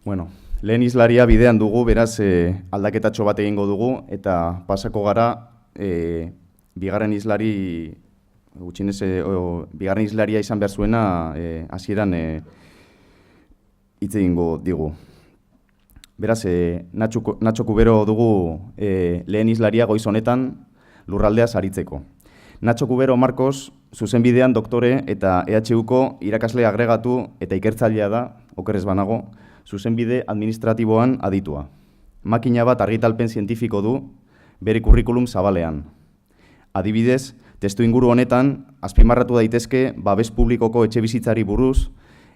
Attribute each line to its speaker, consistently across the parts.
Speaker 1: Bueno, lehen islaria bidean dugu, beraz aldaketatxo bat egingo dugu, eta pasako gara bigarren islari, gutxienez, bigarren islaria izan behar zuena hasieran hitz egingo digu. Beraz, Nacho Kubero dugu lehen islaria goiz honetan lurraldea saritzeko. Nacho Kubero Marcos zuzenbidean doktore eta EHUko irakasle agregatu eta ikertzailea da, okerrez banago, zuzenbide administratiboan aditua. Makina bat argitalpen zientifiko du bere kurrikulum zabalean. Adibidez, testu inguru honetan azpimarratu daitezke babes publikoko etxebizitzari buruz,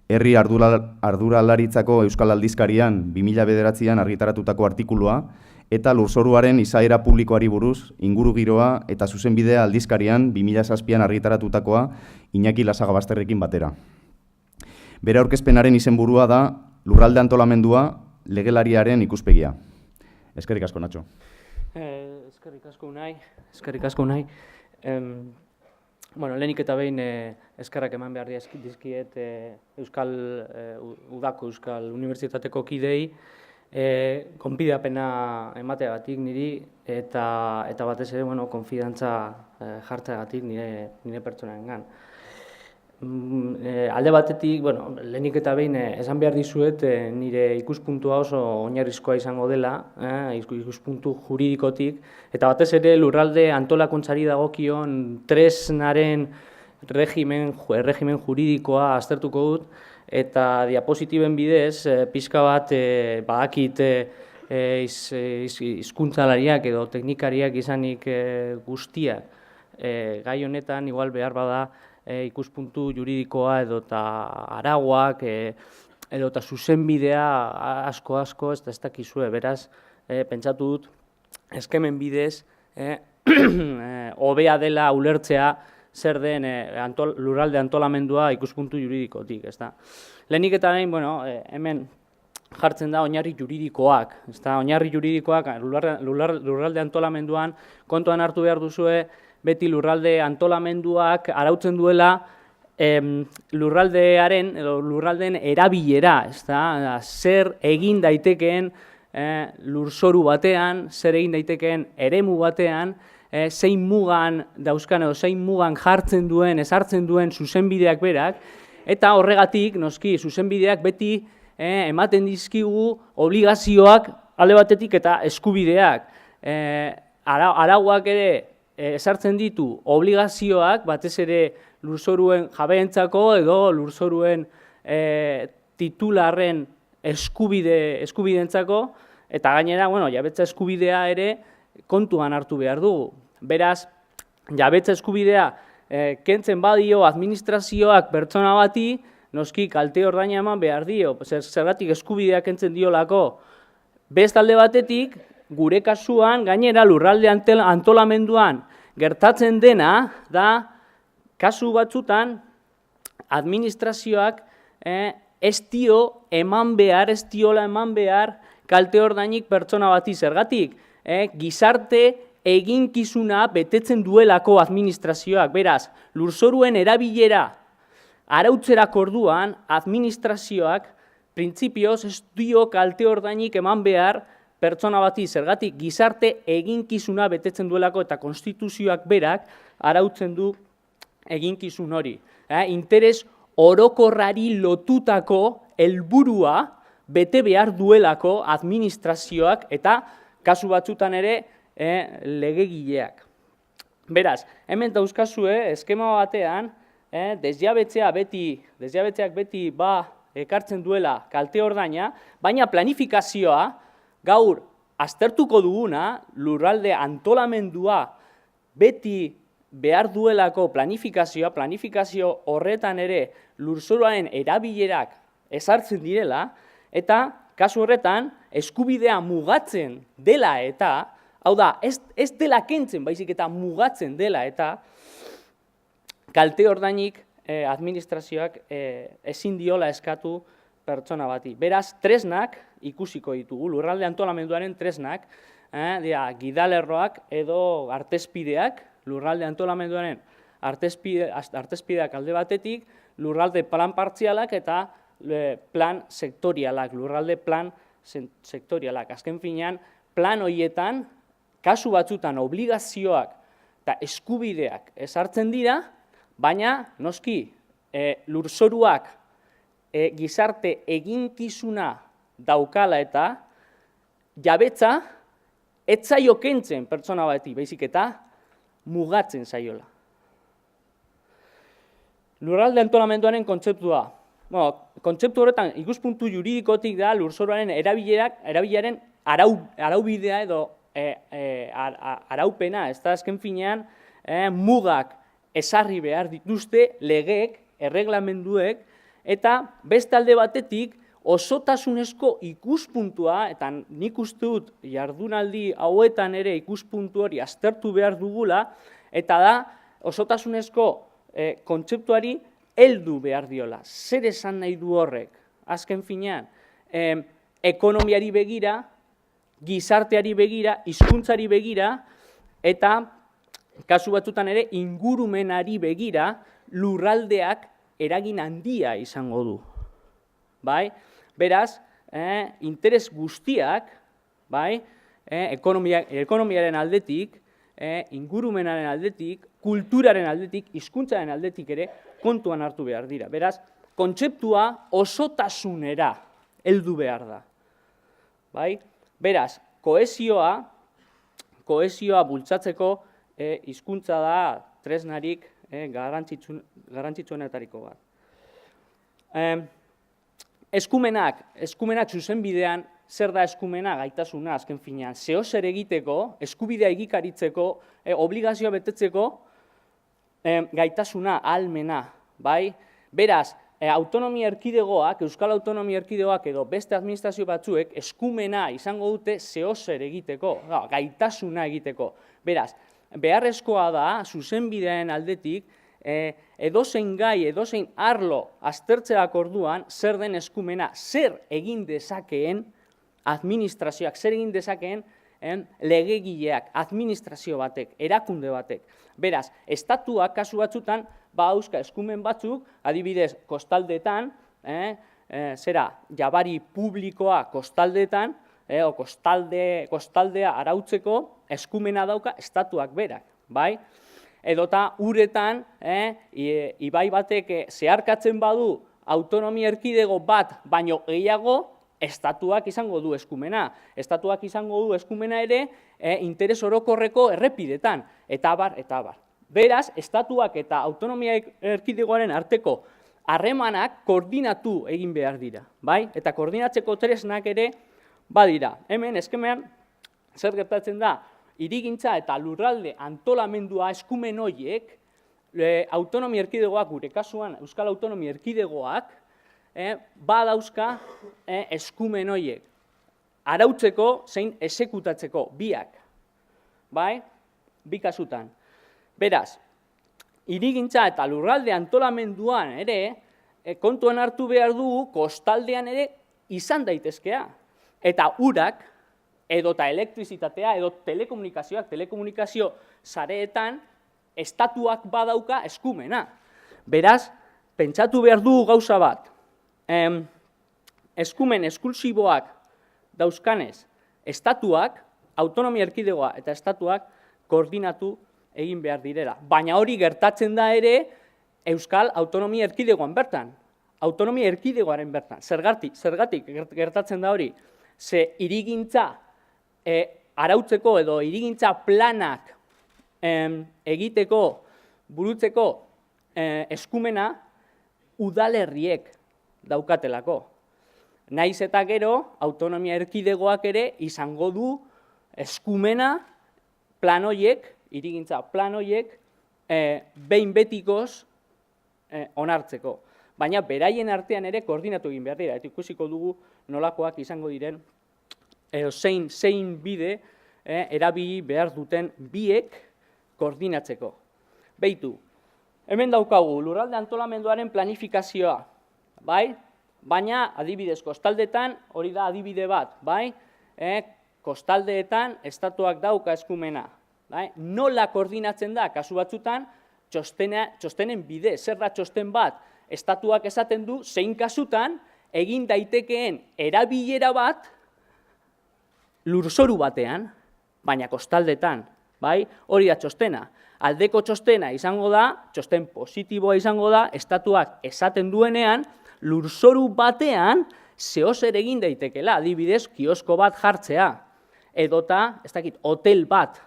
Speaker 1: herri arduralaritzako Euskal Aldizkarian 2009an argitaratutako artikulua eta lurzoruaren izaera publikoari buruz ingurugiroa eta zuzenbidea aldizkarian 2007an argitaratutakoa Iñaki Lasagabasterrekin batera. Bere aurkezpenaren izenburua da lurralde antolamendua legelariaren ikuspegia. Eskerrik asko, Nacho.
Speaker 2: Eskerrik asko Unai. Bueno, lehenik eta behin eskerrak eman behar dizkiet Udako Euskal Unibertsitateko kidei konpidapena emateagatik niri eta batez ere, konfidantza jartzeagatik nire pertsonarengan. Alde batetik, lehenik eta behin esan behar dizuet nire ikuspuntua oso oinarrizkoa izango dela, ikuspuntu juridikotik, eta batez ere lurralde antolakuntzari dagokion tresnaren regimen juridikoa aztertuko dut, eta diapositiben bidez, pixka bat badakit hizkuntzalariak edo teknikariak izanik guztiak gai honetan, igual behar bada ikuspuntu juridikoa edota arauak edota zuzenbidea asko ez dakizue, beraz, pentsatu dut, eskemen bidez, hobea dela ulertzea zer den lurralde antolamendua ikuspuntu juridikotik, ezta. Lehenik eta behin, hemen jartzen da oinarri juridikoak, ezta. Oinarri juridikoak lurralde antolamenduan kontuan hartu behar duzue, beti lurralde antolamenduak arautzen duela lurraldeen erabilera, ezta. Zer egin daitekeen lurzoru batean, zer egin daitekeen eremu batean, zein mugan dauzkan edo zein mugan jartzen duen, ezartzen duen zuzenbideak berak, eta horregatik, noski, zuzenbideak beti ematen dizkigu obligazioak alde batetik eta eskubideak. Arauak ere ezartzen ditu obligazioak, batez ere lurzoruen jabeentzako edo lurzoruen titularren eskubideentzako, eta gainera, jabetza eskubidea ere kontuan hartu behar dugu. Beraz, jabetza eskubidea kentzen badio administrazioak pertsona bati, noski kalte ordaina eman behar dio, zergatik eskubideak kentzen diolako. Bestalde batetik, gure kasuan, gainera lurralde antolamenduan gertatzen dena, da, kasu batzutan, administrazioak ez diola eman behar kalte ordainik pertsona bati zergatik. Gizarte eginkizuna betetzen duelako administrazioak. Beraz, lurzoruen erabilera arautzerak orduan, administrazioak printzipioz ez dio kalte ordainik eman behar pertsona bati zergatik gizarte eginkizuna betetzen duelako eta konstituzioak berak arautzen du eginkizun hori. Interes orokorrari lotutako helburua bete behar duelako administrazioak eta kasu batzutan ere legegileak. Beraz, hemen dauzkazue eskema batean, desjabetzeak beti ekartzen duela kalte ordaina, baina planifikazioa gaur aztertuko duguna, lurralde antolamendua beti behar duelako planifikazio horretan ere lurzoruaren erabilerak ezartzen direla, eta kasu horretan eskubidea mugatzen dela eta, hau da, ez dela kentzen, baizik eta mugatzen dela eta, kalte ordainik administrazioak ezin diola eskatu pertsona bati. Beraz, tresnak ikusiko ditugu, lurralde antolamenduaren tresnak, gidalerroak edo artezpideak, lurralde antolamenduaren artezpideak alde batetik, lurralde plan partzialak eta plan sektorialak, lurralde plan sektorialak. Azken finean, plan horietan, kasu batzutan obligazioak eta eskubideak ezartzen dira, baina noski lurzoruak gizarte eginkizuna daukala eta jabetza ez zaio kentzen pertsona bati, baizik eta mugatzen zaiola. Lurralde antolamenduaren kontzeptua. Kontzeptu horretan ikuspuntu juridikotik da lurzoruaren erabileraren araubidea edo araupena, ez da azken finean mugak ezarri behar dituzte legeek, erreglamenduek, eta beste alde batetik osotasunezko ikuspuntua, eta nik uste dut jardunaldi hauetan ere ikuspuntu hori aztertu behar dugula, eta da osotasunezko kontzeptuari heldu behar diola. Zer esan nahi du horrek? Azken finean, ekonomiari begira, gizarteari begira, hizkuntzari begira, eta kasu batzutan ere ingurumenari begira lurraldeak eragin handia izango du. Bai? Beraz, interes guztiak, bai, ekonomiaren aldetik, ingurumenaren aldetik, kulturaren aldetik, hizkuntzaren aldetik ere kontuan hartu behar dira. Beraz, kontzeptua osotasunera heldu behar da. Bai? Beraz, kohesioa bultzatzeko hizkuntza da tresnarik garrantzitsuenetariko bat. Eskumenak zuzenbidean, zer da eskumena gaitasuna azken finean? Zeozer egiteko, eskubidea egikaritzeko, obligazioa betetzeko gaitasuna, ahalmena, bai? Beraz, autonomia erkidegoak, Euskal Autonomia Erkidegoak edo beste administrazio batzuek eskumena izango dute zeozer egiteko, gaitasuna egiteko. Beraz, beharrezkoa da, zuzenbidearen aldetik, edozein gai, edozein arlo aztertzeak orduan, zer den eskumena, zer egin dezakeen administrazioak, zer egin dezakeen legegileak, administrazio batek, erakunde batek. Beraz, estatuak kasu batzutan, dauzka eskumen batzuk, adibidez, kostaldeetan, jabari publikoa kostaldeetan, kostaldea arautzeko eskumena dauka estatuak berak, bai? Edota uretan, ibai batek zeharkatzen badu autonomia erkidego bat, baino gehiago, estatuak izango du eskumena. Estatuak izango du eskumena ere interes orokorreko errepidetan, eta abar, eta abar. Beraz, estatuak eta autonomia erkidegoaren arteko harremanak koordinatu egin behar dira, bai? Eta koordinatzeko tresnak ere badira. Hemen, eskemean, zer gertatzen da, hirigintza eta lurralde antolamendua eskumen horiek, autonomia erkidegoak, gure kasuan Euskal Autonomia Erkidegoak, badauzka eskumen horiek. Arautzeko zein esekutatzeko, biak. Bai? Bi kasutan. Beraz, hirigintza eta lurralde antolamenduan ere, kontuan hartu behar dugu, kostaldean ere izan daitezkea. Eta urak, edota elektrizitatea, edo telekomunikazio sareetan, estatuak badauka eskumena. Beraz, pentsatu behar dugu gauza bat, eskumen esklusiboak dauzkanez, estatuak, autonomia erkidegoa eta estatuak koordinatu egin behar direla. Baina hori gertatzen da ere Euskal Autonomia Erkidegoan bertan, autonomia erkidegoaren bertan. Zergatik gertatzen da hori? Ze hirigintza arautzeko edo hirigintza planak egiteko, burutzeko eskumena udalerriek daukatelako. Naiz eta gero, autonomia erkidegoak ere izango du eskumena plan horiek, hirigintza plan horiek, behin betikoz onartzeko. Baina beraien artean ere koordinatu egin behar dira, eta ikusiko dugu nolakoak izango diren, zein bide erabili behar duten biek koordinatzeko. Beitu, hemen daukagu lurralde antolamenduaren planifikazioa, bai? Baina adibidez kostaldetan hori da adibide bat, bai? Kostaldeetan estatuak dauka eskumena, bai? Nola koordinatzen da, kasu batzutan, txostenen bide, zer da txosten bat, estatuak esaten du zein kasutan egin daitekeen erabilera bat lurzoru batean, baina kostaldetan, bai? Hori da txostena. Aldeko txostena izango da, txosten positiboa izango da, estatuak esaten duenean, lurzoru batean zeozer egin daitekela, adibidez, kiosko bat jartzea, edota, ez dakit, hotel bat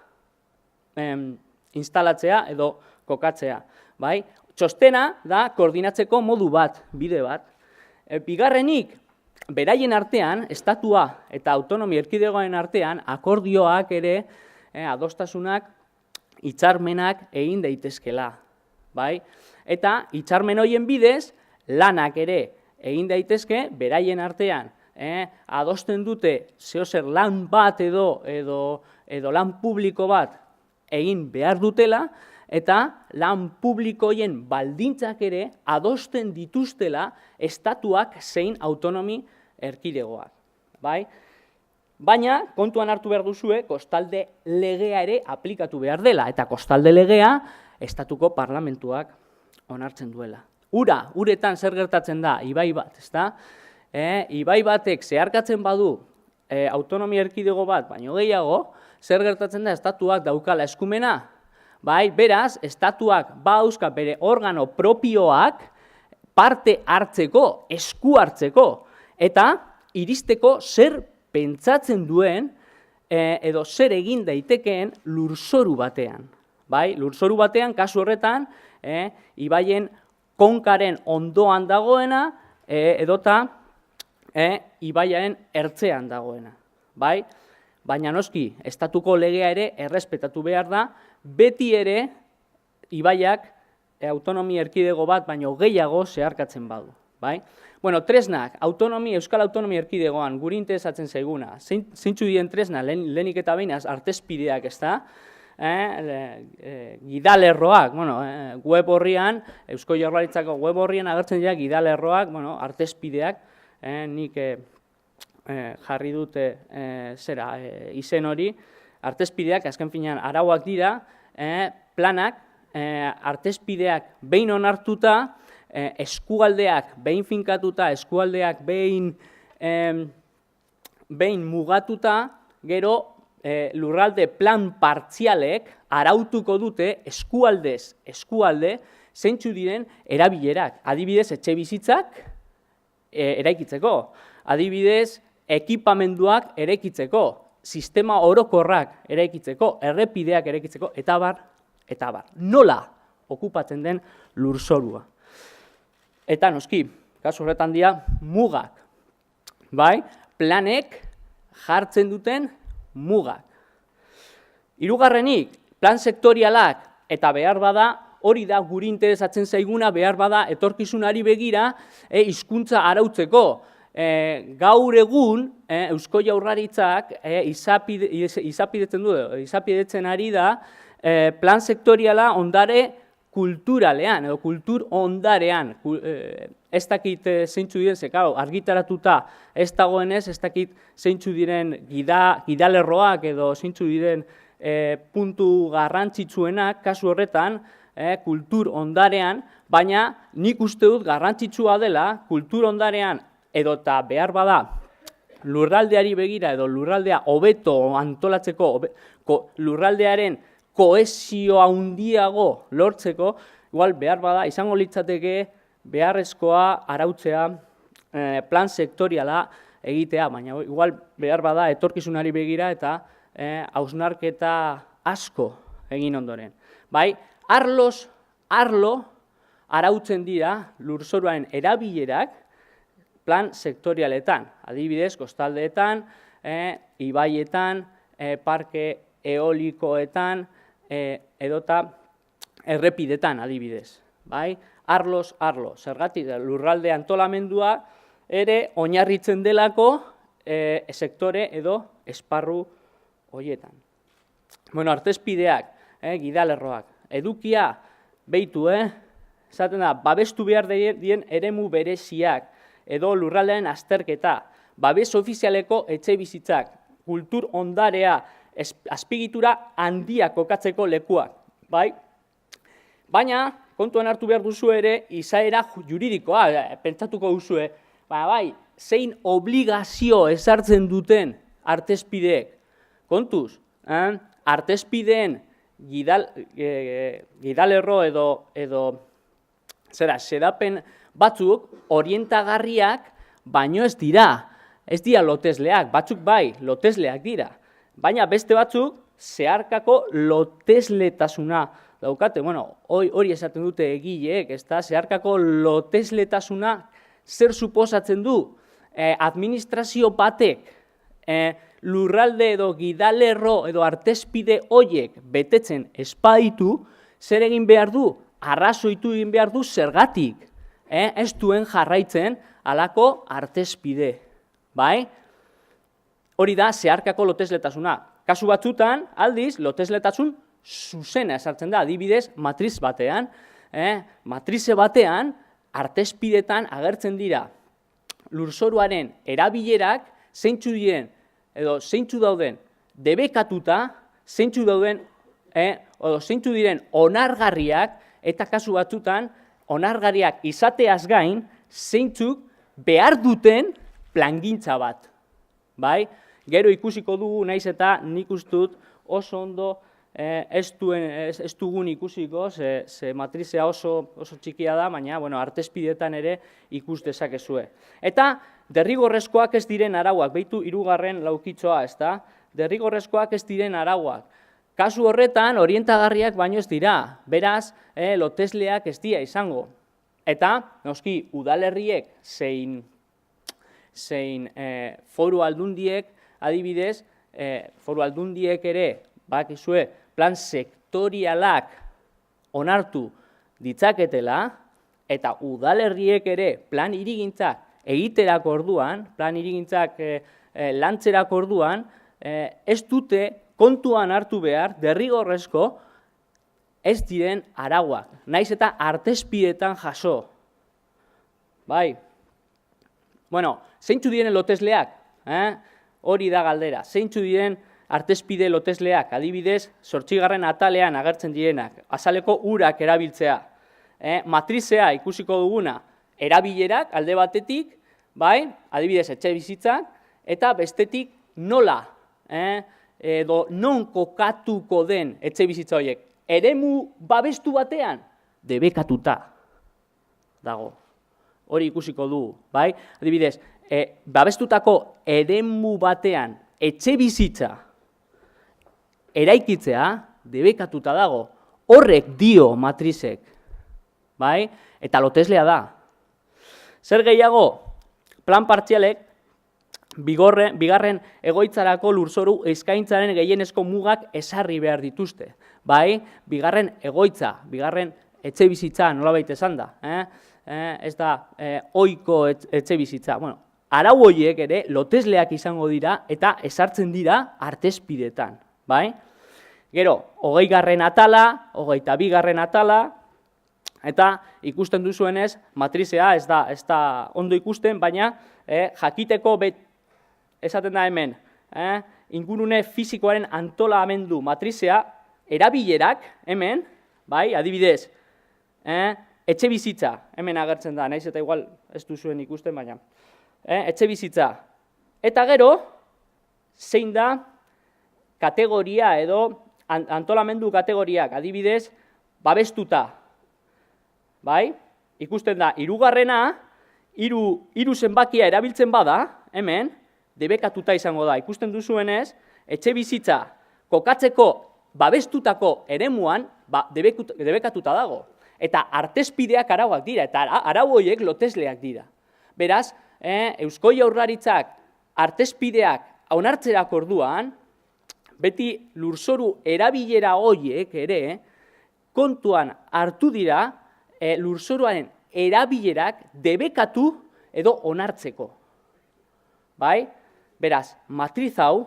Speaker 2: instalatzea edo kokatzea, bai? Txostena da koordinatzeko modu bat, bide bat. Bigarrenik, beraien artean, estatua eta autonomia erkidegoen artean, akordioak ere, adostasunak, hitzarmenak egin daitezkela, bai? Eta hitzarmen horien bidez, lanak ere egin daitezke, beraien artean, adosten dute zeozer lan bat edo lan publiko bat egin behar dutela, eta lan publikoien baldintzak ere adosten dituztela estatuak zein autonomi erkidegoak, bai? Baina, kontuan hartu behar duzue, kostalde legea ere aplikatu behar dela, eta kostalde legea estatuko parlamentuak onartzen duela. Uretan zer gertatzen da, ibai bat, ezta? Ibai batek zeharkatzen badu autonomia erkidego bat, baino gehiago, zer gertatzen da estatuak daukala eskumena? Bai, beraz, estatuak bauzka bere organo propioak parte hartzeko, esku hartzeko, eta iristeko zer pentsatzen duen edo zer egin daitekeen lurzoru batean. Bai, lurzoru batean, kasu horretan, ibaien konkaren ondoan dagoena edota ibaiaren ertzean dagoena. Bai, baina noski, estatuko legea ere errespetatu behar da, beti ere ibaiak autonomia erkidego bat baino gehiago zeharkatzen badu. Bai? Bueno, tresnak, Euskal Autonomia Erkidegoan guri interesatzen zaiguna, zeintzu dien tresna, lehenik eta behinaz, artezpideak, ez da? Gidalerroak, web horrian, Eusko Jaurlaritzako web horrian agertzen dira gidalerroak, artezpideak, nik jarri dute izen hori, artezpideak, azken finean, arauak dira, planak, artezpideak behin onartuta, eskualdeak behin finkatuta, eskualdeak behin mugatuta, gero lurralde plan partzialek arautuko dute eskualdez eskualde zeintzu diren erabilerak. Adibidez, etxe bizitzak eraikitzeko, adibidez, ekipamenduak eraikitzeko, sistema orokorrak eraikitzeko, errepideak eraikitzeko, eta bar. Nola okupatzen den lurzorua. Eta noski, kasu horretan dira mugak. Bai, planek jartzen duten mugak. Hirugarrenik, plan sektorialak eta behar bada, hori da guri interesatzen zaiguna, behar bada etorkizunari begira hizkuntza arautzeko. Gaur egun Eusko Jaurlaritzak izapidetzen ari da plan sektoriala ondare kulturalean, edo kultur ondarean, ez dakit zeintzu diren, argitaratuta ez dagoenez, ez dakit zeintzu diren gidalerroak edo zeintzu diren puntu garrantzitsuenak, kasu horretan, kultur ondarean, baina nik uste dut garrantzitsua dela, kultur ondarean edota behar bada lurraldeari begira edo lurraldea hobeto antolatzeko, lurraldearen kohesio handiago lortzeko, igual behar bada izango litzateke beharrezkoa arautzea plan sektoriala egitea, baina igual behar bada etorkizunari begira eta hausnarketa asko egin ondoren. Bai, arlo arautzen dira lurzoruaren erabilerak plan sektorialetan, adibidez, kostaldeetan, ibaietan, parke eolikoetan, edota errepidetan adibidez. Bai? Arlo, zergatik lurralde antolamendua ere oinarritzen delako sektore edo esparru horietan. Bueno, artezpideak, gidalerroak, edukia behitu, esaten da, babestu behar dien eremu bereziak, edo lurraldearen azterketa, babes ofizialeko etxe bizitzak, kultur ondarea, azpigitura handia kokatzeko lekuak, bai? Baina, kontuan hartu behar duzu ere, izaera juridikoa, pentsatuko duzue, bai, zein obligazio ezartzen duten artezpideek. Kontuz, artezpideen gidalerro edo xedapen batzuk orientagarriak baino ez dira lotesleak, batzuk bai, lotesleak dira, baina beste batzuk zeharkako lotesletasuna daukate. Bueno, hori esaten dute egileek, ezta? Zeharkako lotesletasuna zer suposatzen du? Administrazio batek lurralde edo gidalerro edo artezpide hoiek betetzen espaditu, zer egin behar du? Arrazoitu egin behar du zergatik. Ez duen jarraitzen halako artezpide. Bai? Hori da zeharkako lotesletasuna. Kasu batzutan, aldiz, lotesletasun zuzena esartzen da, adibidez, matriz batean. Matrize batean, artezpidetan agertzen dira lurzoruaren erabilerak zeintzu diren edo zeintzu dauden debekatuta, zeintzu dauden edo zeintzu diren onargarriak eta kasu batzutan onargarriak izateaz gain zeintzuk behar duten plangintza bat. Bai? Gero ikusiko dugu, naiz eta nik ustut oso ondo ez dugun ikusiko, ze matrizea oso txikia da, baina artezpidetan ere ikus dezakezue. Eta derrigorrezkoak ez diren arauak, behitu 3. laukitxoa, ezta? Derrigorrezkoak ez diren arauak. Kasu horretan, orientagarriak baino ez dira, beraz, lotesleak ez dira izango. Eta, noski, udalerriek zein foru aldundiek, adibidez, foru aldundiek ere, bakizue, plan sektorialak onartu ditzaketela, eta udalerriek ere plan hirigintzak egiterako orduan, plan hirigintzak lantzerako orduan, ez dute kontuan hartu behar derrigorrezko ez diren arauak, naiz eta artezpidetan jaso. Bai, zeintzu diren lotesleak? Hori da galdera, zeintzu diren artezpide lotesleak, adibidez, 8. atalean agertzen direnak, azaleko urak erabiltzea. Matrizea ikusiko duguna, erabilerak alde batetik, bai, adibidez, etxe bizitzak, eta bestetik nola, edo non kokatuko den etxe bizitza horiek. Eremu babestu batean, debekatuta dago. Hori ikusiko dugu, bai? Adibidez, babestutako eremu batean etxe bizitza eraikitzea debekatuta dago. Horrek dio matrizek, bai? Eta loteslea da. Zer gehiago, plan partzialek bigarren egoitzarako lurzoru eskaintzaren gehienezko mugak ezarri behar dituzte. Bai, bigarren egoitza, bigarren etxe bizitza nolabait esan da. Ez da ohiko etxe bizitza. Arau horiek ere lotesleak izango dira eta ezartzen dira artezpidetan. Bai? Gero, 20. atala, 22. atala, eta ikusten duzuenez, matrizea ez da ondo ikusten, baina jakiteko esaten da hemen, ingurune fisikoaren antolamendu matrizea, erabilerak, hemen, bai, adibidez, etxe bizitza, hemen agertzen da, naiz eta igual ez duzuen ikusten, baina, etxe bizitza. Eta gero, zein da kategoria edo antolamendu kategoriak, adibidez, babestuta. Bai, ikusten da, 3. hiru zenbakia erabiltzen bada, hemen, debekatuta izango da. Ikusten duzuenez, etxe bizitza kokatzeko babestutako eremuan debekatuta dago. Eta artezpideak arauak dira, eta arau horiek lotesleak dira. Beraz, Eusko Jaurlaritzak artezpideak onartzerako orduan, beti lurzoru erabilera horiek ere, kontuan hartu dira lurzoruaren erabilerak debekatu edo onartzeko. Bai? Beraz, matriz hau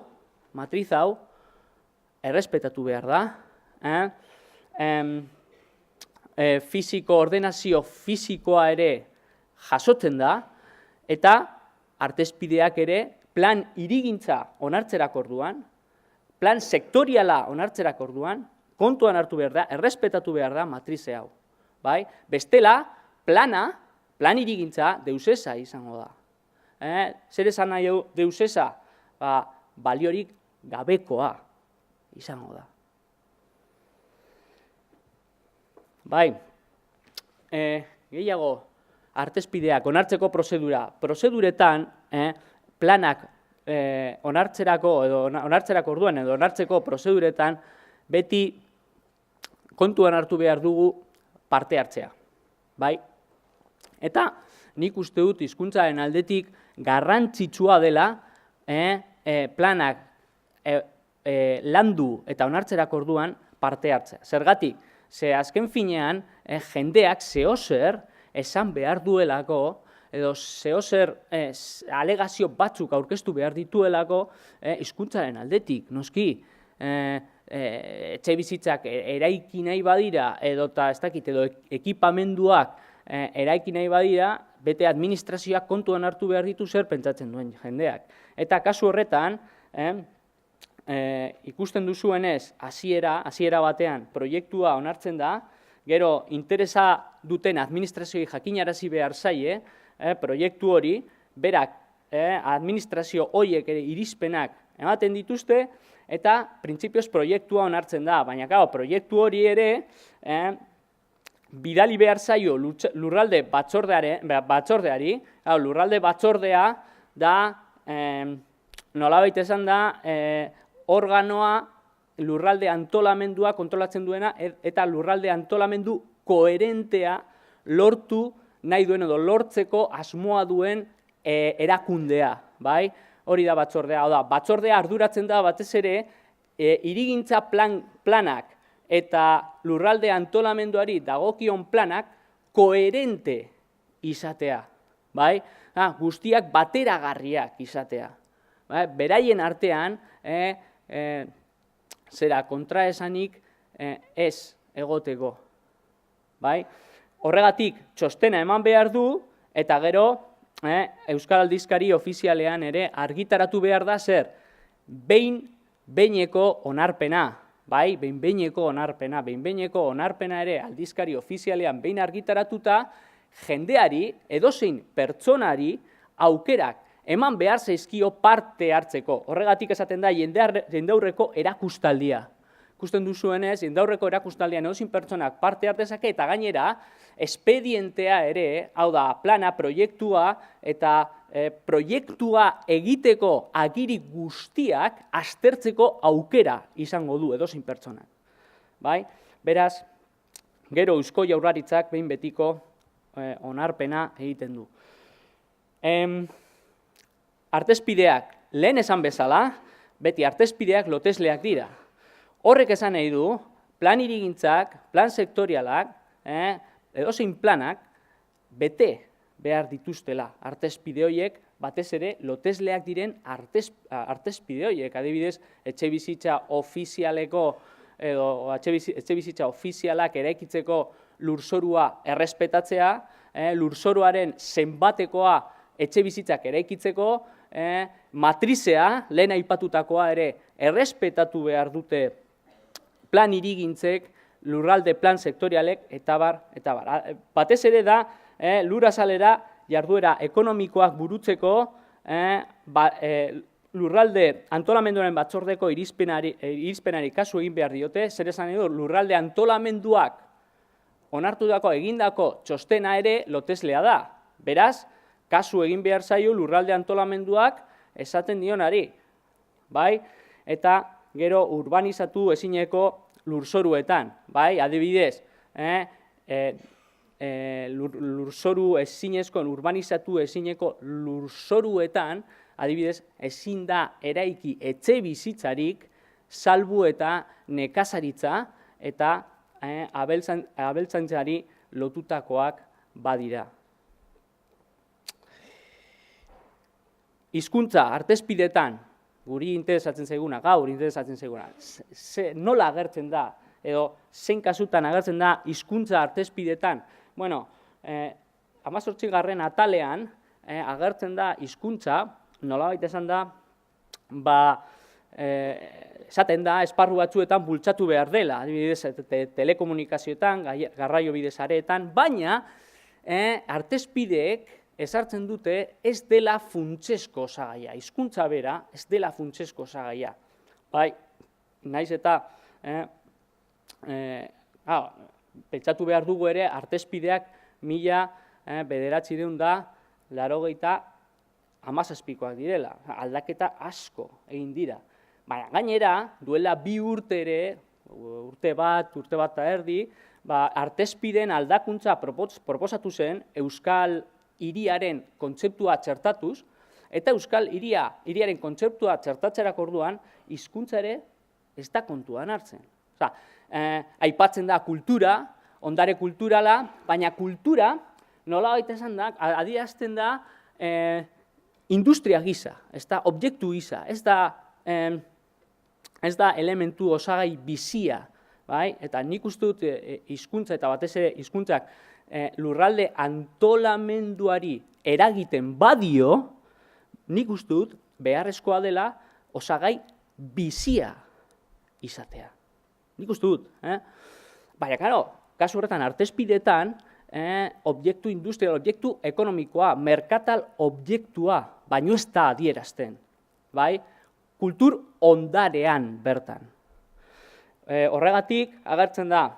Speaker 2: errespetatu behar da. Ordenazio fisikoa ere jasotzen da, eta artezpideak ere plan hirigintza onartzerako orduan, plan sektoriala onartzerako orduan, kontuan hartu behar da, errespetatu behar da matrize hau. bai? Bestela, plan hirigintza deuseza izango da. Zer esan nahi deuseza? Baliorik gabekoa izango da. Bai, gehiago, artezpideak, onartzeko prozeduretan, planak onartzerako orduan edo onartzeko prozeduretan, beti kontuan hartu behar dugu parte hartzea. Bai? Eta nik uste dut hizkuntzaren aldetik garrantzitsua dela planak landu eta onartzerako orduan parte hartzea. Zergatik, ze azken finean jendeak zeozer esan behar duelako, edo zeozer alegazio batzuk aurkeztu behar dituelako hizkuntzaren aldetik, noski. Etxe bizitzak eraiki nahi badira, edo ekipamenduak eraiki nahi badira, bete administrazioak kontuan hartu behar ditu zer pentsatzen duen jendeak. Eta kasu horretan, ikusten duzuenez, hasiera batean proiektua onartzen da, gero interesa duten administrazioei jakinarazi behar zaie, proiektu hori, berak administrazio horiek ere irizpenak ematen dituzte, eta printzipioz proiektua onartzen da, baina proiektu hori ere bidali behar zaio lurralde batzordeari, lurralde batzordea da, nolabait esan da, organoa lurralde antolamendua kontrolatzen duena eta lurralde antolamendu koherentea lortu nahi duen edo lortzeko asmoa duen erakundea, bai? Hori da batzordea, hau da, batzordea arduratzen da batez ere hirigintza planak eta lurralde antolamenduari dagokion planak koherente izatea, bai? Guztiak bateragarriak izatea. Beraien artean, zera kontraesanik ez egoteko, bai? Horregatik txostena eman behar du, eta gero Euskal Aldizkari ofizialean ere argitaratu behar da zer, behin-behineko onarpena, bai, behin-behineko onarpena ere Aldizkari ofizialean behin argitaratuta, jendeari, edozein pertsonari aukerak eman behar zaizkio parte hartzeko. Horregatik esaten da jendaurreko erakustaldia. Ikusten duzuenez, jendaurreko erakustaldian edozein pertsonak parte hartezake eta gainera, espedientea ere, hau da, plana, proiektua eta proiektua egiteko agiri guztiak aztertzeko aukera izango du edozein pertsonak. Beraz, gero Eusko Jaurlaritzak behin betiko onarpena egiten du. Artezpideak, lehen esan bezala, beti artezpideak lotesleak dira. Horrek esan nahi du, plan hirigintzak, plan sektorialak, edozein planak, bete behar dituztela artezpide horiek, batez ere lotesleak diren artezpide horiek, adibidez, etxebizitza ofizialeko edo etxebizitza ofizialak eraikitzeko lurzorua errespetatzea, lurzoruaren zenbatekoa etxebizitzak eraikitzeko, matrizea, lehen aipatutakoa ere errespetatu behar dute plan hirigintzek, lurralde plan sektorialek, eta bar. Batez ere da, lurrazalera jarduera ekonomikoak burutzeko, lurralde antolamenduaren batzordeko irizpenari kasu egin behar diote, zer esan edo, lurralde antolamenduak onartutako egindako txostena ere loteslea da. Beraz, kasu egin behar zaio lurralde antolamenduak esaten dionari. Eta gero urbanizatu ezineko lurzoruetan. Adibidez, lurzoru ezinezko, urbanizatu ezineko lurzoruetan, adibidez, ezin da eraiki etxe bizitzarik, salbu eta nekazaritza eta abeltzaintzari lotutakoak badira. Hizkuntza artezpidetan, guri interesatzen zaiguna, gaur interesatzen zaiguna, nola agertzen da, edo zein kasutan agertzen da hizkuntza artezpidetan. Bueno, 18. atalean agertzen da hizkuntza, nolabait esan da, esaten da, esparru batzuetan bultzatu behar dela, adibidez, telekomunikazioetan, garraio bide sareetan, baina artezpideek ezartzen dute ez dela funtsesko osagaia, hizkuntza bera ez dela funtsesko osagaia. Bai, naiz eta pentsatu behar dugu ere artezpideak 1997 direla, aldaketa asko egin dira. Baina gainera, duela 2 urte ere, urte bat eta erdi, artezpideen aldakuntza proposatu zen Euskal Hiriaren kontzeptua txertatuz, eta Euskal Hiriaren kontzeptua txertatzerako orduan, hizkuntza ere ez da kontuan hartzen. Aipatzen da kultura, ondare kulturala, baina kultura, nolabait esan da, adierazten da industria gisa, ez da objektu gisa, ez da elementu osagai bizia, eta nik uste dut hizkuntza eta batez ere hizkuntzak lurralde antolamenduari eragiten badio, nik uste dut beharrezkoa dela osagai bizia izatea. Nik uste dut. Baina, karo, kasu horretan artezpidetan, objektu industrial, objektu ekonomikoa, merkatal objektua, baino ez da adierazten. Kultur ondarean bertan. Horregatik, agertzen da,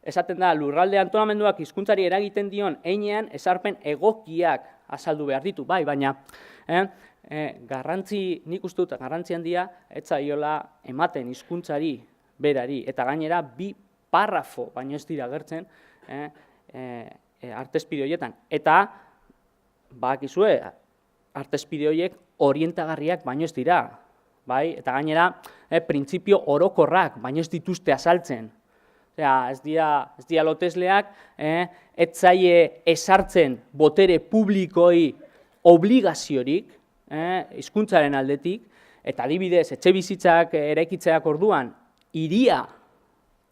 Speaker 2: esaten da, lurralde antolamenduak hizkuntzari eragiten dion heinean ezarpen egokiak azaldu behar ditu, baina nik uste dut garrantzi handia ez zaiola ematen hizkuntzari berari, eta gainera 2 parrafo baino ez dira agertzen artezpide horietan. Eta, bakizue, artezpide horiek orientagarriak baino ez dira, eta gainera printzipio orokorrak baino ez dituzte azaltzen. Ez dira lotesleak, ez zaie esartzen botere publikoi obligaziorik, hizkuntzaren aldetik, eta adibidez, etxe bizitzak eraikitzeak orduan, hiria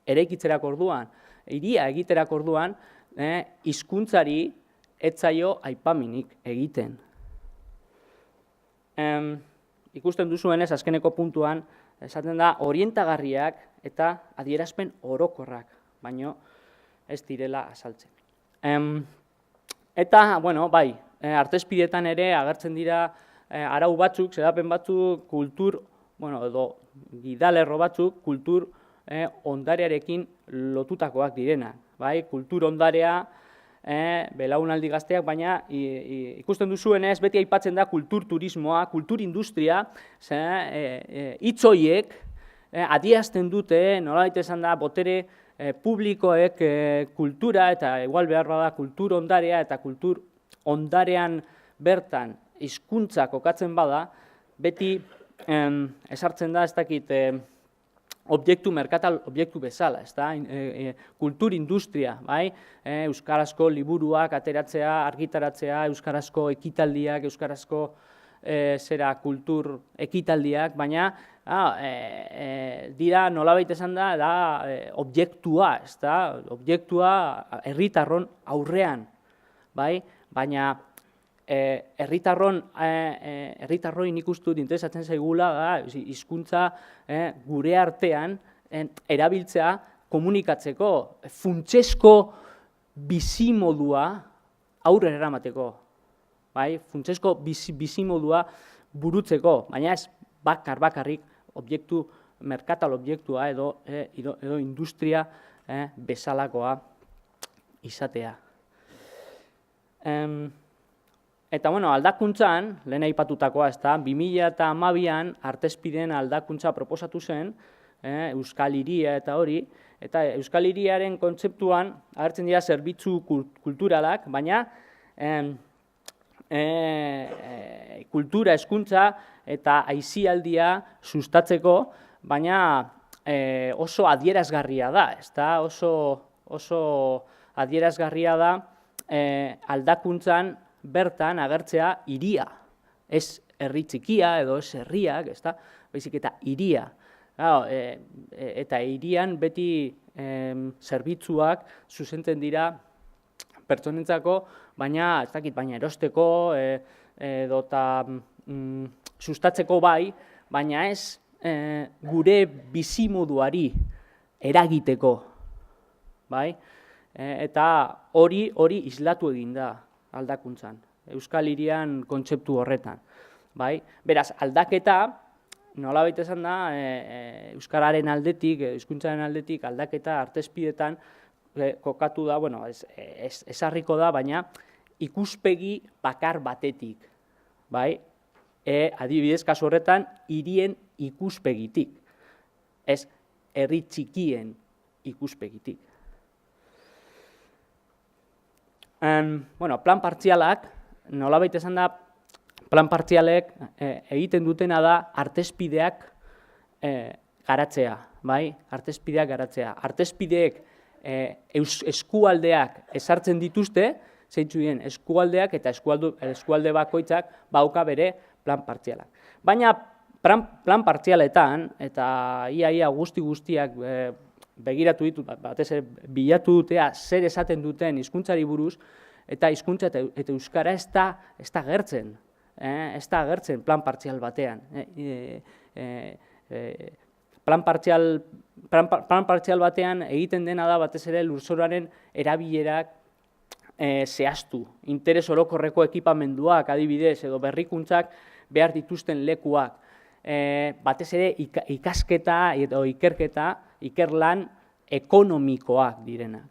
Speaker 2: egiterak orduan, hizkuntzari ez zaio aipaminik egiten. Ikusten duzuenez, azkeneko puntuan, esaten da orientagarriak eta adierazpen orokorrak, baino ez direla azaltzen. Eta, artezpidetan ere agertzen dira arau batzuk, xedapen batzuk, kultur, edo gidalerro batzuk, kultur ondarearekin lotutakoak direnak. Kultur ondarea, belaunaldi gazteak, baina ikusten duzuenez, beti aipatzen da kultur turismoa, kultur industria, hitz horiek adierazten dute, nolabait esan da, botere publikoek kultura, eta igual behar bada kultur ondarea, eta kultur ondarean bertan hizkuntza kokatzen bada, beti esartzen da, ez dakit, merkatal objektu bezala, ez da, kultur industria, euskarazko liburuak ateratzea, argitaratzea, euskarazko ekitaldiak, euskarazko kultur ekitaldiak, baina dira nolabait esan da objektua, ez da, objektua herritarron aurrean, baina herritarroi nik uste dut interesatzen zaigula hizkuntza gure artean erabiltzea komunikatzeko, funtsesko bizimodua aurrera eramateko, funtsesko bizimodua burutzeko, baina ez bakarrik merkatal objektua edo industria bezalakoa izatea. Eta, aldakuntzan, lehen aipatutakoa, ez da, 2012an artezpideen aldakuntza proposatu zen, Euskal Hiria eta hori, eta Euskal Hiriaren kontzeptuan agertzen dira zerbitzu kulturalak, baina kultura, hezkuntza eta aisialdia sustatzeko, baina oso adierazgarria da, ez da, oso adierazgarria da aldakuntzan bertan agertzea hiria, ez herri txikia edo ez herriak, ez da, baizik eta hiria. Eta hirian beti zerbitzuak zuzentzen dira pertsonentzako, baina ez dakit, baina erosteko edota sustatzeko bai, baina ez gure bizimoduari eragiteko, bai? Eta hori islatu egin da aldakuntzan, Euskal Hirian kontzeptu horretan, bai? Beraz, aldaketa, nolabait esan da, euskararen aldetik, hizkuntzaren aldetik, aldaketa artezpidetan kokatu da, bueno, ezarriko da, baina ikuspegi bakar batetik, bai? Adibidez, kasu horretan, hirien ikuspegitik, ez herri txikien ikuspegitik. Bueno, plan partzialak, nolabait esan da, plan partzialek egiten dutena da artezpideak garatzea, bai? Artezpideak garatzea. Artezpideek eskualdeak ezartzen dituzte, zeintzu diren eskualdeak eta eskualde bakoitzak bauka bere plan partzialak. Baina plan partzialetan, eta ia guztiak begiratu ditut, batez ere bilatu dutea zer esaten duten hizkuntzari buruz, eta hizkuntza eta euskara ez da gertzen. Ez da agertzen plan partzial batean. Plan partzial batean egiten dena da batez ere lurzoruaren erabilerak zehaztu. Interes orokorreko ekipamenduak, adibidez, edo berrikuntzak behar dituzten lekuak. Batez ere ikasketa edo ikerlan ekonomikoak direnak.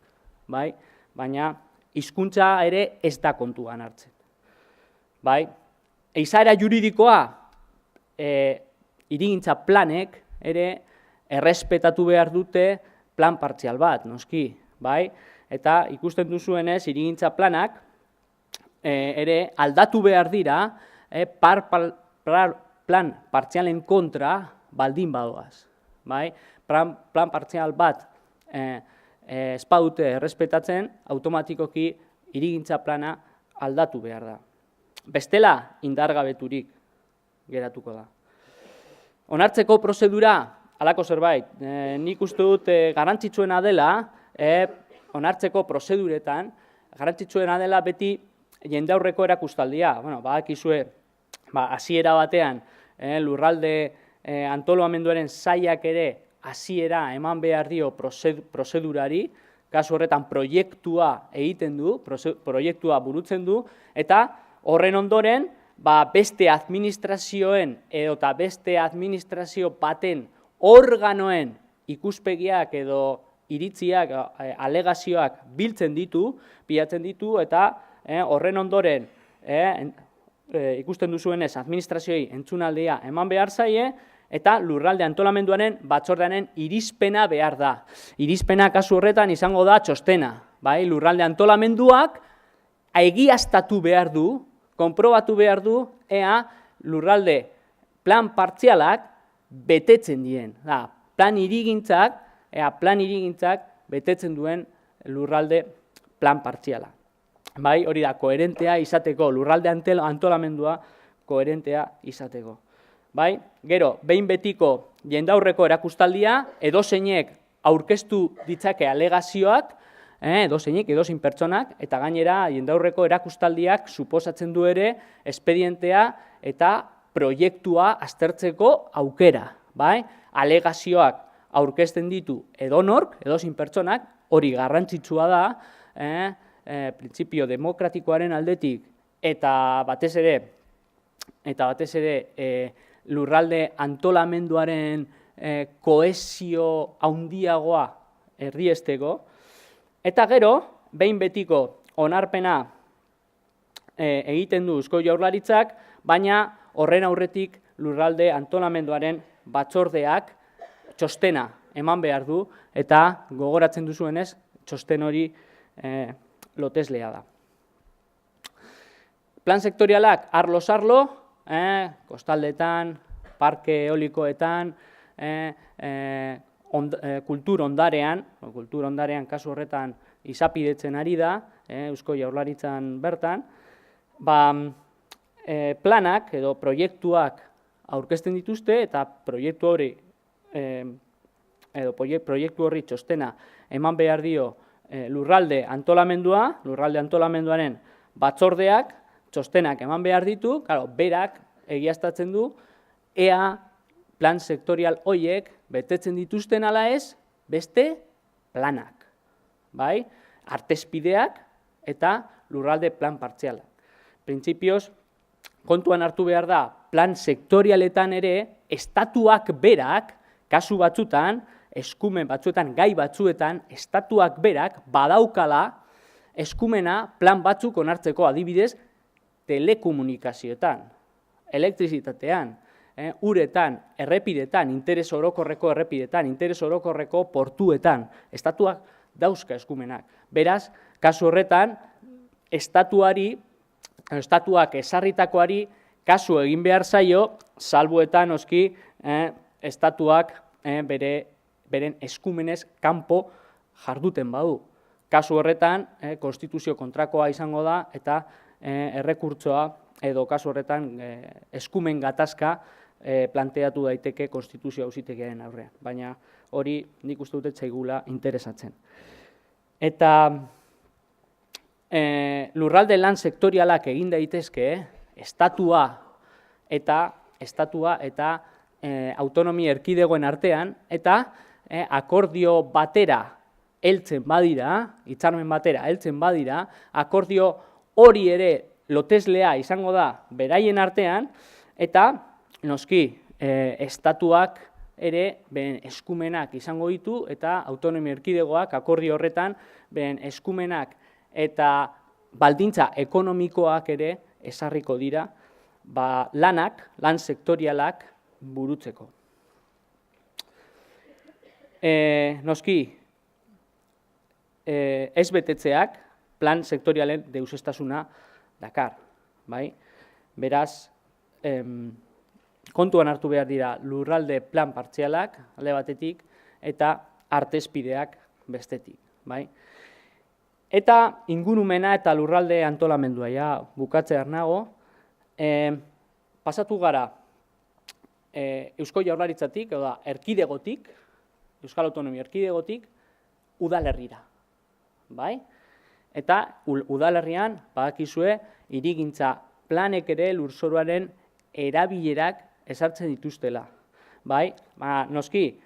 Speaker 2: Baina hizkuntza ere ez da kontuan hartzen. Izaera juridikoa, hirigintza planek ere errespetatu behar dute plan partzial bat, noski, bai? Eta ikusten duzuenez, hirigintza planak ere aldatu behar dira plan partzialen kontra baldin badoaz, bai? Plan partzial bat ez badute errespetatzen, automatikoki hirigintza plana aldatu behar da. Bestela, indargabeturik geratuko da. Onartzeko prozedura, halako zerbait, nik uste dut garrantzitsuena dela, onartzeko prozeduretan, garrantzitsuena dela beti jendaurreko erakustaldia. Badakizue, hasiera batean, lurralde antolamenduaren sailak ere hasiera eman behar dio prozedurari, kasu horretan proiektua egiten du, proiektua burutzen du, eta horren ondoren, beste administrazioen eta beste administrazio baten organoen ikuspegiak edo iritziak, alegazioak bilatzen ditu, eta horren ondoren ikusten duzuenez administrazioei entzunaldia eman behar zaie, eta lurralde antolamenduaren batzordearen irizpena behar da. Irizpena kasu horretan izango da txostena. Lurralde antolamenduak egiaztatu behar du, konprobatu behar du, ea lurralde plan partzialak betetzen dien. Plan hirigintzak betetzen duen lurralde plan partziala. Hori da, koherentea izateko, lurralde antolamendua koherentea izateko. Gero, behin betiko jendaurreko erakustaldia, edozeinek aurkeztu ditzake alegazioak, edozeinek, edozein pertsonak, eta gainera jendaurreko erakustaldiak suposatzen du ere espedientea eta proiektua aztertzeko aukera. Alegazioak aurkezten ditu edonork, edozein pertsonak, hori garrantzitsua da, printzipio demokratikoaren aldetik, eta batez ere lurralde antolamenduaren kohesio handiagoa erdiesteko, eta gero, behin betiko onarpena egiten du Eusko Jaurlaritzak, baina horren aurretik lurralde antolamenduaren batzordeak txostena eman behar du, eta gogoratzen duzuenez, txosten hori loteslea da. Plan sektorialak arlo-sarlo, kostaldetan, parke eolikoetan, kultur ondarean kasu horretan izapidetzen ari da, Eusko Jaurlaritzan bertan, planak edo proiektuak aurkezten dituzte eta proiektu horri txostena eman behar dio lurralde antolamenduaren batzordeak txostenak eman behar ditu, berak egiaztatzen du, ea plan sektorial horiek betetzen dituzten ala ez, beste planak, bai? Artezpideak eta lurralde plan partzialak. Printzipioz, kontuan hartu behar da, plan sektorialetan ere, estatuak berak, kasu batzutan, eskumen batzuetan, gai batzuetan, estatuak berak badaukala eskumena plan batzuk onartzeko, adibidez, telekomunikazioetan, elektrizitatean, uretan, errepidetan, interes orokorreko errepidetan, interes orokorreko portuetan, estatuak dauzka eskumenak. Beraz, kasu horretan, estatuak ezarritakoari kasu egin behar zaio, salbuetan oski estatuak beren eskumenez kanpo jarduten badu. Kasu horretan, konstituzio kontrakoa izango da eta errekurtsoa edo kasu horretan eskumen gatazka planteatu daiteke konstituzio auzitegiaren aurrean. Baina hori nik uste dut zaigula interesatzen. Eta lurralde lan sektorialak egin daitezke, estatua eta autonomia erkidegoen artean, eta akordio batera heltzen badira, hitzarmen batera heltzen badira, akordio hori ere loteslea izango da beraien artean, eta noski estatuak ere beren eskumenak izango ditu, eta autonomia erkidegoak akordio horretan beren eskumenak eta baldintza ekonomikoak ere ezarriko dira lan sektorialak burutzeko. Noski, ez betetzeak plan sektorialen deusestasuna dakar. Beraz, kontuan hartu behar dira lurralde plan partzialak alde batetik eta artezpideak bestetik. Eta ingurumena eta lurralde antolamendua, bukatzear nago, pasatu gara Eusko Jaurlaritzatik, edo erkidegotik, Euskal Autonomia Erkidegotik, udalerrira. Eta udalerrian, badakizue, hirigintza planek ere lurzoruaren erabilerak ezartzen dituztela. Noski,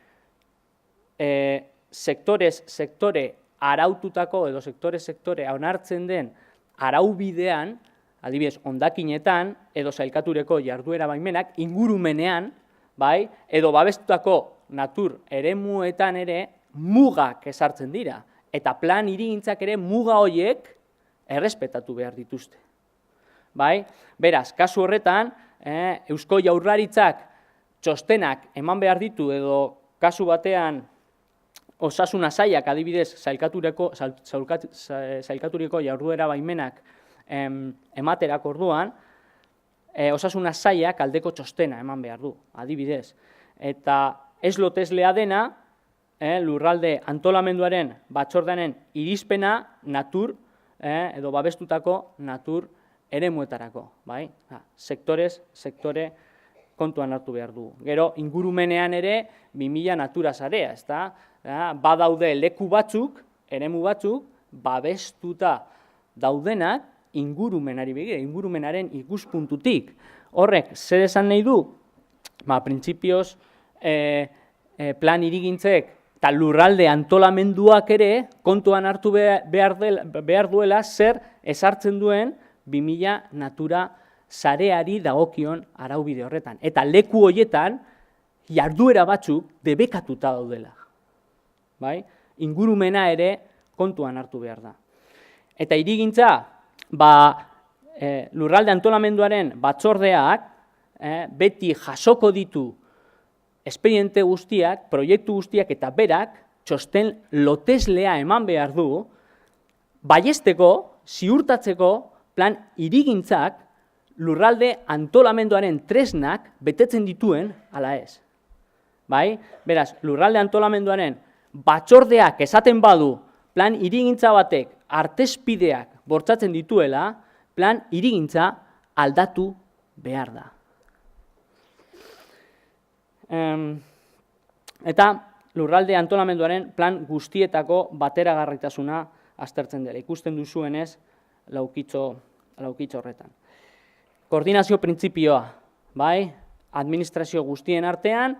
Speaker 2: sektore araututako edo sektore onartzen den araubidean, adibidez, hondakinetan edo sailkatureko jarduera baimenak, ingurumenean, edo babestutako natur eremuetan ere mugak ezartzen dira. Eta plan hirigintzak ere muga horiek errespetatu behar dituzte. Beraz, kasu horretan, Eusko Jaurlaritzak txostenak eman behar ditu edo kasu batean osasuna sailak adibidez sailkaturiko jarduera baimenak ematerak orduan, osasuna sailak aldeko txostena eman behar du, adibidez. Eta ez loteslea dena, lurralde antolamenduaren batzordearen irizpena natur edo babestutako natur eremuetarako. Sektore kontuan hartu behar du. Gero, ingurumenean ere 2000 natura sarea, badaude leku batzuk, eremu batzuk, babestuta daudenak ingurumenari begira, ingurumenaren ikuspuntutik. Horrek, zer esan nahi du? Printzipioz, plan hirigintzek eta lurralde antolamenduak ere kontuan hartu behar duela zer ezartzen duen 2000 natura sareari dagokion araubide horretan. Eta leku horietan jarduera batzuk debekatuta daudela. Ingurumena ere kontuan hartu behar da. Eta hirigintza, lurralde antolamenduaren batzordeak beti jasoko ditu espediente guztiak, proiektu guztiak eta berak txosten loteslea eman behar du, baiesteko, ziurtatzeko plan hirigintzak lurralde antolamenduaren tresnak betetzen dituen ala ez. Beraz, lurralde antolamenduaren batzordeak esaten badu plan hirigintza batek artezpideak bortzatzen dituela, plan hirigintza aldatu behar da. Eta lurralde antolamenduaren plan guztietako bateragarritasuna aztertzen dela. Ikusten duzuenez laukitxo horretan. Koordinazio printzipioa, bai, administrazio guztien artean,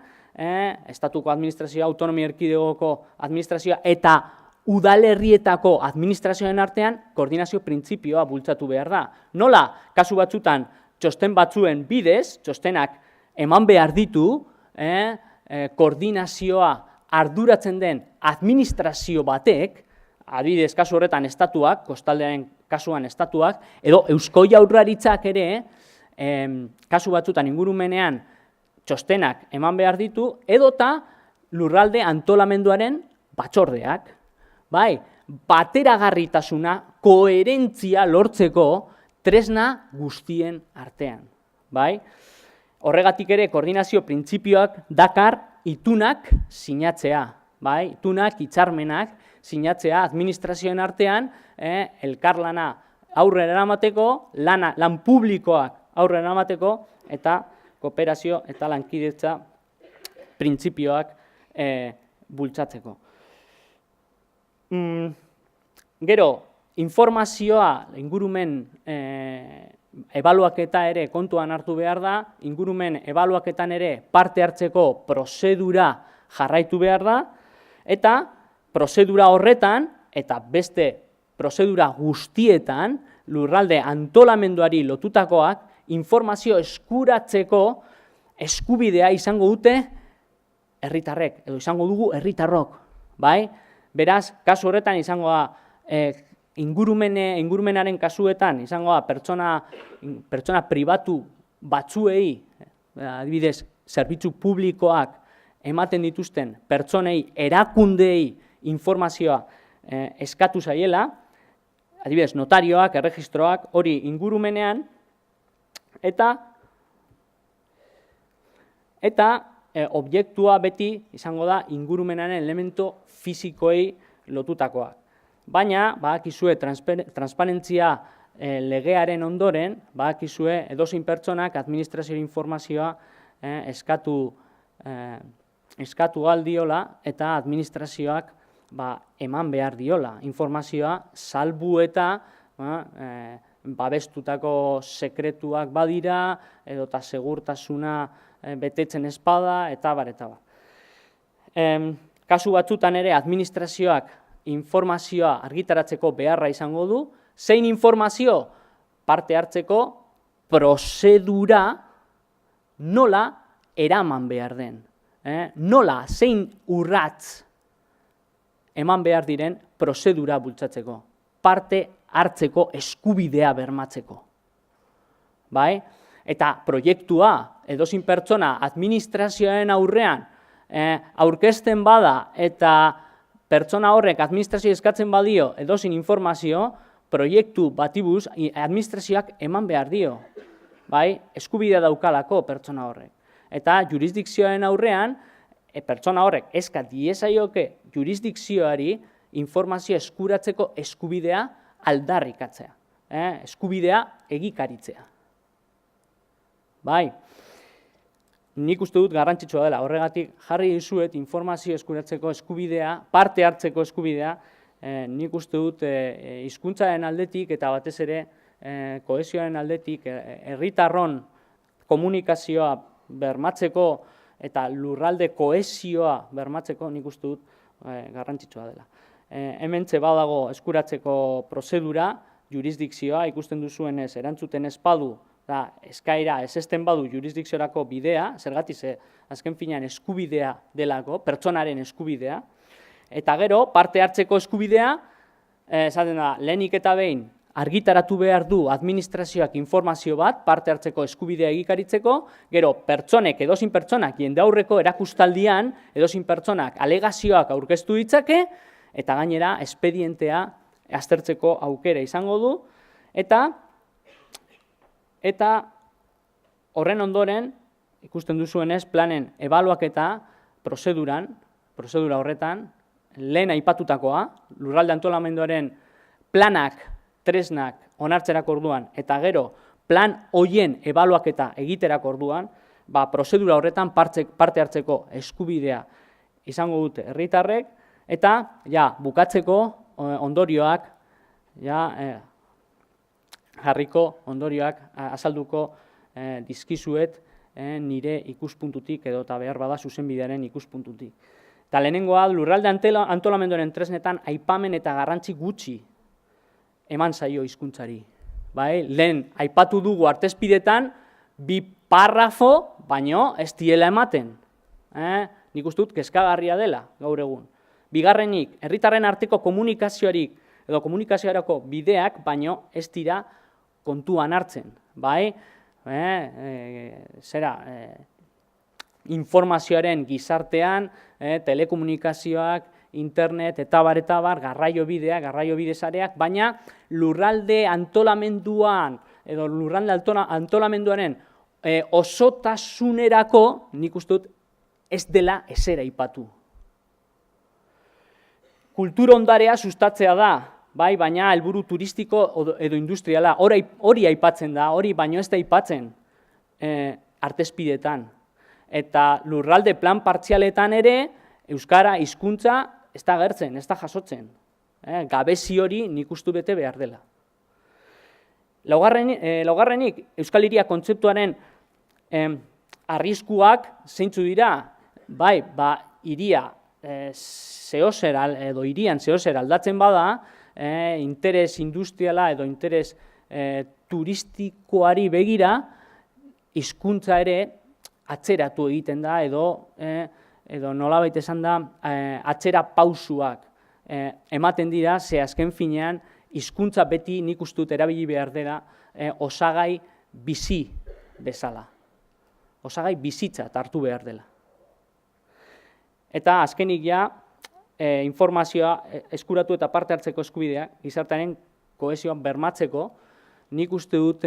Speaker 2: estatuko administrazioa, autonomia erkidegoko administrazioa eta udalerrietako administrazioen artean koordinazio printzipioa bultzatu behar da. Nola, kasu batzutan, txosten batzuen bidez, txostenak eman behar ditu, koordinazioa arduratzen den administrazio batek, adibidez, kasu horretan estatuak, kostaldearen kasuan estatuak, edo Eusko Jaurlaritzak ere, kasu batzutan ingurumenean txostenak eman behar ditu, edota lurralde antolamenduaren batzordeak. Bai, bateragarritasuna, koherentzia lortzeko tresna guztien artean. Bai, horregatik ere koordinazio printzipioak dakar itunak sinatzea. Bai, itunak, hitzarmenak sinatzea administrazioen artean, elkarlana aurrera eramateko, lan publikoak aurrera eramateko, eta kooperazio eta lankidetza printzipioak bultzatzeko. Gero, informazioa ingurumen ebaluaketa ere kontuan hartu behar da, ingurumen ebaluaketan ere parte hartzeko prozedura jarraitu behar da, eta prozedura horretan, eta beste prozedura guztietan, lurralde antolamenduari lotutakoak, informazio eskuratzeko eskubidea izango dute herritarrek, edo izango dugu herritarrok, bai? Beraz, kasu horretan izango da ingurumenaren kasuetan, izango da pertsona pribatu batzuei, adibidez, zerbitzu publikoak ematen dituzten pertsonei, erakundeei informazioa eskatu zaiela, adibidez, notarioak, erregistroak, hori ingurumenean, eta objektua beti izango da ingurumenaren elementu fisikoei lotutakoa. Baina, badakizue transparentzia legearen ondoren, badakizue edozein pertsonak administrazio informazioa eskatu aldiola eta administrazioak eman behar diola. Informazioa salbu eta babestutako sekretuak badira, edota segurtasuna betetzen espada, eta bar. Kasu batzutan ere administrazioak informazioa argitaratzeko beharra izango du, zein informazio parte hartzeko prozedura nola eraman behar den. Nola, zein urratz eman behar diren prozedura bultzatzeko, parte hartzeko eskubidea bermatzeko. Bai? Eta proiektua, edozein pertsona administrazioaren aurrean aurkezten bada eta pertsona horrek administrazio eskatzen badio edozein informazio, proiektu batibuz administrazioak eman behar dio. Bai? Eskubidea daukalako pertsona horrek. Eta jurisdikzioaren aurrean, pertsona horrek eskat diezaioke jurisdikzioari informazio eskuratzeko eskubidea aldarrikatzea. Eskubidea egikaritzea. Bai, nik uste dut garrantzitsua dela, horregatik jarri dizuet informazio eskuratzeko eskubidea, parte hartzeko eskubidea, nik uste dut hizkuntzaren aldetik eta batez ere kohesioaren aldetik herritarron komunikazioa bermatzeko eta lurralde kohesioa bermatzeko nik uste dut garrantzitsua dela. Hementxe badago eskuratzeko prozedura, jurisdikzioa, ikusten duzuenez erantzuten ez badu, eskaera ezesten badu jurisdikziorako bidea, zergatik azken finean eskubidea delako, pertsonaren eskubidea, eta gero parte hartzeko eskubidea, esaten da, lehenik eta behin argitaratu behar du administrazioak informazio bat, parte hartzeko eskubidea egikaritzeko, gero pertsonek, edozein pertsonak, jendaurreko erakustaldian, edozein pertsonak alegazioak aurkeztu ditzake, eta gainera espedientea aztertzeko aukera izango du, eta horren ondoren, ikusten duzuenez, planen ebaluaketa prozedura horretan, lehen aipatutakoa, lurralde antolamenduaren planak, tresnak onartzerako orduan, eta gero plan hoien ebaluaketa egiterako orduan, prozedura horretan parte hartzeko eskubidea izango dute herritarrek, eta bukatzeko ondorioak, jarriko ondorioak azalduko dizkizuet nire ikuspuntutik edo eta behar bada zuzenbidearen ikuspuntutik. Eta lehenengoa lurralde antolamenduaren tresnetan aipamen eta garrantzi gutxi eman zaio hizkuntzari. Lehen aipatu dugu artezpidetan 2 parrafo, baino ez diela ematen. Nik uste dut kezkagarria dela gaur egun. Bigarrenik, herritarren arteko komunikazioarik edo komunikaziorako bideak, baino ez dira kontuan hartzen. Informazioaren gizartean, telekomunikazioak, internet, eta bar, garraio bide sareak, baina lurralde antolamenduan edo lurralde antolamenduaren osotasunerako nik uste dut ez dela esera aipatu. Kultur ondarea sustatzea da, baina helburu turistiko edo industriala, hori aipatzen da, hori baino ez da aipatzen artezpidetan. Eta lurralde plan partzialetan ere, euskara hizkuntza ez da agertzen, ez da jasotzen. Gabezi hori nik uste bete behar dela. Laugarrenik, Euskal Hiria kontzeptuaren arriskuak zeintzu dira, hiria edo hirian zehozer aldatzen bada, interes industriala edo interes turistikoari begira, hizkuntza ere atzeratu egiten da edo nolabait esan da atzera pausuak ematen dira, ze azken finean hizkuntza beti nik uste dut erabili behar dela osagai bizi bezala. Osagai bizitza hartu behar dela. Eta azkenik ja, informazioa eskuratu eta parte hartzeko eskubidea, gizartearen kohesioa bermatzeko, nik uste dut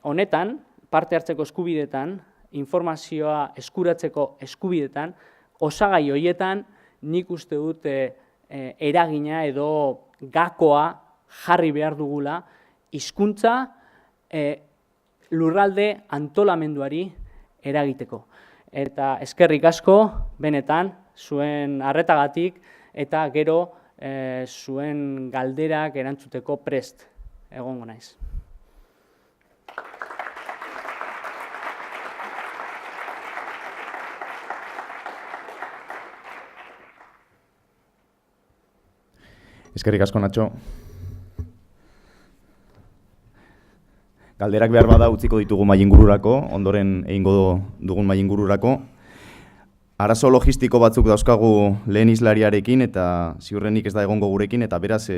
Speaker 2: honetan, parte hartzeko eskubidetan, informazioa eskuratzeko eskubidetan, osagai horietan nik uste dut eragina edo gakoa jarri behar dugula hizkuntza lurralde antolamenduari eragiteko. Eta eskerrik asko, benetan, zuen arretagatik eta gero zuen galderak erantzuteko prest egongo naiz.
Speaker 1: Eskerrik asko, Natxo. Galderak behar bada utziko ditugu mailingururako, ondoren egingo dugun mailingururako. Arazo logistiko batzuk dauzkagu lehen islariarekin eta ziurrenik ez da egongo gurekin, eta beraz,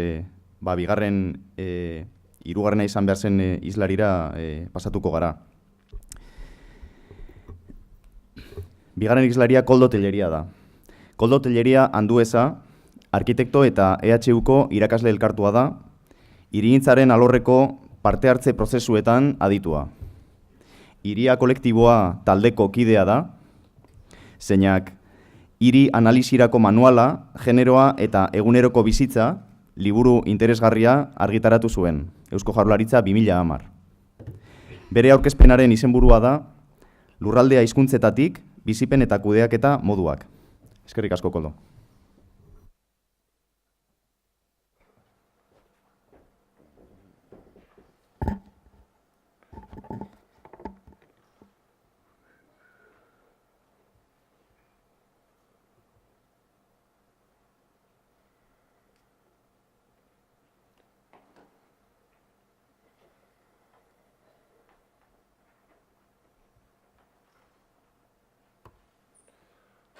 Speaker 1: hirugarrena izan behar zen islarira pasatuko gara. Bigarren islaria Koldo Telleria da. Koldo Telleria Andueza, arkitekto eta EHUko irakasle elkartua da, hirigintzaren alorreko parte hartze prozesuetan aditua. Hiria kolektiboa taldeko kidea da, zeinak hiri analisirako manuala, generoa eta eguneroko bizitza liburu interesgarria argitaratu zuen, Eusko Jaurlaritza 2010. Bere aurkezpenaren izenburua da, lurraldea hizkuntzetatik, bizipen eta kudeaketa moduak. Eskerrik asko, Koldo.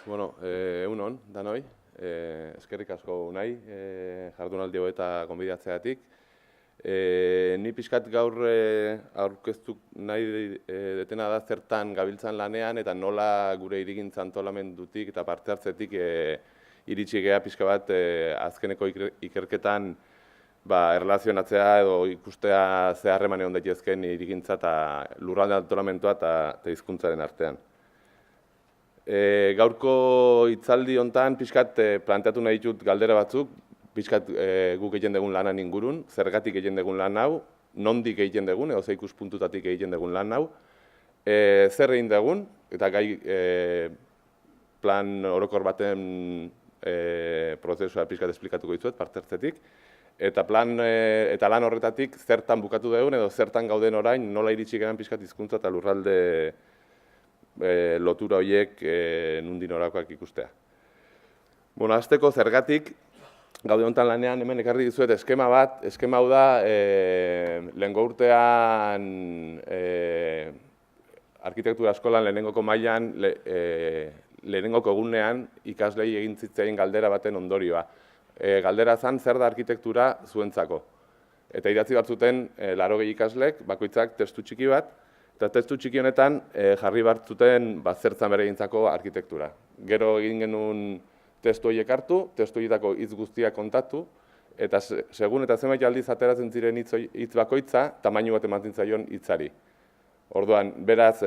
Speaker 3: Bueno, egunon, danoi. Eskerrik asko unai, jardunaldi eta gonbidatzeagatik. Ni pixkat gaur aurkeztu nahi detena da zertan gabiltzan lanean eta nola gure hirigintza antolamendutik eta parte hartzetik iritsi gea pixka bat azkeneko ikerketan erlazionatzea edo ikustea ze harreman egon daitezkeen hirigintza eta lurralde antolamentua eta hizkuntzaren artean. Gaurko hitzaldi hontan pixkat planteatu nahi ditut galdera batzuk, pixkat guk egiten dugun lanan ingurun, zergatik egiten dugun lan hau, nondik egiten dugun, edo ze ikuspuntutatik egiten dugun lan hau, zer egin dugun, eta gai plan orokor baten prozesua pixkat esplikatuko dizuet, parte hartzetik, eta lan horretatik zertan bukatu dugun edo zertan gauden orain nola iritsi geran pixkat hizkuntza eta lurralde lotura horiek nondik norakoak ikustea. Bueno, hasteko zergatik gaude honetan lanean hemen ekarri dizuet eskema bat, eskema hau da lehengo urtean arkitektura eskolan lehenengoko mailan lehenengoko egunean ikaslei egin zitzaien galdera baten ondorioa. Galdera zen zer da arkitektura zuentzako. Eta idatzi bat zuten 80 ikaslek, bakoitzak testu txiki bat, eta testu txiki honetan jarri bat zuten zertzan bere egintzako arkitektura. Gero egin genuen testu horiek hartu, testu horietako hitz guztiak kontatu, eta segun eta zenbait aldiz ateratzen ziren hitz bakoitza, tamainu bat ematen zaion hitzari. Orduan, beraz,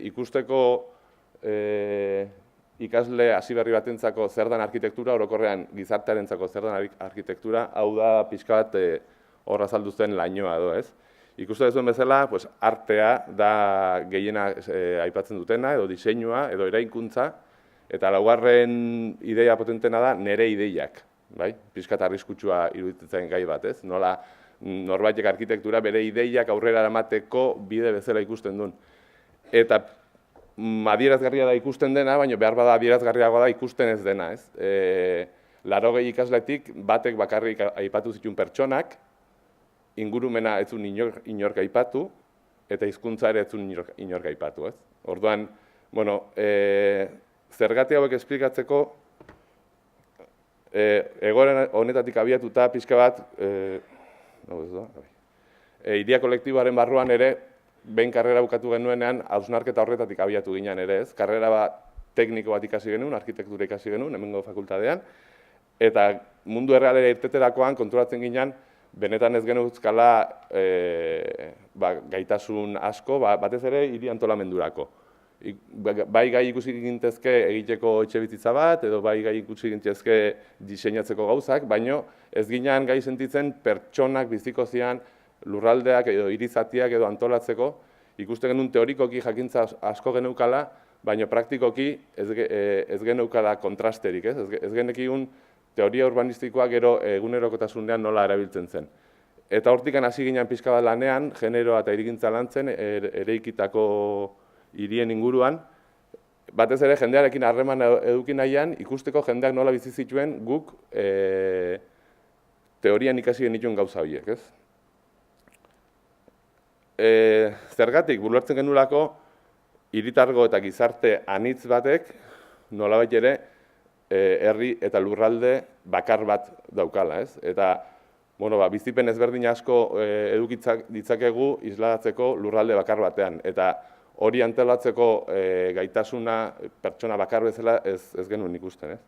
Speaker 3: ikusteko ikasle hasi berri batentzako zer dan arkitektura, orokorrean gizartearentzako zer dan arkitektura, hau da pixka bat hor azaldu zen lainoa edo, ez? Ikusten duzuen bezala, artea da gehiena aipatzen dutena, edo diseinua, edo eraikuntza, eta laugarren ideia potentena da nere ideiak, bai? Pixka eta arriskutsua iruditzen gai bat, ez? Nola norbaitek arkitektura bere ideiak aurrera eramateko bide bezala ikusten duen. Eta adierazgarria da ikusten dena, baina behar bada adierazgarriagoa da ikusten ez dena, ez? 80 ikasletik batek bakarrik aipatu zituen pertsonak, ingurumena ez zuen inork aipatu, eta hizkuntza ere ez zuen inork aipatu, ez? Orduan, bueno, zergatik hauek esplikatzeko, egoera honetatik abiatuta pixka bat, iria kolektiboaren barruan ere, behin karrera bukatu genuenean, hausnarketa horretatik abiatu ginen ere, ez? Karrera bat tekniko bat ikasi genuen, arkitektura ikasi genuen, hemengo fakultatean, eta mundu errealera irteterakoan konturatzen ginen, benetan ez geneuzkala gaitasun asko, batez ere hiri antolamendurako. Bai gai ikusi gintezke egiteko etxebizitza bat, edo bai gai ikusi gintezke diseinatzeko gauzak, baino ez ginen gai sentitzen pertsonak biziko zian lurraldeak edo hirizatiak edo antolatzeko, ikusten genuen teorikoki jakintza asko geneukala, baina praktikoki ez geneukala kontrasterik, ez genekien teoria urbanistikoa gero egunerokotasunean nola erabiltzen zen. Eta hortikan hasi ginen pixka bat lanean, generoa eta hirigintza lantzen, ereikitako hirien inguruan, batez ere jendearekin harreman eduki nahian, ikusteko jendeak nola bizi zituen guk teorian ikasi genituen gauza horiek, ez? Zergatik, buruartzen genuelako, hiritargo eta gizarte anitz batek, nolabait ere, herri eta lurralde bakar bat daukala, ez? Eta, bizipen ezberdin asko edukitzak ditzakegu isladatzeko lurralde bakar batean. Eta hori antolatzeko gaitasuna pertsona bakar bezala ez genuen ikusten, ez?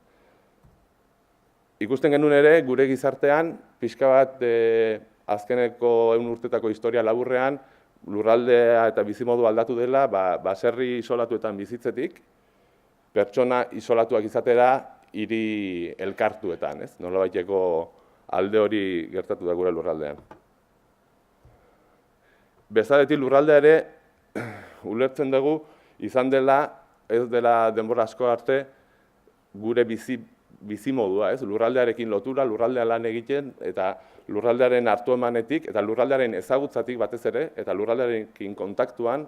Speaker 3: Ikusten genuen ere, gure gizartean, pixka bat azkeneko 100 urtetako historia laburrean, lurraldea eta bizimodu aldatu dela, baserri isolatuetan bizitzetik, pertsona isolatuak izatera hiri elkartuetan, ez? Nolabaiteko alde hori gertatu da gure lurraldean. Bezadetik lurraldea ere, ulertzen dugu, izan dela, ez dela denbora asko arte, gure bizimodua, ez? Lurraldearekin lotura, lurraldea lan egiten, eta lurraldearen hartu emanetik, eta lurraldearen ezagutzatik batez ere, eta lurraldearekin kontaktuan,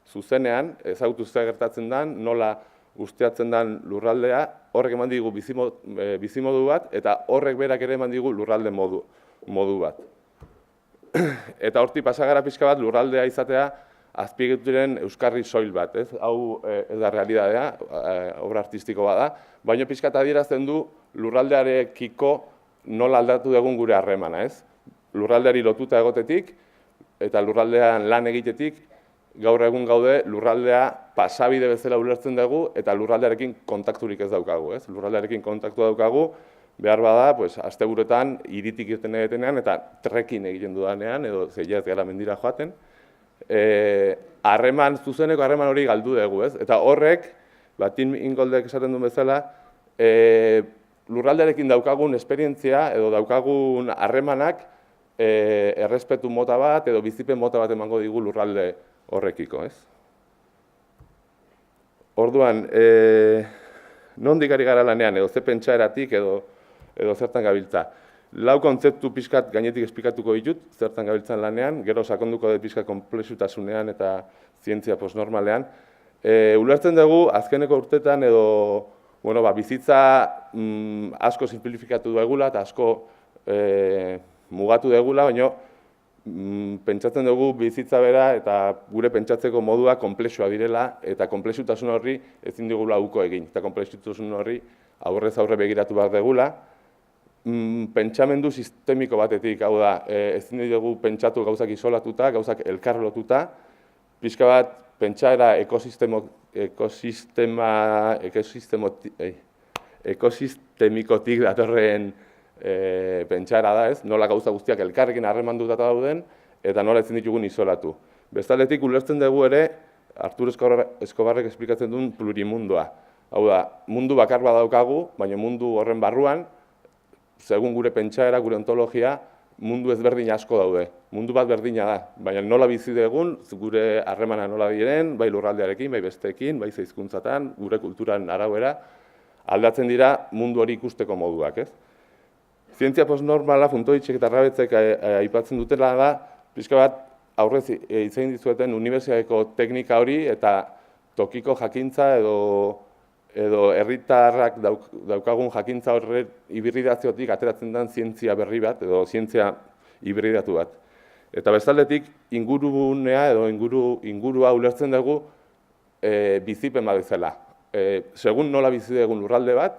Speaker 3: zuzenean, ezagutu zer gertatzen den, nola usteatzen den lurraldea, horrek eman digu bizimodu bat, eta horrek berak ere eman digu lurralde modu bat. Eta hortik pasagara pixka bat lurraldea izatea, azpiegituren euskarri soil bat, ez? Hau ez da realidadea, obra artistiko bada, baina pixka eta adierazten du lurraldearekiko nola aldatu dugun gure harremana, ez? Lurraldeari lotuta egotetik, eta lurraldean lan egitetik, gaur egun gaude lurraldea pasabide bezala ulertzen dugu, eta lurraldearekin kontakturik ez daukagu, ez? Lurraldearekin kontaktua daukagu, behar bada, asteburuetan hiritik irten egetenean, eta trekin egiten dudanean, edo zeiaz gara mendira joaten, zuzeneko harreman hori galdu dugu, ez? Eta horrek, Tim Ingoldek esaten duen bezala, lurraldearekin daukagun esperientzia edo daukagun harremanak errespetu mota bat edo bizipen mota bat emango digu lurralde horrekiko, ez? Orduan, nondik ari gara lanean, edo ze pentsaeratik edo zertan gabiltza. Lau kontzeptu pixkat gainetik esplikatuko ditut, zertan gabiltzan lanean, gero sakonduko dut pixkat konplexutasunean eta zientzia postnormalean. Ulertzen dugu, azkeneko urtetan edo bizitza asko simplifikatu dugula eta asko mugatu dugula, baina pentsatzen dugu bizitza bera eta gure pentsatzeko modua konplexua direla eta konplexutasun horri ezin digula uko egin. Eta konplexutasun horri aurrez aurre begiratu behar dugula. Pentsamendu sistemiko batetik, hau da, ezin dugu pentsatu gauzak isolatuta, gauzak elkar lotuta, pixka bat pentsaera ekosistemikotik datorren pentsaera da, ez? Nola gauza guztiak elkarrekin harremanduta dauden eta nola ezin ditugun isolatu. Bestaldetik ulertzen dugu ere, Artur Escobarrek esplikatzen duen plurimundua. Hau da, mundu bakar bat daukagu, baina mundu horren barruan, segun gure pentsaera, gure ontologia, mundu ezberdin asko daude. Mundu bat berdina da, baina nola bizi dugun, gure harremana nola diren, bai lurraldearekin, bai besteekin, bai hizkuntzatan, gure kulturan arauera, aldatzen dira mundu hori ikusteko moduak, ez? Zientzia postnormala, Funtovitzek eta Rabetzek aipatzen dutela da, pixka bat aurrez hitzein dizueten unibertsitateko teknika hori eta tokiko jakintza edo herritarrak daukagun jakintza horren hibridaziotik ateratzen den zientzia berri bat edo zientzia hibridatu bat. Eta bestaldetik ingurunea edo ingurua ulertzen dugu bizipen bat bezala. Segun nola bizi dugun lurralde bat,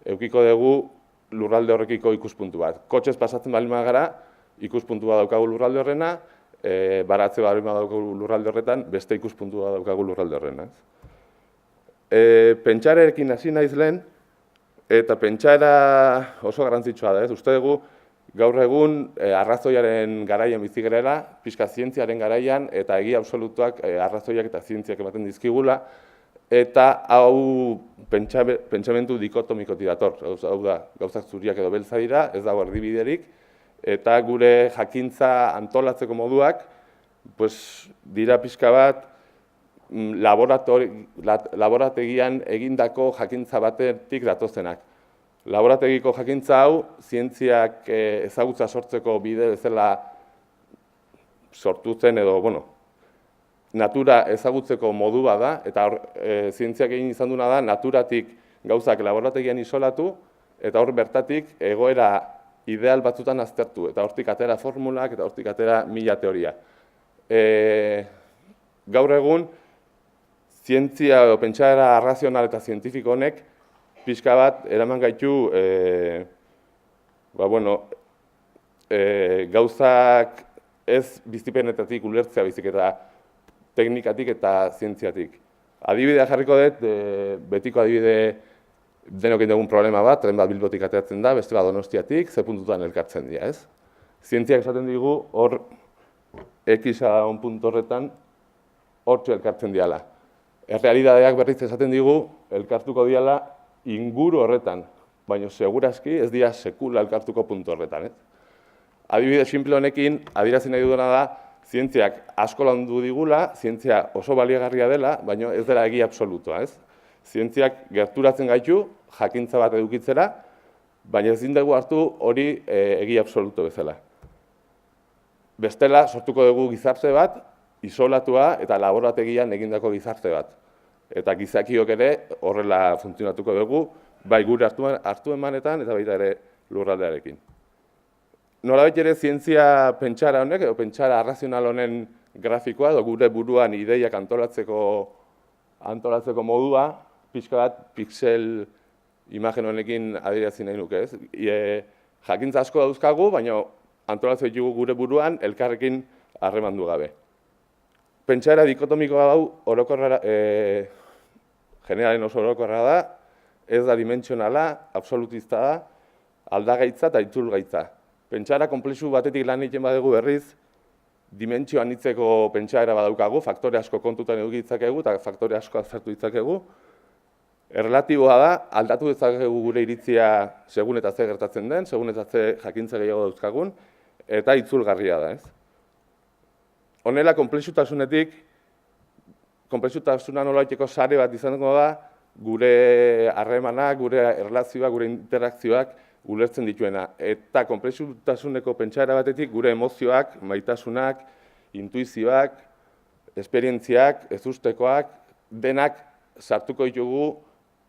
Speaker 3: edukiko dugu lurralde horrekiko ikuspuntu bat. Kotxez pasatzen baldin bagara, ikuspuntu bat daukagu lurralde horrena, baratze baldin badaukagu lurralde horretan, beste ikuspuntu bat daukagu lurralde horrena. Pentsarekin hasi naiz lehen, eta pentsaera oso garrantzitsua da, ez? Uste dugu, gaur egun arrazoiaren garaian bizi garela, pixka zientziaren garaian, eta egia absolutuak arrazoiak eta zientziak ematen dizkigula, eta hau pentsamendu dikotomikotik dator. Hau da, gauzak zuriak edo beltza dira, ez dago erdibiderik, eta gure jakintza antolatzeko moduak, dira pixka bat, laborategian egindako jakintza batetik datozenak. Laborategiko jakintza hau, zientziak ezagutza sortzeko bide bezala sortu zen edo, natura ezagutzeko modu bat da, eta zientziak egin izan duna da, naturatik gauzak laborategian isolatu, eta hor bertatik egoera ideal batzutan aztertu, eta hortik atera formulak, eta hortik atera mila teoria. Gaur egun, zientzia edo pentsaera arrazional eta zientifiko honek pixka bat eraman gaitu gauzak ez bizipenetatik ulertzea bizik eta teknikatik eta zientziatik. Adibidea jarriko dut, betiko adibide denokin dugun problema bat, tren bat Bilbotik ateratzen da, beste bat Donostiatik, ze puntutan elkartzen dira, ez? Zientziak esaten digu hor X-a puntu horretan hortxe elkartzen diala. Errealidadeak berriz esaten digu, elkartuko diala inguru horretan, baina segurazki ez dira sekula elkartuko puntu horretan. Adibide simple honekin, adierazi nahi dudana da, zientziak asko landu digula, zientzia oso baliagarria dela, baina ez dela egia absolutua. Zientziak gerturatzen gaitu, jakintza bat edukitzera, baina ezin dugu hartu hori egia absolutu bezala. Bestela, sortuko dugu gizarte bat, isolatua eta laborategian egindako gizarte bat. Eta gizakiok ere horrela funtzionatuko dugu, bai gure hartu emanetan eta baita ere lurraldearekin. Nolabait ere zientzia pentsara honek, edo pentsara arrazional honen grafikoa, edo gure buruan ideiak antolatzeko modua, pixka bat pixel imagen honekin adierazi nahi nuke, ez? Jakintza asko dauzkagu, baina antolatzen ditugu gure buruan elkarrekin harremandu gabe. Pentsaera dikotomikoa hau orokorra, generalen oso orokorra da, ez da dimentsionala, absolutista da, aldagaitza eta itzulgaitza. Pentsaera konplexu batetik lan egiten badugu berriz, dimentsio anitzeko pentsaera badaukagu, faktore asko kontutan eduki ditzakegu eta faktore asko aztertu ditzakegu. Erlatiboa da, aldatu dezakegu gure iritzia segun eta ze gertatzen den, segun eta ze jakintza gehiago dauzkagun, eta itzulgarria da, ez? Honela, konplexutasuna nolaiteko sare bat izango da, gure harremanak, gure erlazioak, gure interakzioak ulertzen dituena. Eta konplexutasuneko pentsaera batetik gure emozioak, maitasunak, intuizioak, esperientziak, ezustekoak, denak sartuko ditugu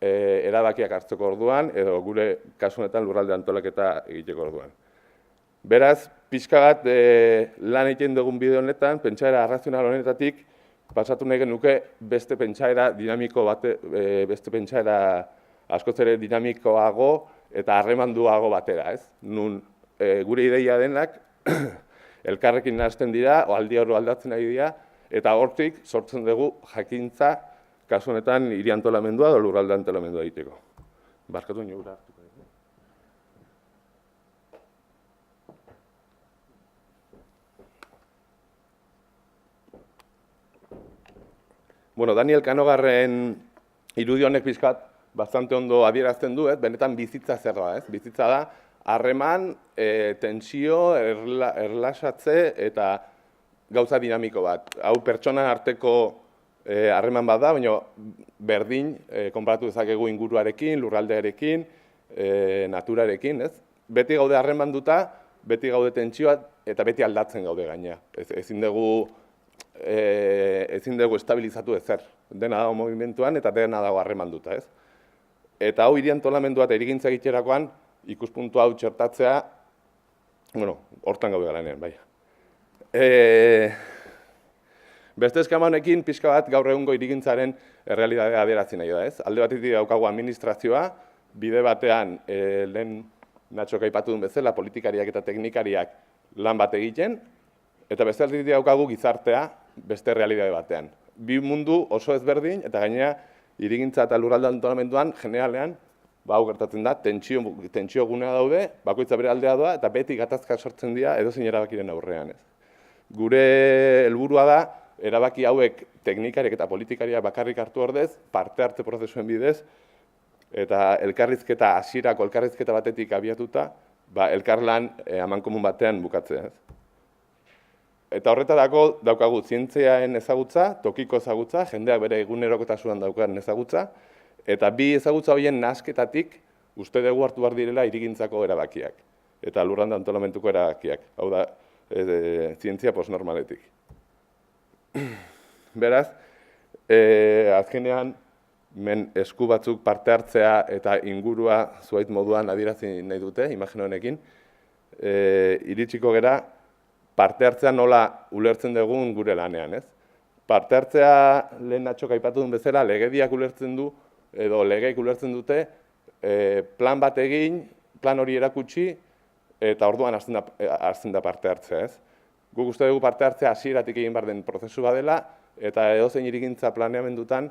Speaker 3: erabakiak hartzeko orduan, edo gure kasunetan lurralde antolaketa egiteko orduan. Beraz, pixka bat lan egiten dugun bideo honetan, pentsaera arrazional honetatik, pasatu nahi genuke beste pentsaera dinamiko bate, beste pentsaera askoz ere dinamikoago eta harremanduago batera, ez? Nun gure ideia denak elkarrekin nahasten dira, o aldi oro aldatzen ari dira, eta hortik sortzen dugu jakintza, kasu honetan hiri antolamendua edo lurralde antolamendua egiteko. Barkatu nio ura hartuko. Bueno, Daniel Canogarren irudi honek pixkat bastante ondo adierazten du, benetan bizitza zer da, ez? Bizitza da, harreman, tentsio, erlasatze eta gauza dinamiko bat. Hau pertsona arteko harreman bat da, baina berdin konparatu dezakegu inguruarekin, lurraldearekin, naturarekin, ez? Beti gaude harremanduta, beti gaude tentsioa eta beti aldatzen gaude gaina. Ezin dugu estabilizatu ezer. Dena dago movimentuan eta dena dago harremanduta, ez? Eta hau hiri antolamendua eta hirigintza egiterakoan ikuspuntu hau txertatzea, bueno, hortan gaude garanean, bai. Beste eskema honekin pixka bat gaur egungo hirigintzaren errealitatea adierazten nahi da, ez? Alde batetik daukagu administrazioa, bide batean lehen Natxok aipatu duen bezala, politikariak eta teknikariak lan bat egiten, eta beste aldetik daukagu gizartea beste errealitate batean. Bi mundu oso ezberdin, eta gainera hirigintza eta lurralde antolamenduan generalean, hau gertatzen da, tentsio gunea daude, bakoitza bere aldea doa, eta beti gatazka sortzen dira edozein erabakiren aurrean, ez? Gure helburua da, erabaki hauek teknikariak eta politikariak bakarrik hartu ordez, parte hartze prozesuen bidez, eta elkarrizketa, hasierako elkarrizketa batetik abiatuta, elkarlan amankomun batean bukatzea, ez? Eta horretarako daukagu zientziaen ezagutza, tokiko ezagutza, jendeak bere egunerokotasunan daukan ezagutza, eta bi ezagutza horien nahasketatik uste dugu hartu behar direla hirigintzako erabakiak, eta lurralde antolamenduko erabakiak, hau da, zientzia postnormaletik. Beraz, azkenean, esku batzuk parte hartzea eta ingurua zuait moduan adierazi nahi dute, imagino honekin, iritsiko gera, parte hartzea nola ulertzen dugun gure lanean, ez? Parte hartzea lehen Natxok aipatu duen bezala, legediak ulertzen du, edo legeik ulertzen dute, plan bat egin, plan hori erakutsi, eta orduan hartzen da parte hartzea, ez? Guk uste dugu parte hartzea hasieratik egin behar den prozesu badela, eta edozein hirigintza planeamendutan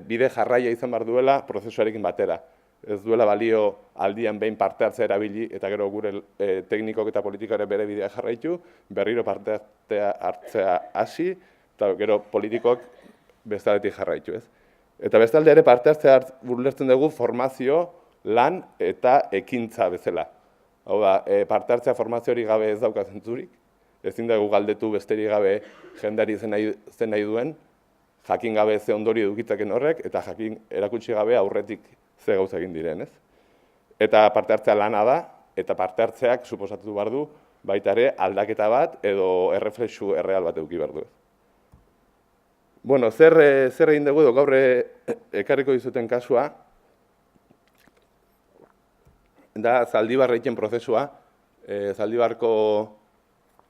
Speaker 3: bide jarraia izan behar duela prozesuarekin batera. Ez duela balio aldian behin parte hartzea erabili, eta gero gure teknikok eta politikare bere bidea jarraitu, berriro parte hartzea hasi, eta gero politikok bestaletik jarraitu, ez? Eta bestalde ere parte hartzea ulertzen dugu formazio, lan eta ekintza bezala. Hau da, parte hartzea formazio hori gabe ez dauka zentzurik, ezin dugu galdetu besterik gabe jendari zen nahi duen, jakin gabe ze ondori edukitzaken horrek, eta jakin erakutsi gabe aurretik ze gauza egin diren, ez? Eta parte hartzea lana da, eta parte hartzeak suposatu behar du, baita ere aldaketa bat edo erreflexu erreal bat eduki behar du. Bueno, zer egin dugu edo gaur ekarriko dizuten kasua, da Zaldibar egiten prozesua, Zaldibarko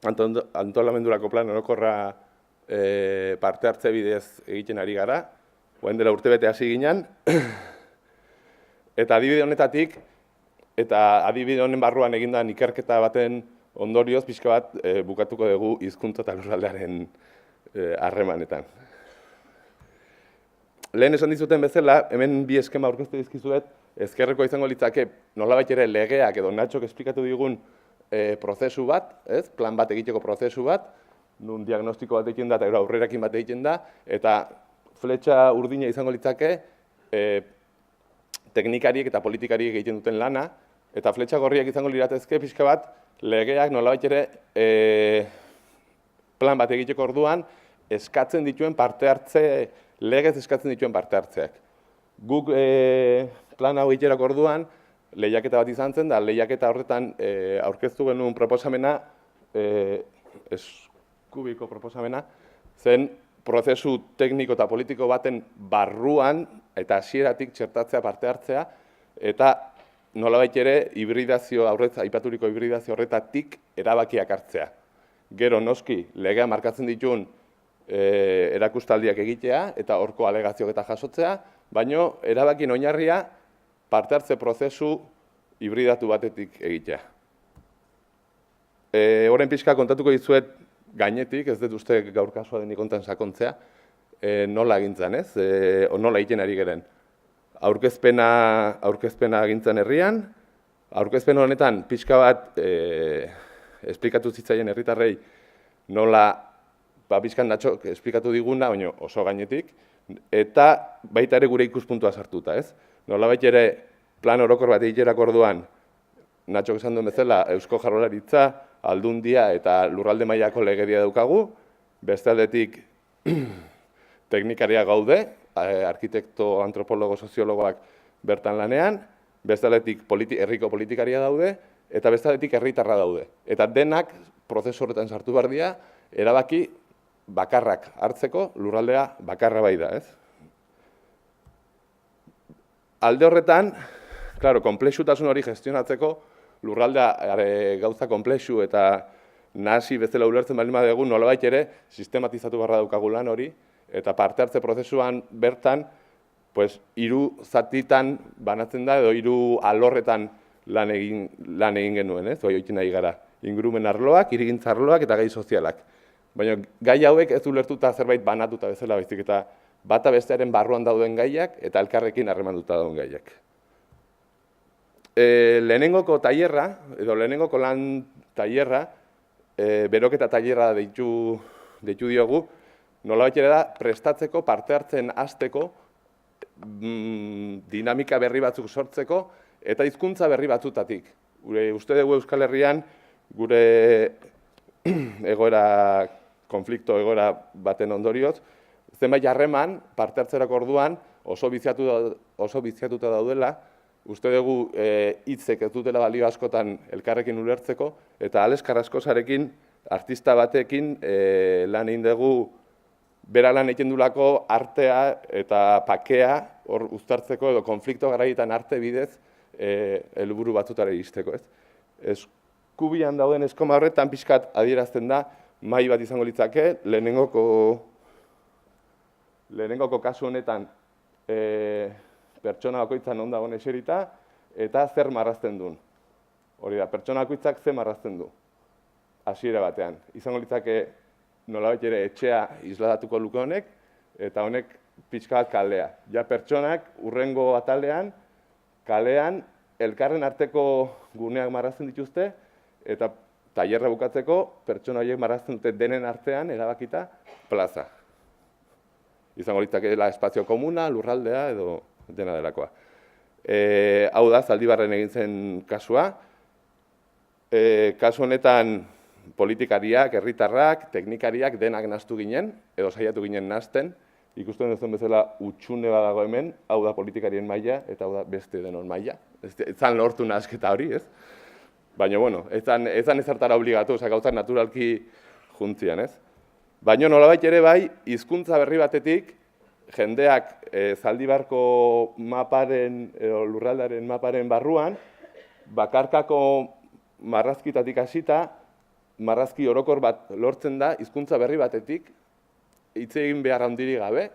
Speaker 3: antolamendurako plan orokorra parte hartze bidez egiten ari gara, orain dela urtebete hasi ginen, eta adibide honetatik, eta adibide honen barruan egindan ikerketa baten ondorioz, pixka bat bukatuko dugu hizkuntza eta lurraldearen harremanetan. Lehen esan dizuten bezala, hemen bi eskema aurkeztu dizkizuet, ezkerreko izango litzake nolabait ere legeak edo Natxok esplikatu digun prozesu bat, plan bat egiteko prozesu bat, nun diagnostiko bat egiten da eta aurrerakin bat egiten da, eta fletxa urdina izango litzake teknikariek eta politikariek egiten duten lana, eta fletxa gorriak izango liratezke pixka bat legeak nolabait ere plan bat egiteko orduan eskatzen dituen parte hartze, legez eskatzen dituen parte hartzeak. Guk plan hau egiterako orduan lehiaketa bat izan zen, da lehiaketa horretan aurkeztu genuen proposamena, eskubiko proposamena, zen prozesu tekniko eta politiko baten barruan eta hasieratik txertatzea, parte hartzea, eta nolabait ere hibridazio aipaturiko hibridazio horretatik erabakiak hartzea. Gero noski legea markatzen dituen erakustaldiak egitea eta horko alegazioak eta jasotzea, baino erabakien oinarria parte hartze prozesu hibridatu batetik egitea. Horren pixka kontatuko dizuet gainetik, ez dut uste gaur kasua denik kontan sakontzea, nola egintzen, ez? Nola egiten ari geren. Aurkezpena egintzen herrian, aurkezpen honetan pixka bat esplikatu zitzaien herritarrei nola pixkan Natxok esplikatu diguna, baina oso gainetik, eta baita ere gure ikuspuntua sartuta, ez? Nolabait ere plan orokor bat egiterako orduan, Natxok esan duen bezala, Eusko Jaurlaritza, Aldundia eta lurralde mailako legedia daukagu, beste aldetik teknikaria gaude, arkitekto, antropologo, soziologoak bertan lanean, beste aldetik herriko politikaria daude, eta beste aldetik herritarra daude. Eta denak prozesu horretan sartu behar dira, erabaki bakarrak hartzeko, lurraldea bakarra bai da, ez? Alde horretan, claro, konplexutasun hori gestionatzeko, lurraldea gauza konplexu eta nahasi bezala ulertzen baldin badugu, nolabait ere sistematizatu beharra daukagu lan hori, eta parte hartze prozesuan bertan, hiru zatitan banatzen da, edo hiru alorretan lan egin genuen, ez? Oitzen nahi gara, ingurumen arloak, hirigintza arloak eta gai sozialak. Baina gai hauek ez ulertuta zerbait banatuta bezala, baizik eta bata bestearen barruan dauden gaiak eta elkarrekin harremanduta dauden gaiak. Lehenengoko tailerra, edo lehenengoko lan tailerra, beroketa tailerra deitu diogu, nolabait ere da prestatzeko, parte hartzen hasteko, dinamika berri batzuk sortzeko, eta hizkuntza berri batzutatik. Uste dugu Euskal Herrian, gure konflikto egoera baten ondorioz, zenbait harreman parte hartzerako orduan oso biziatuta daudela, uste dugu hitzek ez dutela balio askotan elkarrekin ulertzeko, eta Alex Carrascosarekin, artista batekin lan egin dugu, bera lan egiten dulako artea eta pakea hor uztartzeko edo konflikto garaietan arte bidez helburu batzutara iristeko, ez? Eskubian dauden eskoma horretan pixkat adierazten da, mahai bat izango litzake, lehenengoko kasu honetan pertsona bakoitzan non dagoen eserita, eta zer marrazten duen. Hori da, pertsona bakoitzak zer marrazten du, hasiera batean. Izango litzake nolabait ere etxea isladatuko luke honek, eta honek pixka bat kalea. Ja pertsonak urrengo atalean, kalean, elkarren arteko guneak marrazten dituzte, eta tailerra bukatzeko, pertsona horiek marrazten dute denen artean, erabakita, plaza. Izango litzakeela espazio komuna, lurraldea, edo dena delakoa. Hau da, Zaldibarren egin zen kasua. Kasu honetan politikariak, herritarrak, teknikariak denak nahastu ginen, edo saiatu ginen nahasten. Ikusten duzuen bezala utxune badago hemen, hau da politikarien maila, eta hau da beste denon maila. Ez zan lortu nahasketa hori, ez? Baina, bueno, ez zan ezartara obligatu, gauzak naturalki juntzian, ez? Baina nolabait ere bai, hizkuntza berri batetik, jendeak Zaldibarko maparen, lurraldaren maparen barruan, bakarkako marrazkitatik hasita, marrazki orokor bat lortzen da, hizkuntza berri batetik, hitz egin behar handirik gabe,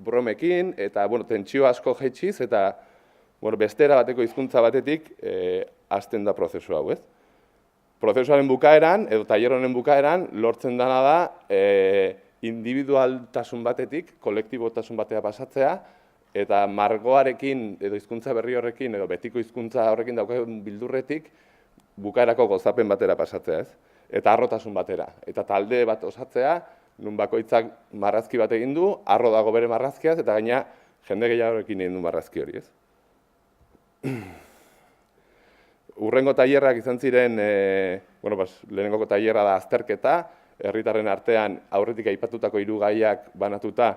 Speaker 3: bromekin, eta tentsio asko jaitxiz, eta bestera bateko hizkuntza batetik hasten da prozesu hau, ez? Prozesuaren bukaeran, edo tailer honen bukaeran, lortzen dena da individualtasun batetik, kolektibotasun batea pasatzea, eta margoarekin, edo hizkuntza berri horrekin, edo betiko hizkuntza horrekin daukagun bildurretik, bukaerako gozapen batera pasatzea, ez? Eta harrotasun batera. Eta talde bat osatzea, nun bakoitzak marrazki bat egin du, harro dago bere marrazkiaz, eta gaina jende gehiagorekin egin du marrazki hori, ez? Urrengo tailerrak izan ziren, lehenengoko tailerra da azterketa, herritarren artean aurretik aipatutako hiru gaiak banatuta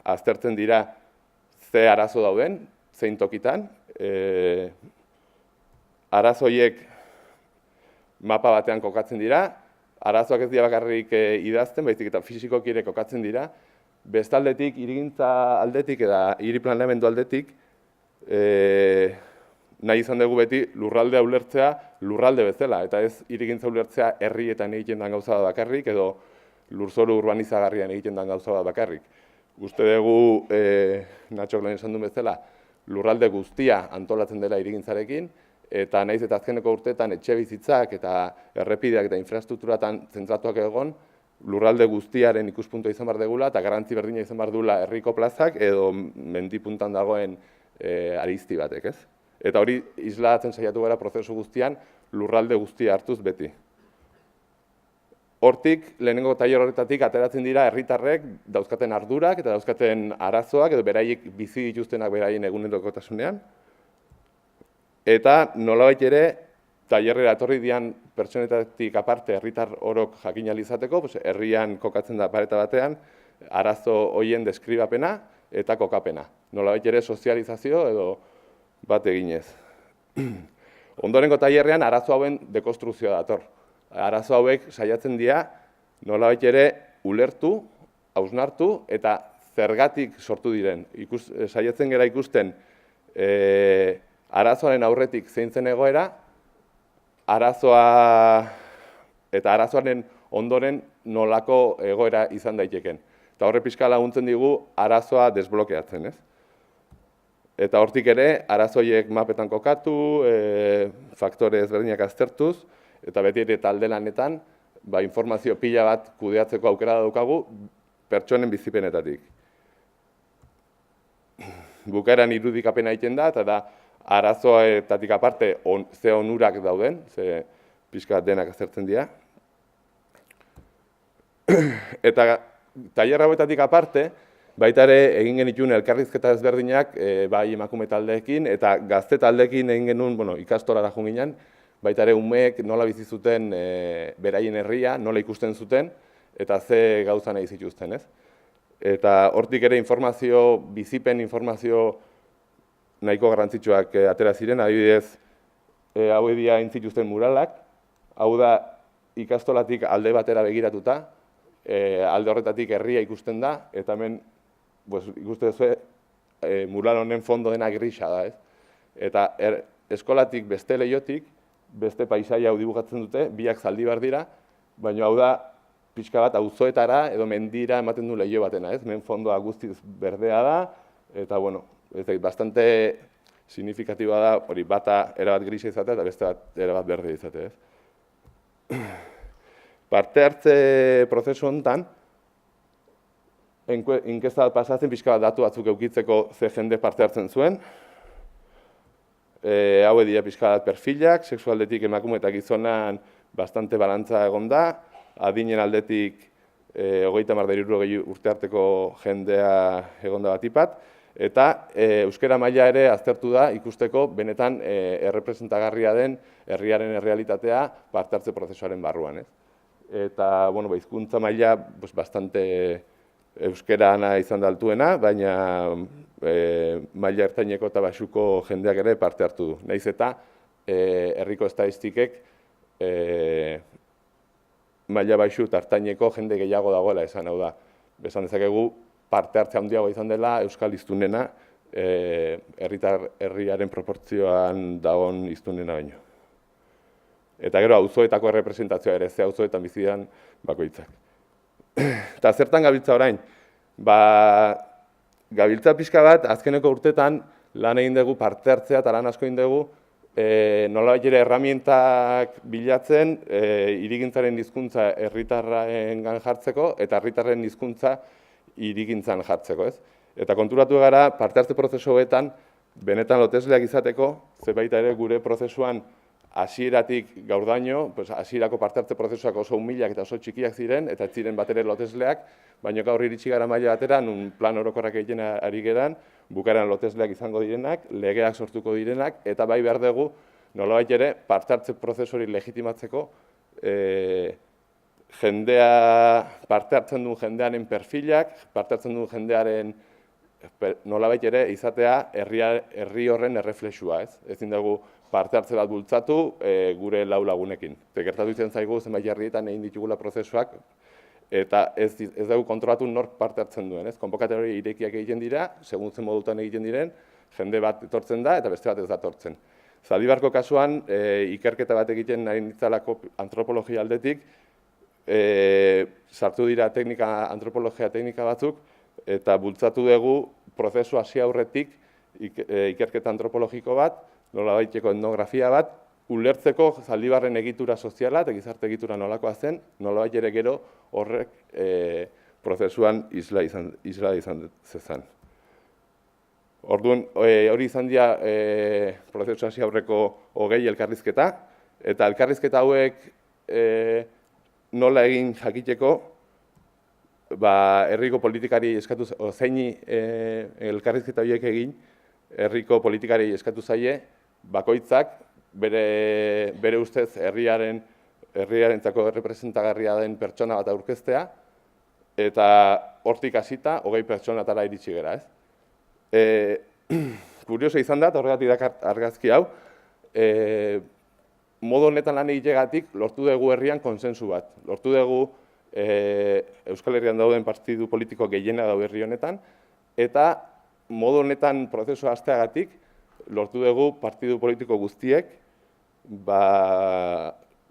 Speaker 3: aztertzen dira ze arazo dauden, zein tokitan, arazoiek mapa batean kokatzen dira, arazoak ez dira bakarrik idazten, baizik eta fisikoki ere kokatzen dira, bestaldetik, hirigintza aldetik eta hiri planeamendu aldetik, nahi izan dugu beti lurraldea ulertzea lurralde bezala, eta ez hirigintza ulertzea herrietan egiten den gauza bat bakarrik, edo lurzoru urbanizagarrian egiten den gauza bat bakarrik. Uste dugu, Natxok lehen esan duen bezala, lurralde guztia antolatzen dela hirigintzarekin, eta nahiz eta azkeneko urteetan etxe bizitzak eta errepideak eta infrastrukturatan zentratuak egon, lurralde guztiaren ikuspuntua izan behar degula, eta garrantzi berdina izan behar duela herriko plazak edo mendipuntan dagoen arizti batek, ez? Eta hori islatzen saiatu gara prozesu guztian lurralde guztia hartuz beti. Hortik, lehenengo tailer horretatik ateratzen dira herritarrek dauzkaten ardurak eta dauzkaten arazoak edo beraiek bizi dituztenak beraien egunerokotasunean. Eta nolabait ere, tailerrera etorri dian pertsonetatik aparte herritar orok jakin ahal izateko, herrian kokatzen da pareta batean, arazo horien deskribapena eta kokapena. Nolabait ere sozializazio edo bat eginez. Ondorengo tailerrean arazo hauen dekonstrukzioa dator. Arazo hauek saiatzen dira nolabait ere ulertu, hausnartu eta zergatik sortu diren. Saiatzen gara ikusten arazoaren aurretik zein zen egoera, arazoa eta arazoaren ondoren nolako egoera izan daiteken. Eta horre pixka laguntzen digu arazoa desblokeatzen, ez? Eta hortik ere, arazoiek mapetan kokatu, faktore ezberdinak aztertuz, eta beti ere talde lanetan, informazio pila bat kudeatzeko aukera daukagu pertsonen bizipenetatik. Bukaeran irudikapena egiten da, eta da arazoetatik aparte ze onurak dauden, ze pixka denak aztertzen dira. Eta tailer hauetatik aparte, baita ere egin genituen elkarrizketa ezberdinak bai emakume taldeekin eta gazte taldeekin egin genuen ikastolara joan ginen, baita ere umeek nola bizi zuten beraien herria, nola ikusten zuten eta ze gauza nahi zituzten, ez? Eta hortik ere bizipen informazio nahiko garrantzitsuak atera ziren, adibidez, hauek dira egin zituzten muralak, hau da ikastolatik alde batera begiratuta, alde horretatik herria ikusten da, eta hemen ikusten duzu mural honen fondo dena grisa da, ez? Eta eskolatik beste lehiotik, beste paisaia hau dibujatzen dute, biak zaldi behar dira, baina hau da pixka bat auzoetara edo mendira ematen du lehio batena, ez? Hemen fondoa guztiz berdea da, eta bastante signifikatiboa da, hori bata erabat grisa izatea eta beste bat erabat berde izatea, ez? Parte hartze prozesu honetan, inkesta bat pasatzen pixka bat datu batzuk eukitzeko ze jende parte hartzen zuen. Hauek dira pixka bat perfilak, sexualdetik emakume eta gizonan bastante balantza egon da, adinen aldetik 30-60 urte arteko jendea egon da batipat, eta euskara maila ere aztertu da ikusteko benetan errepresentagarria den herriaren errealitatea parte hartze prozesuaren barruan, ez? Eta, hizkuntza maila bastante euskara izan da altuena, baina maila ertaineko eta baxuko jendeak ere parte hartu du. Nahiz eta herriko estatistikek maila baxu eta ertaineko jende gehiago dagoela esan, hau da. Esan dezakegu parte hartze handiago izan dela euskal hiztunena herriaren proportzioan dagoen hiztunena baino. Eta gero auzoetako errepresentazioa ere, ze auzoetan bizi diren bakoitzak. Eta zertan gabiltza orain? Gabiltza pixka bat, azkeneko urtetan lan egin dugu, parte hartzea eta lan asko egin dugu, nolabait ere erramientak bilatzen, hirigintzaren hizkuntza herritarrengan jartzeko eta herritarren hizkuntza hirigintzan jartzeko, ez? Eta konturatu gara parte hartze prozesuetan benetan lotesleak izateko, ze baita ere gure prozesuan hasieratik gaurdaino, hasierako parte hartze prozesuak oso humilak eta oso txikiak ziren, eta ez ziren bat ere lotesleak, baina gaur iritsi gara maila batera, nun plan orokorrak egiten ari geran, bukaeran lotesleak izango direnak, legeak sortuko direnak, eta bai behar dugu, nolabait ere, parte hartze prozesu hori legitimatzeko, parte hartzen duen jendearen perfilak, parte hartzen duen jendearen nolabait ere izatea herri horren erreflexua, ez? Ezin dugu parte hartze bat bultzatu gure lau lagunekin. Gertatu izan zaigu zenbait herrietan egin ditugula prozesuak, eta ez dugu kontrolatu nork parte hartzen duen, ez? Konbokatoria irekiak egiten dira, segun zen modutan egiten diren, jende bat etortzen da eta beste bat ez datortzen. Zaldibarko kasuan, ikerketa bat egiten nahi nitzalako antropologia aldetik, sartu dira antropologia teknika batzuk, eta bultzatu dugu prozesu hasi aurretik ikerketa antropologiko bat, nolabaiteko etnografia bat, ulertzeko Zaldibarren egitura soziala eta gizarte egitura nolakoa zen, nolabait ere gero horrek prozesuan isla izan zezan. Orduan, hori izan dira prozesu hasi aurreko 20 elkarrizketa, eta elkarrizketa hauek nola egin jakiteko, herriko politikari eskatu, zeini elkarrizketa horiek egin, herriko politikari eskatu zaie, bakoitzak bere ustez herriarentzako representagarria den pertsona bat aurkeztea, eta hortik hasita 20 pertsonatara iritsi gera, ez? Kurioso izan da, horregatik dakart argazki hau, modu honetan lan egitegatik lortu dugu herrian konsensu bat. Lortu dugu Euskal Herrian dauden partidu politiko gehiena daude herri honetan, eta modu honetan prozesua hasteagatik lortu dugu partidu politiko guztiek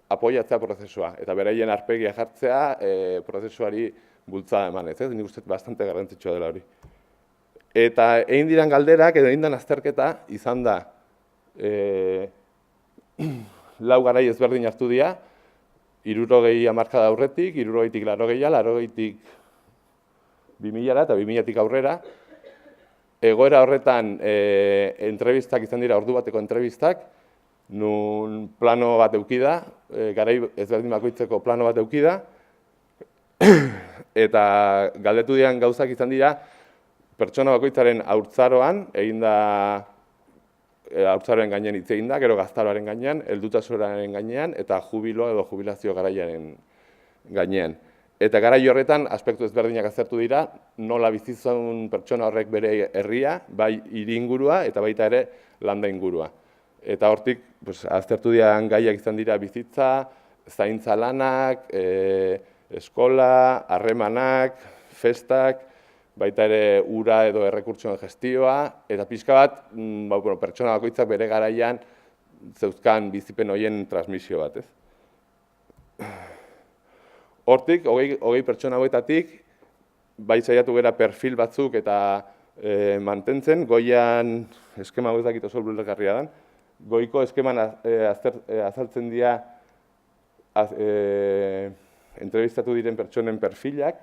Speaker 3: apoiatzea prozesua, eta beraien arpegia jartzea prozesuari bultzada emanez, ez? Nik uste bastante garrantzitsua dela hori. Eta egin diren galderak edo egin den azterketa izan da 4 garai ezberdin hartu dira, 60 hamarkada aurretik, 60tik 80, 80tik 2000 eta 2000tik aurrera. Egoera horretan entrevistak izan dira, ordu bateko entrevistak, nun plano bat eukida, garai ezberdin bakoitzeko plano bat eukida, eta galdetu diren gauzak izan dira, pertsona bakoitzaren haurtzaroan, haurtzaroaren gainean hitz egin da, gero gaztaroaren gainean, heldutasunaren gainean, eta jubilo edo jubilazio garaiaren gainean. Eta garai horretan, aspektu ezberdinak aztertu dira, nola bizizun pertsona horrek bere herria, bai hiri ingurua eta baita ere landa ingurua. Eta hortik, aztertu diren gaiak izan dira bizitza, zaintza lanak, eskola, harremanak, festak, baita ere ura edo errekurtsoen gestioa, eta pixka bat, pertsona bakoitzak bere garaian zeuzkan bizipen horien transmisio bat, ez? Hortik, 20 pertsona hauetatik, bai saiatu gara perfil batzuk eta mantentzen, goian eskema hauetak ito solbulergarria dan, goiko eskeman azaltzen dira entrevistatu diren pertsonen perfilak,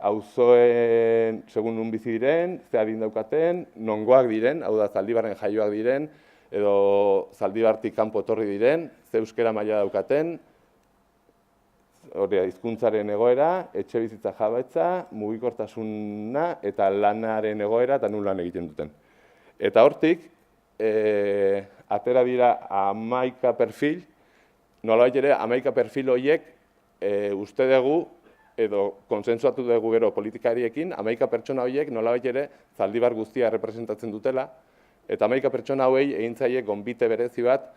Speaker 3: auzoen segun nun bizi diren, ze adin daukaten, nongoak diren, hau da Zaldibarren jaioak diren, edo Zaldibartik kanpo etorri diren, ze euskera maila daukaten, hizkuntzaren egoera, etxe bizitza jabetza, mugikortasuna eta lanaren egoera eta nun lan egiten duten. Eta hortik, atera dira 11 perfil, nolabait ere 11 perfil horiek uste dugu, edo konsensuatu dugu gero politikariekin, 11 pertsona horiek nolabait ere Zaldibar guztia representatzen dutela, eta 11 pertsona hauei egin zaie gonbite berezi bat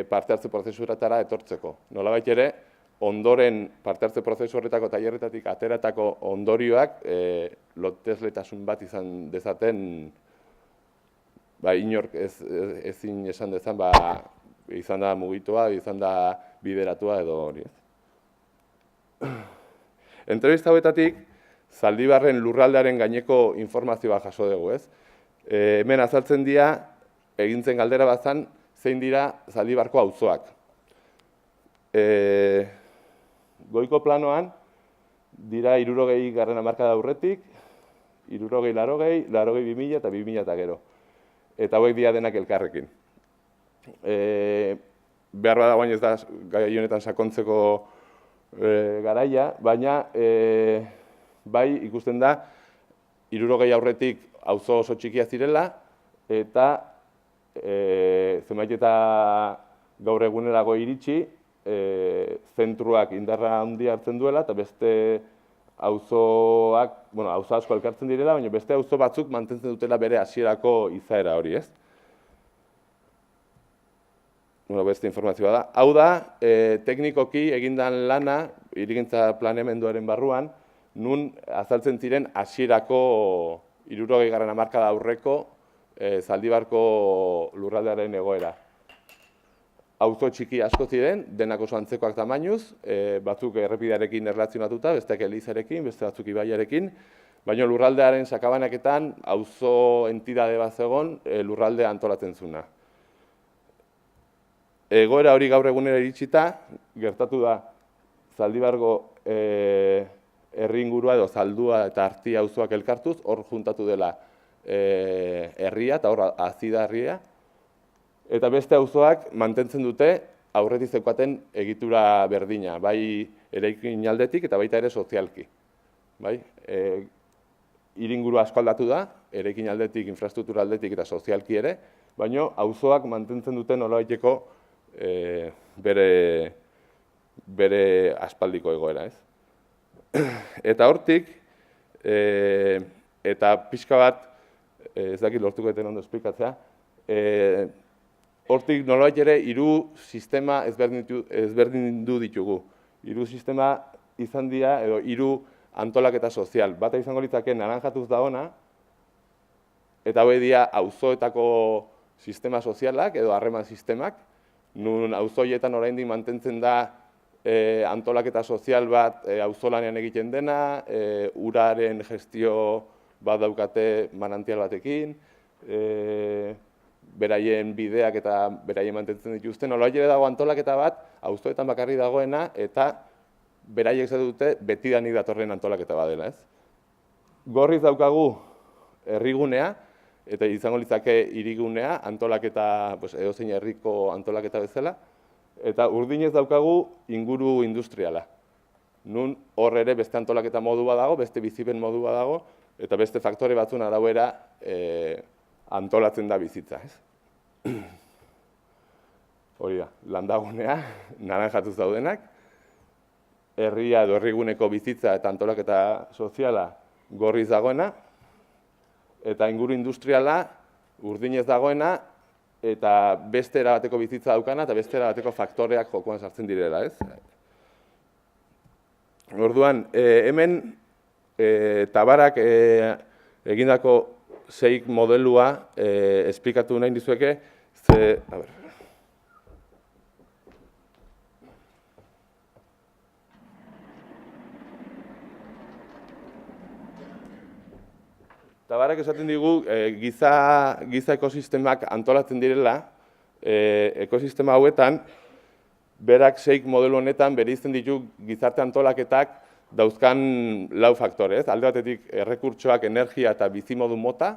Speaker 3: parte hartze prozesuratara etortzeko. Nolabait ere, ondoren parte hartze prozesu horretako tailerretatik ateratako ondorioak lotesletasun bat izan dezaten, inork ezin esan dezan, izan da mugitua, izan da bideratua edo hori. Entrevista hauetatik, Zaldibarren lurraldearen gaineko informazioa jaso dugu, ez? Hemen azaltzen dira, egintzen galdera bazan, zein dira Zaldibarko auzoak. Goiko planoan, dira 60 hamarkada aurretik, 60, 80, 2000 eta 2000 eta gero. Eta hauek dira denak elkarrekin. Behar bada guain ez da gai honetan sakontzeko garaia, baina bai ikusten da 60 aurretik auzo oso txikia zirela, eta zenbait eta gaur egunerago iritsi, zentruak indarra handia hartzen duela, eta beste auzo asko elkartzen direla, baina beste auzo batzuk mantentzen dutela bere hasierako izaera hori, ez? Beste informazioa da. Hau da, teknikoki egindan lana, hirigintza planeamenduaren barruan, nun azaltzen ziren hasierako 60. hamarkada aurreko Zaldibarko lurraldearen egoera. Auzo txiki asko ziren, denak oso antzekoak tamainuz, batzuk errepidearekin erlazionatuta, besteak elizarekin, beste batzuk ibaiarekin, baina lurraldearen sakabanaketan auzo entidade bat zegoen lurraldea antolatzen zuna. Egoera hori gaur egunera iritsita, gertatu da Zaldibarko herri ingurua edo Zaldua eta Artia auzoak elkartuz, hor juntatu dela herria eta hor azida herria, eta beste auzoak mantentzen dute aurretik zeukaten egitura berdina, bai eraikin aldetik eta baita ere sozialki. Hiri asko aldatu da, eraikin aldetik, infrastruktura aldetik eta sozialki ere, baina auzoak mantentzen duten nolabaiteko bere aspaldiko egoera, ez? Eta hortik, eta pixka bat, ez dakit lortuko eten ondo esplikatzea, hortik nolabait ere hiru sistema ezberdindu ditugu. Hiru sistema izan dira, edo hiru antolaketa sozial. Bata izango litzake naranjatuz dagoena, eta hauek dira auzoetako sistema sozialak edo harreman sistemak, nun auzoietan oraindik mantentzen da antolaketa sozial bat auzolanean egiten dena, uraren gestio bat daukate manantial batekin, beraien bideak eta beraien mantentzen dituzten, nolabait ere dago antolaketa bat, auzoetan bakarrik dagoena, eta beraiek zer dute betidanik datorren antolaketa bat dela, ez? Gorriz daukagu herrigunea, eta izango litzake hirigunea, antolaketa, edozein herriko antolaketa bezala, eta urdinez daukagu inguru industriala. Nun hor ere beste antolaketa modu bat dago, beste bizipen modu bat dago, eta beste faktore batzun arauera antolatzen da bizitza, ez? Hori da, landagunea, naranjatuz daudenak, herria edo herriguneko bizitza eta antolaketa soziala gorriz dagoena, eta inguru industriala urdinez dagoena, eta beste erabateko bizitza daukana, eta beste erabateko faktoreak jokoan sartzen direla, ez? Orduan, hemen Tabarak egindako 6 modelua esplikatu nahi dizueke, Tabarak esaten digu giza ekosistemak antolatzen direla, ekosistema hauetan, berak 6 modelo honetan bereizten ditu gizarte antolaketak dauzkan 4 faktore, ez? Alde batetik errekurtsoak, energia eta bizimodu mota,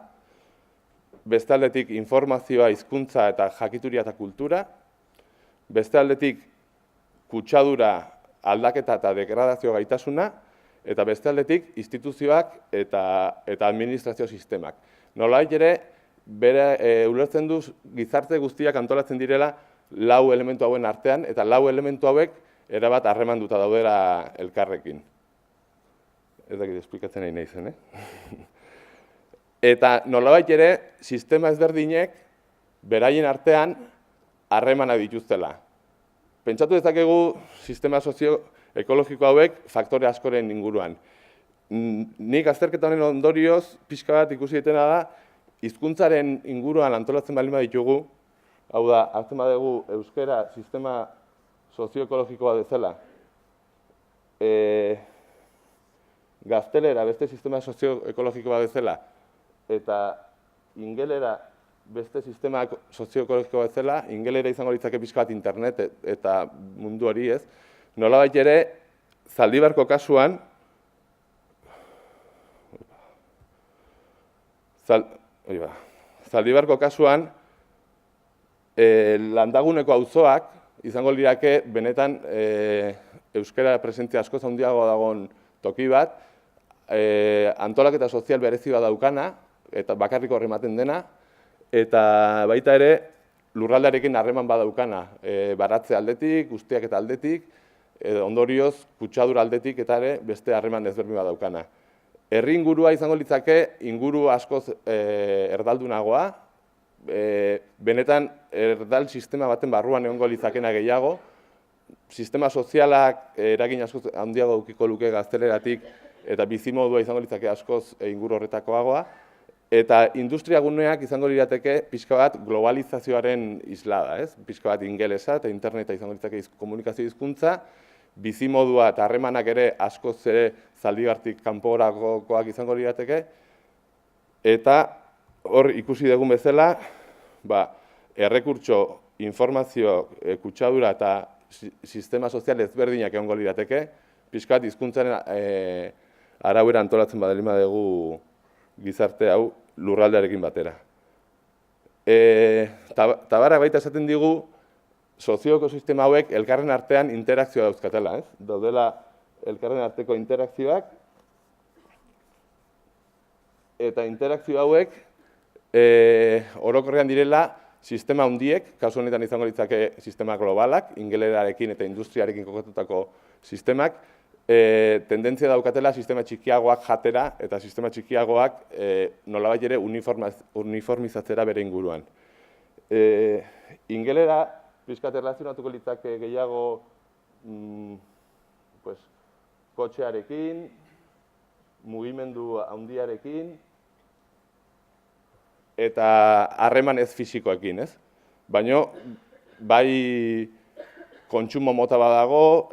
Speaker 3: beste aldetik informazioa, hizkuntza eta jakituria eta kultura, beste aldetik kutsadura, aldaketa eta degradazio gaitasuna, eta beste aldetik instituzioak eta administrazio sistemak. Nolabait ere, ulertzen du gizarte guztiak antolatzen direla 4 elementu hauen artean, eta 4 elementu hauek erabat harremanduta daudela elkarrekin. Ez dakit esplikatzen nahi naizen, Eta nolabait ere, sistema ezberdinek beraien artean harremana dituztela. Pentsatu dezakegu sistema sozioekologiko hauek faktore askoren inguruan. Nik azterketa honen ondorioz, pixka bat ikusi ditena da, hizkuntzaren inguruan antolatzen baldin baditugu, hau da, hartzen badugu euskera sistema sozioekologikoa bezala, gaztelera beste sistema sozioekologikoa bezala, eta ingelera beste sistema sozioekologikoa bezala, ingelera izango litzake pixka bat internet eta mundu hori, ez? Nolabait ere, Zaldibarko kasuan, landaguneko auzoak izango lirateke benetan euskara presentzia askoz handiagoa dagoen toki bat, antolaketa sozial berezi bat daukana, eta bakarrik horre ematen dena, eta baita ere lurraldearekin harreman badaukana, baratze aldetik, guztiak eta aldetik, ondorioz kutsadura aldetik eta ere beste harreman ezberdin bat daukana. Herri ingurua izango litzake inguru askoz erdaldunagoa, benetan erdal sistema baten barruan egongo litzakena gehiago, sistema sozialak eragin askoz handiago edukiko luke gazteleratik eta bizimodua izango litzake askoz inguru horretakoagoa, eta industria guneak izango lirateke pixka bat globalizazioaren islada, ez? Pixka bat ingelesa eta interneta izango litzake komunikazio hizkuntza, bizimodua eta harremanak ere askoz ere zaldibartik kanporakoak izango lirateke, eta hor ikusi dugun bezala, errekurtso, informazio, kutsadura eta sistema sozial ezberdinak egongo lirateke, pixka bat hizkuntzaren arauera antolatzen badalin badugu gizarte hau lurraldearekin batera. Tabarrak baita esaten digu, sozio-ekosistema hauek elkarren artean interakzioa dauzkatela, ez? Daudela elkarren arteko interakzioak, eta interakzio hauek orokorrean direla sistema handiek, kasu honetan izango litzake sistema globalak, ingelerarekin eta industriarekin kokatutako sistemak, tendentzia daukatela sistema txikiagoak jatera eta sistema txikiagoak nolabait ere uniformizatzera bere inguruan. Ingelera pixkat erlazionatuko litzake gehiago kotxearekin, mugimendu handiarekin, eta harreman ez fisikoekin, ez? Baina, bai kontsumo mota badago,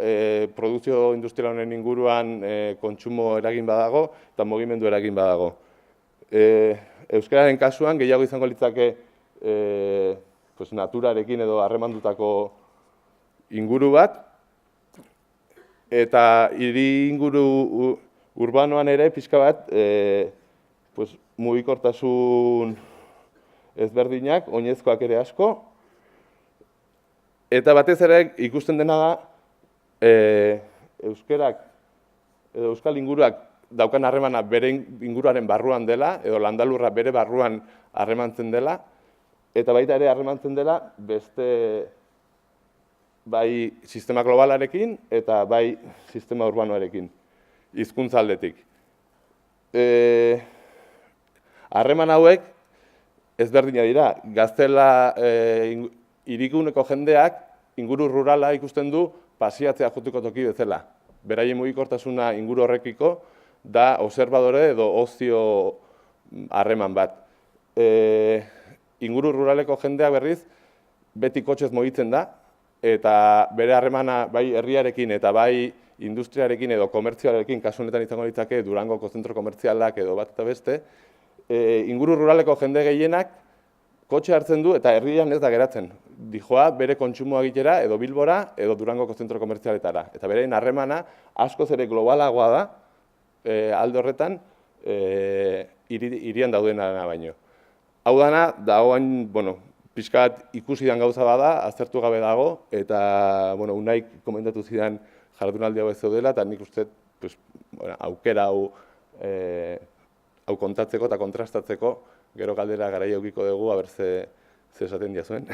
Speaker 3: produkzio industrial honen inguruan kontsumo eragin badago, eta mugimendu eragin badago. Euskararen kasuan, gehiago izango litzake naturarekin edo harremandutako inguru bat, eta hiri inguru urbanoan ere, pixka bat, mugikortasun ezberdinak, oinezkoak ere asko, eta batez ere ikusten dena da euskerak edo euskal inguruak daukan harremana bere inguruaren barruan dela, edo landalurra bere barruan harremantzen dela, eta baita ere harremantzen dela beste bai sistema globalarekin eta bai sistema urbanoarekin, hizkuntza aldetik. Harreman hauek ezberdina dira, gaztela hiriguneko jendeak inguru rurala ikusten du pasiatzea joteko toki bezala. Beraien mugikortasuna inguru horrekiko da observadore edo ozio harreman bat. Inguru ruraleko jendeak berriz beti kotxez mugitzen da, eta bere harremana bai herriarekin eta bai industriarekin edo komertzioarekin, kasu honetan izango litzake Durangoko zentro komertzialak edo bat eta beste, inguru ruraleko jende gehienak kotxe hartzen du eta herrian ez da geratzen. Dijoa bere kontsumoa egitera edo Bilbora edo Durangoko zentro komertzialetara. Eta bere harremana askoz ere globalagoa da alde horretan hirian daudena baino. Hau dana, dagoen, pixkat ikusi dan gauza bada, aztertu gabe dago, eta Unaik komentatu zidan jardunaldi hau ez zeudela, eta nik uste aukera hau kontatzeko eta kontrastatzeko, gero galdera garaia eukiko dugu, aber ze esaten diazuen.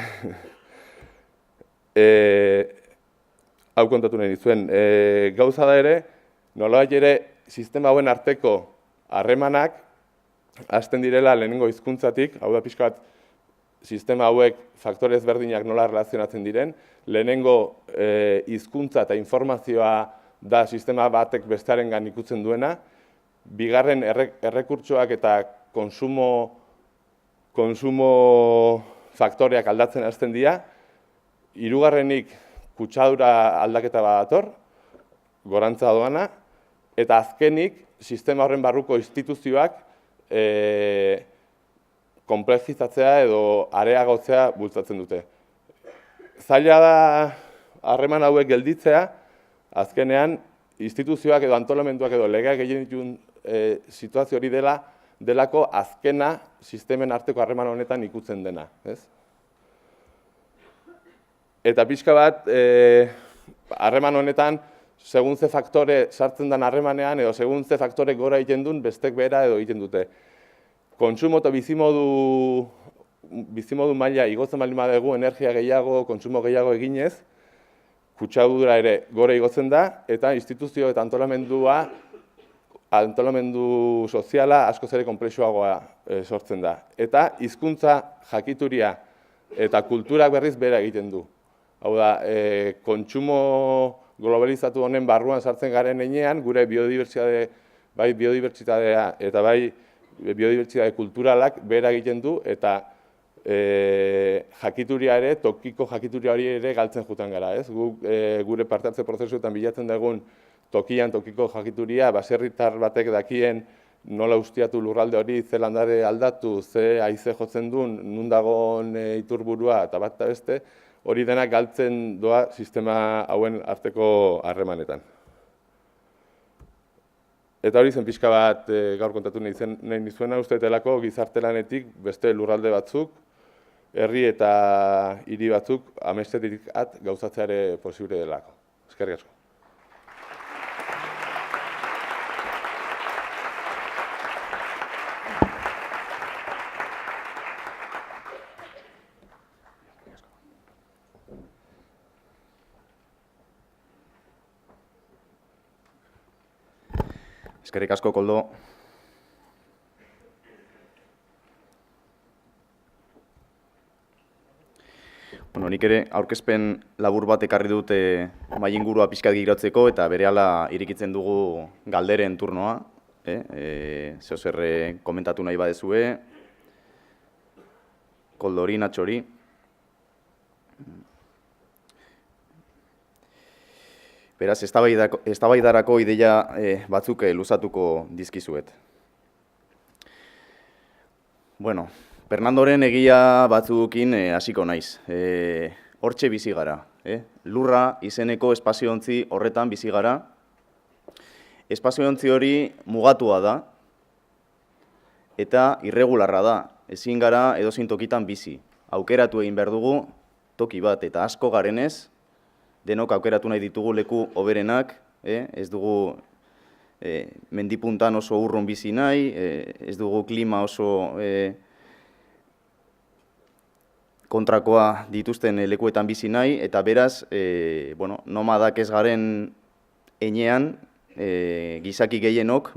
Speaker 3: Hau kontatu nahi dizuen. Gauza da ere, nolabait ere sistema hauen arteko harremanak hasten direla lehenengo hizkuntzatik, hau da pixka bat sistema hauek faktore ezberdinak nola relazionatzen diren, lehenengo hizkuntza eta informazioa da sistema batek bestearengan ikutzen duena, bigarren errekurtsoak eta kontsumo faktoreak aldatzen hasten dira, hirugarrenik kutsadura aldaketa badator, gorantza doana, eta azkenik sistema horren barruko instituzioak komplexizatzea edo areagotzea bultzatzen dute. Zaila da harreman hauek gelditzea, azkenean instituzioak edo antolamenduak edo legeak egin dituen situazio hori delako azkena sistemen arteko harreman honetan ikutzen dena. Eta pixka bat, harreman honetan, segun ze faktore sartzen den harremanean, edo segun ze faktore gora egiten duen, bestek behera edo egiten dute. Kontsumo eta bizimodu maila igotzen baldin badugu energia gehiago, kontsumo gehiago eginez, kutsadura ere gore igotzen da, eta instituzio eta antolamendu soziala askoz ere konplexuagoa sortzen da. Eta hizkuntza jakituria eta kulturak berriz bera egiten du. Hau da, kontsumo globalizatu honen barruan sartzen garen heinean, gure biodibertsitatea eta bai biodibertsitate kulturalak bera egiten du, eta jakituria ere, tokiko jakituria hori ere galtzen jutan gara, ez? Gure parte hartze prozesuetan bilatzen dugun tokiko jakituria, baserritar batek dakien nola ustiatu lurralde hori, ze landare aldatu, ze haize jotzen duen, nun dagoen iturburua eta bat eta beste, hori denak galtzen doa sistema hauen arteko harremanetan. Eta hori zen pixka bat gaur kontatu nahi nizuena, uste delako gizarte lanetik beste lurralde batzuk, herri eta hiri batzuk amestetik gauzatzeare posible delako. Eskerrik asko.
Speaker 1: Eskerrik asko, Koldo. Bueno, nik ere aurkezpen labur bat ekarri dut mahai ingurua pixkat girotzeko eta berehala irikitzen dugu galderen turnoa. Zeo zer komentatu nahi badezue. Koldori, Natxori. Beraz, eztabaidarako ideia batzuk luzatuko dizkizuet. Bueno, Fernandoren egia batzukin hasiko naiz. Hortxe bizi gara. Lurra izeneko espaziontzi horretan bizi gara. Espaziontzi hori mugatua da eta irregularra da. Ezin gara edozein tokitan bizi. Aukeratu egin behar dugu toki bat eta asko garenez, denok aukeratu nahi ditugu leku hoberenak, ez dugu mendipuntan oso urrun bizi nahi, ez dugu klima oso kontrakoa dituzten lekuetan bizi nahi, eta beraz, nomadak ez garen heinean, gizaki gehienok,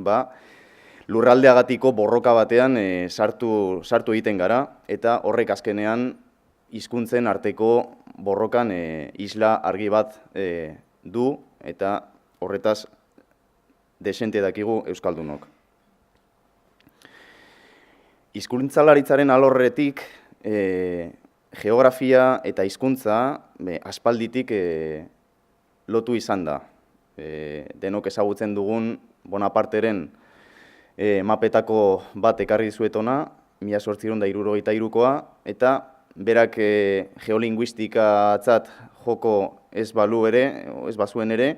Speaker 1: lurraldeagatiko borroka batean sartu egiten gara, eta horrek azkenean hizkuntzen arteko borrokan isla argi bat du, eta horretaz desente dakigu euskaldunok. Hizkuntzalaritzaren alorretik geografia eta hizkuntza aspalditik lotu izan da. Denok ezagutzen dugun Bonaparteren mapetako bat ekarri dizuetona, 1873koa, eta berak geolinguistikatzat joko ez balu ere, ez bazuen ere,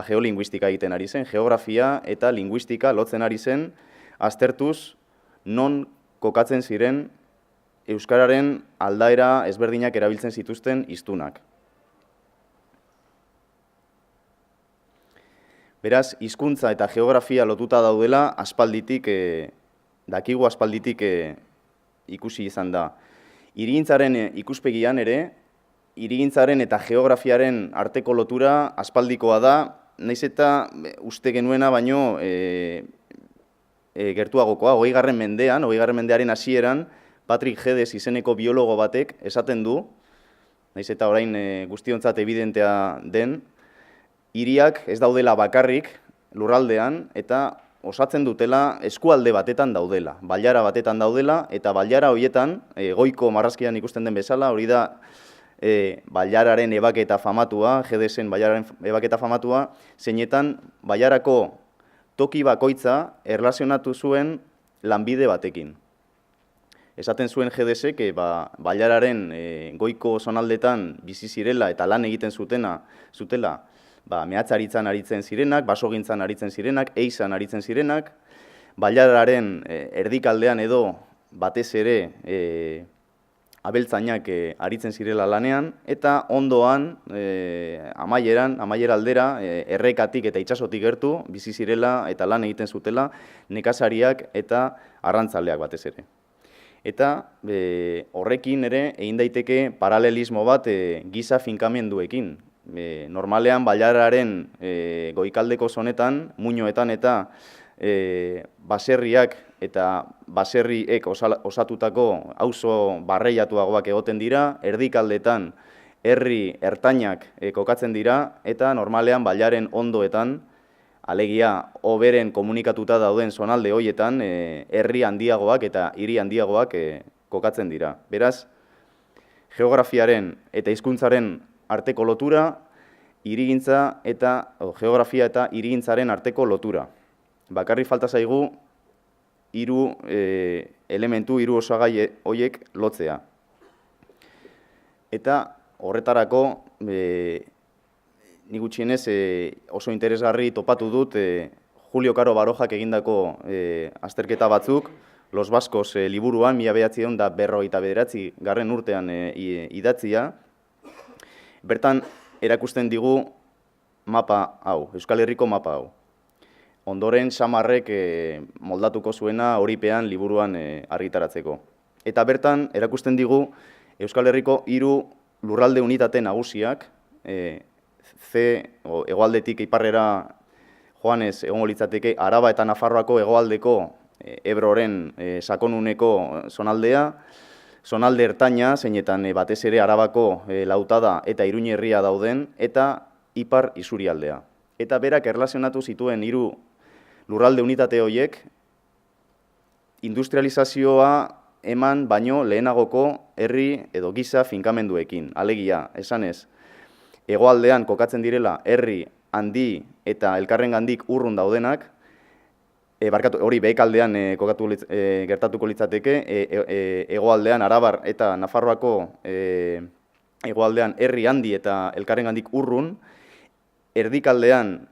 Speaker 1: geolinguistika egiten ari zen, geografia eta linguistika lotzen ari zen, aztertuz non kokatzen ziren euskararen aldaera ezberdinak erabiltzen zituzten hiztunak. Beraz, hizkuntza eta geografia lotuta daudela dakigu aspalditik ikusi izan da. Hirigintzaren ikuspegian ere, hirigintzaren eta geografiaren arteko lotura aspaldikoa da, nahiz eta uste genuena baino gertuagokoa, 20. mendean, 20. mendearen hasieran, Patrick Geddes izeneko biologo batek esaten du, nahiz eta orain guztiontzat evidentea den, hiriak ez daudela bakarrik lurraldean eta osatzen dutela eskualde batetan daudela, bailara batetan daudela, eta bailara horietan, goiko marrazkian ikusten den bezala, hori da bailararen ebaketa famatua, Geddesen bailararen ebaketa famatua, zeinetan bailarako toki bakoitza erlazionatu zuen lanbide batekin. Esaten zuen Geddesek bailararen goiko zonaldetan bizi zirela eta lan egiten zutela, mehatzaritzan aritzen zirenak, basogintzan aritzen zirenak, eizan aritzen zirenak, bailararen erdikaldean edo batez ere abeltzainak aritzen zirela lanean, eta ondoan, amaiera aldera, errekatik eta itsasotik gertu, bizi zirela eta lan egiten zutela, nekazariak eta arrantzaleak batez ere. Eta horrekin ere egin daiteke paralelismo bat giza finkamenduekin. normalean bailararen goikaldeko zonetan, muinoetan eta baserriak eta baserriek osatutako auzo barreiatuagoak egoten dira, erdikaldetan herri ertainak kokatzen dira, eta normalean bailaren ondoetan, alegia oberen komunikatuta dauden zonalde hoietan, herri handiagoak eta hiri handiagoak kokatzen dira. Beraz, geografiaren eta hizkuntzaren arteko lotura, hirigintza eta geografia eta hirigintzaren arteko lotura. Bakarri falta zaigu hiru elementu, hiru osagai horiek lotzea. Eta horretarako nik gutxienez oso interesgarri topatu dut Julio Caro Barojak egindako azterketa batzuk, Los Vascos liburuan, 1959 urtean idatzia. Bertan erakusten digu mapa hau, Euskal Herriko mapa hau. Ondoren Samarrek moldatuko zuena horipean liburuan argitaratzeko. Eta bertan erakusten digu Euskal Herriko 3 lurralde unitate nagusiak, hegoaldetik iparrera joanez egongo litzateke Araba eta Nafarroako hegoaldeko Ebroren sakonuneko zonaldea, zonalde ertaina, zeinetan batez ere Arabako Lautada eta Iruñerria dauden, eta ipar isurialdea. Eta berak erlazionatu zituen 3 lurralde unitate horiek industrializazioa eman baino lehenagoko herri edo giza finkamenduekin. Alegia, esanez, hegoaldean kokatzen direla herri handi eta elkarrengandik urrun daudenak, hori behekaldean gertatuko litzateke, hegoaldean Arabar eta Nafarroako hegoaldean herri handi eta elkarrengandik urrun, erdikaldean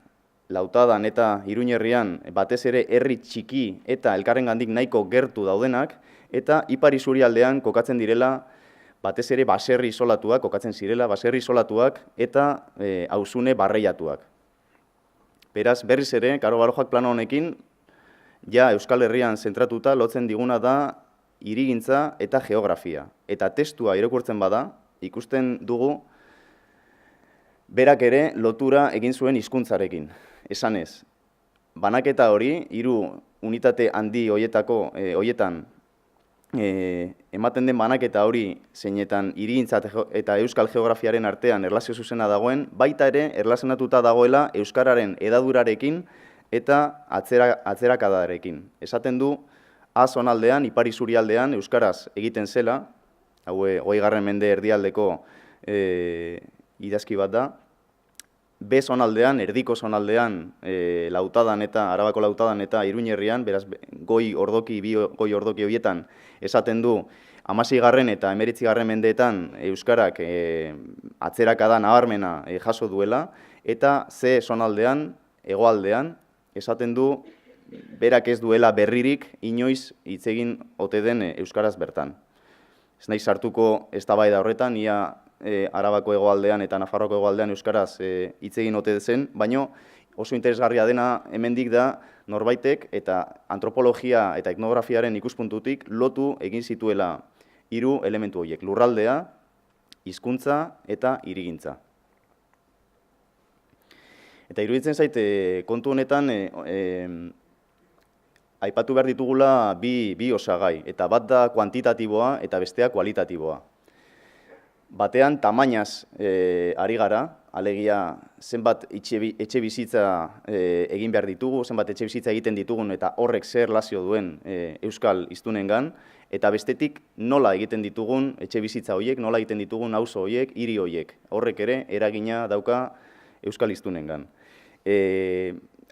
Speaker 1: Lautadan eta Iruñerrian batez ere herri txiki eta elkarrengandik nahiko gertu daudenak, eta ipar isurialdean kokatzen direla batez ere baserri isolatuak, kokatzen zirela baserri isolatuak eta auzune barreiatuak. Beraz, berriz ere, Caro Barojak plano honekin, ja Euskal Herrian zentratuta lotzen diguna da hirigintza eta geografia. Eta testua irakurtzen bada, ikusten dugu, berak ere lotura egin zuen hizkuntzarekin. Esanez, banaketa hori, 3 unitate handi hoietan ematen den banaketa hori zeinetan hirigintza eta euskal geografiaren artean erlazio zuzena dagoen, baita ere erlazionatuta dagoela euskararen hedadurarekin eta atzerakadarekin. Esaten du, A zonaldean, ipar isurialdean euskaraz egiten zela, hau 20. mende erdialdeko idazki bat da, B zonaldean, erdiko zonaldean, Lautadan eta Arabako Lautadan eta Iruñerrian, beraz goi ordoki horietan esaten du 16. eta 19. mendeetan euskarak atzerakada nabarmena jaso duela, eta C zonaldean, hegoaldean, esaten du berak ez duela berririk inoiz hitz egin ote den euskaraz bertan. Ez naiz sartuko eztabaida horretan, ia Arabako hegoaldean eta Nafarroako hegoaldean euskaraz hitz egin ote zen, baino oso interesgarria dena hemendik da norbaitek eta antropologia eta etnografiaren ikuspuntutik lotu egin zituela 3 elementu horiek, lurraldea, hizkuntza eta hirigintza. Eta iruditzen zaite kontu honetan aipatu behar ditugula bi osagai, eta bat da kuantitatiboa eta bestea kualitatiboa. Batean tamainaz ari gara, alegia zenbat etxe bizitza egin behar ditugu, zenbat etxe bizitza egiten ditugun eta horrek zer erlazio duen euskal hiztunengan, eta bestetik nola egiten ditugun etxe bizitza horiek, nola egiten ditugun auzo horiek, hiri horiek. Horrek ere eragina dauka euskal hiztunengan.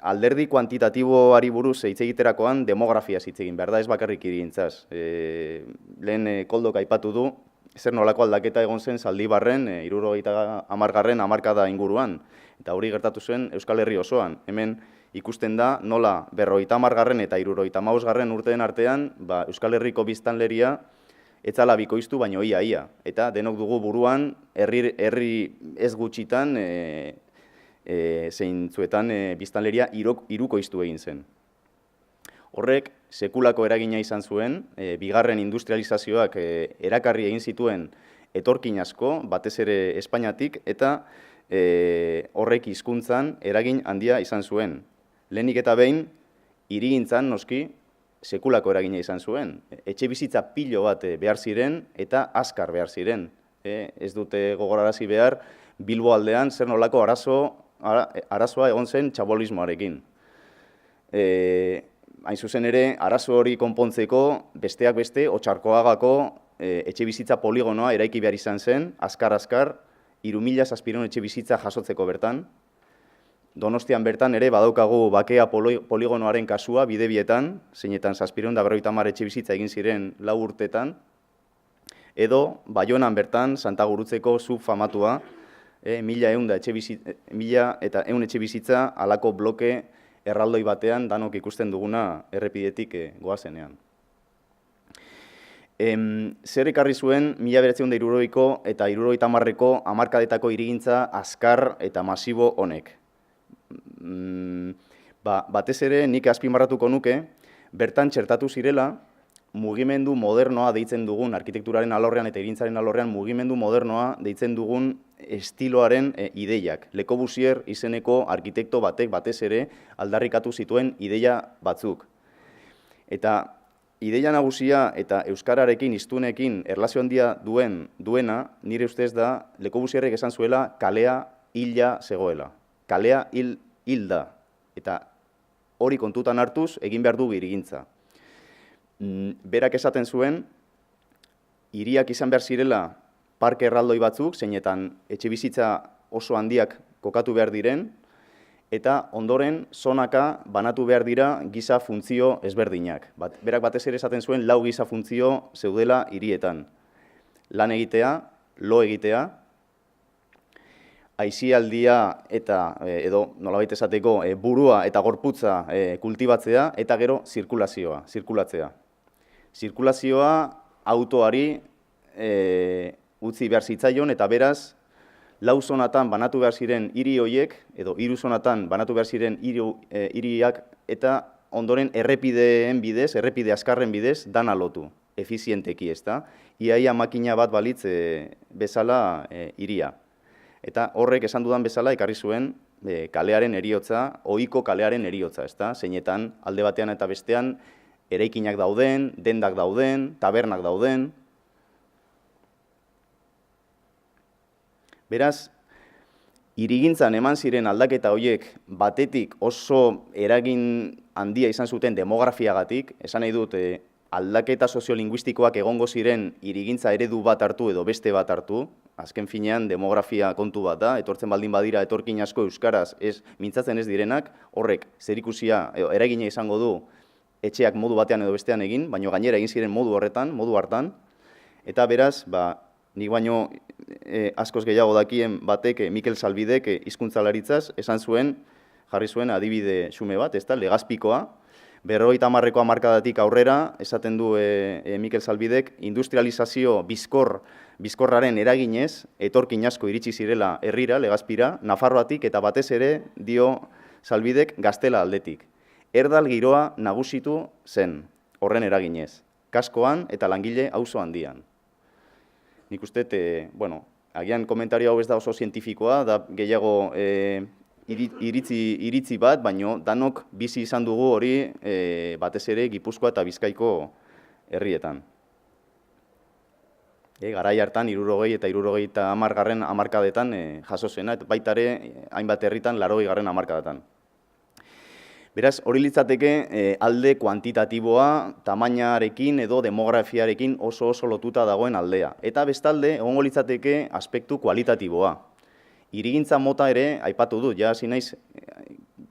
Speaker 1: Alderdi kuantitatiboari buruz hitz egiterakoan demografiaz hitz egin behar da, ez bakarrik hirigintzaz. Lehen Koldok aipatu du, zer nolako aldaketa egon zen Zaldibarren 70. hamarkada inguruan. Eta hori gertatu zen Euskal Herri osoan. Hemen ikusten da nola 50. eta 75. urteen artean Euskal Herriko biztanleria ez zala bikoiztu baino ia. Eta denok dugu buruan herri ez gutxitan zeintzuetan biztanleria hirukoiztu egin zen. Horrek sekulako eragina izan zuen, bigarren industrializazioak erakarri egin zituen etorkin asko, batez ere Espainiatik, eta horrek hizkuntzan eragin handia izan zuen. Lehenik eta behin, hirigintzan noski sekulako eragina izan zuen. Etxe bizitza pilo bat behar ziren eta azkar behar ziren. Ez dute gogorarazi behar, Bilbo aldean zer nolako arazoa egon zen txabolismoarekin. Hain zuzen ere, arazo hori konpontzeko besteak beste, Otxarkoagako etxe bizitza poligonoa eraiki behar izan zen, azkar, 3.000 zazpiron etxe bizitza jasotzeko bertan. Donostian bertan ere badaukagu bakea poligonoaren kasua bidebietan, zeinetan 750 etxe bizitza egin ziren 4 urtetan, edo Baionan bertan Santa Gurutzeko subfamatua, 1.100 etxe bizitza alako bloke erraldoi batean danok ikusten duguna errepidetik goazenean. Zer ekarri zuen 1960ko eta 1970ko hamarkadetako hirigintza azkar eta masibo honek? Batez ere nik azpimarratuko nuke, bertan txertatu zirela mugimendu modernoa deitzen dugun, arkitekturaren alorrean eta hirigintzaren alorrean mugimendu modernoa deitzen dugun estiloaren ideiak. Le Corbusier izeneko arkitekto batek batez ere aldarrikatu zituen ideia batzuk. Eta ideia nagusia eta euskararekin, hiztunekin erlazio handia duena, nire ustez da, Le Corbusierrek esan zuela, kalea hila zegoela. Kalea hil da. Eta hori kontutan hartuz, egin behar du hirigintza. Berak esaten zuen, hiriak izan behar zirela parke erraldoi batzuk, zeinetan etxe bizitza oso handiak kokatu behar diren, eta ondoren zonaka banatu behar dira giza funtzio ezberdinak. Berak batez ere esaten zuen 4 giza funtzio zeudela hirietan. Lan egitea, lo egitea, aisialdia eta, edo nolabait esateko, burua eta gorputza kultibatzea, eta gero zirkulatzea. Zirkulazioa autoari utzi behar zitzaion, eta beraz, 4 zonatan banatu behar ziren hiri horiek, edo 3 zonatan banatu behar ziren hiriak, eta ondoren errepideen bidez, errepide azkarren bidez, dana lotu, efizienteki, ezta? Iaia makina bat balitz bezala hiria. Eta horrek esan dudan bezala ekarri zuen kalearen heriotza, ohiko kalearen heriotza, ezta? Zeinetan alde batean eta bestean eraikinak dauden, dendak dauden, tabernak dauden. Beraz, hirigintzan eman ziren aldaketa horiek batetik oso eragin handia izan zuten demografiagatik, esan nahi dut aldaketa soziolinguistikoak egongo ziren hirigintza eredu bat hartu edo beste bat hartu, azken finean demografia kontu bat da, etortzen baldin badira etorkin asko euskaraz mintzatzen ez direnak, horrek zerikusia eragina izango du etxeak modu batean edo bestean egin, baina gainera egin ziren modu horretan, modu hartan, eta beraz, nik baino askoz gehiago dakien batek, Mikel Salbidek hizkuntzalaritzaz, esan zuen, jarri zuen adibide xume bat, ezta, Legazpikoa, 50ko hamarkadatik aurrera, esaten du Mikel Salbidek, industrializazio bizkorraren eraginez, etorkin asko iritsi zirela herrira, Legazpira, Nafarroatik, eta batez ere, dio Salbidek, Gaztela aldetik. Erdal giroa nagusitu zen, horren eraginez, kaskoan eta langile auzo handian. Nik uste, agian komentario hau ez da oso zientifikoa, da gehiago iritzi bat, baino danok bizi izan dugu hori batez ere Gipuzkoa eta Bizkaiko herrietan. Garai hartan, 60 eta 70 hamarkadetan jaso zena, eta baita ere hainbat herritan 80 hamarkadetan. Beraz, hori litzateke alde kuantitatiboa, tamainarekin edo demografiarekin oso lotuta dagoen aldea. Eta bestalde, egongo litzateke aspektu kualitatiboa. Hirigintza mota ere, aipatu dut, ja hasi naiz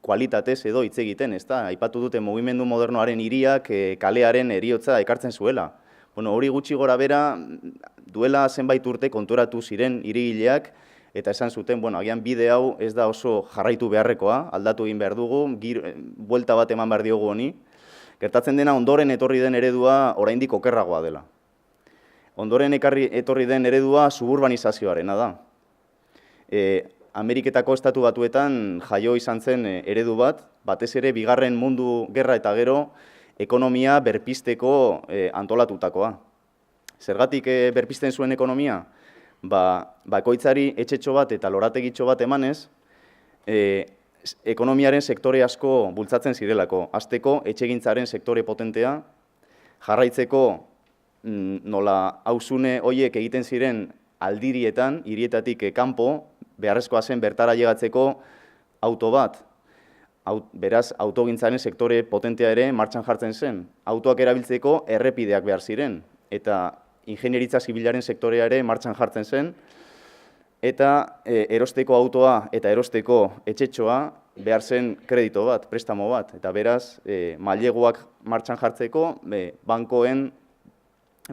Speaker 1: kualitatez edo hitz egiten, ezta? Aipatu dute mugimendu modernoaren hiriak kalearen heriotza ekartzen zuela. Hori gutxi gora bera, duela zenbait urte konturatu ziren hirigileak, eta esan zuten, agian bide hau ez da oso jarraitu beharrekoa, aldatu egin behar dugu, buelta bat eman behar diogu honi. Gertatzen dena ondoren etorri den eredua oraindik okerragoa dela. Ondoren etorri den eredua suburbanizazioarena da. Ameriketako estatu batuetan jaio izan zen eredu bat, batez ere Bigarren Mundu Gerra eta gero ekonomia berpizteko antolatutakoa. Zergatik berpizten zuen ekonomia? bakoitzari etxetxo bat eta lorategitxo bat emanez, ekonomiaren sektore asko bultzatzen zirelako. Hasteko etxegintzaren sektore potentea, jarraitzeko nola auzune horiek egiten ziren aldirietan, hirietatik kanpo, beharrezkoa zen bertara llegatzeko auto bat. Beraz, autogintzaren sektore potentea ere martxan jartzen zen. Autoak erabiltzeko errepideak behar ziren, eta ingenieritza zibilaren sektorea ere martxan jartzen zen, eta erosteko autoa eta erosteko etxetxoa behar zen kredito bat, prestamo bat. Eta beraz, maileguak martxan jartzeko,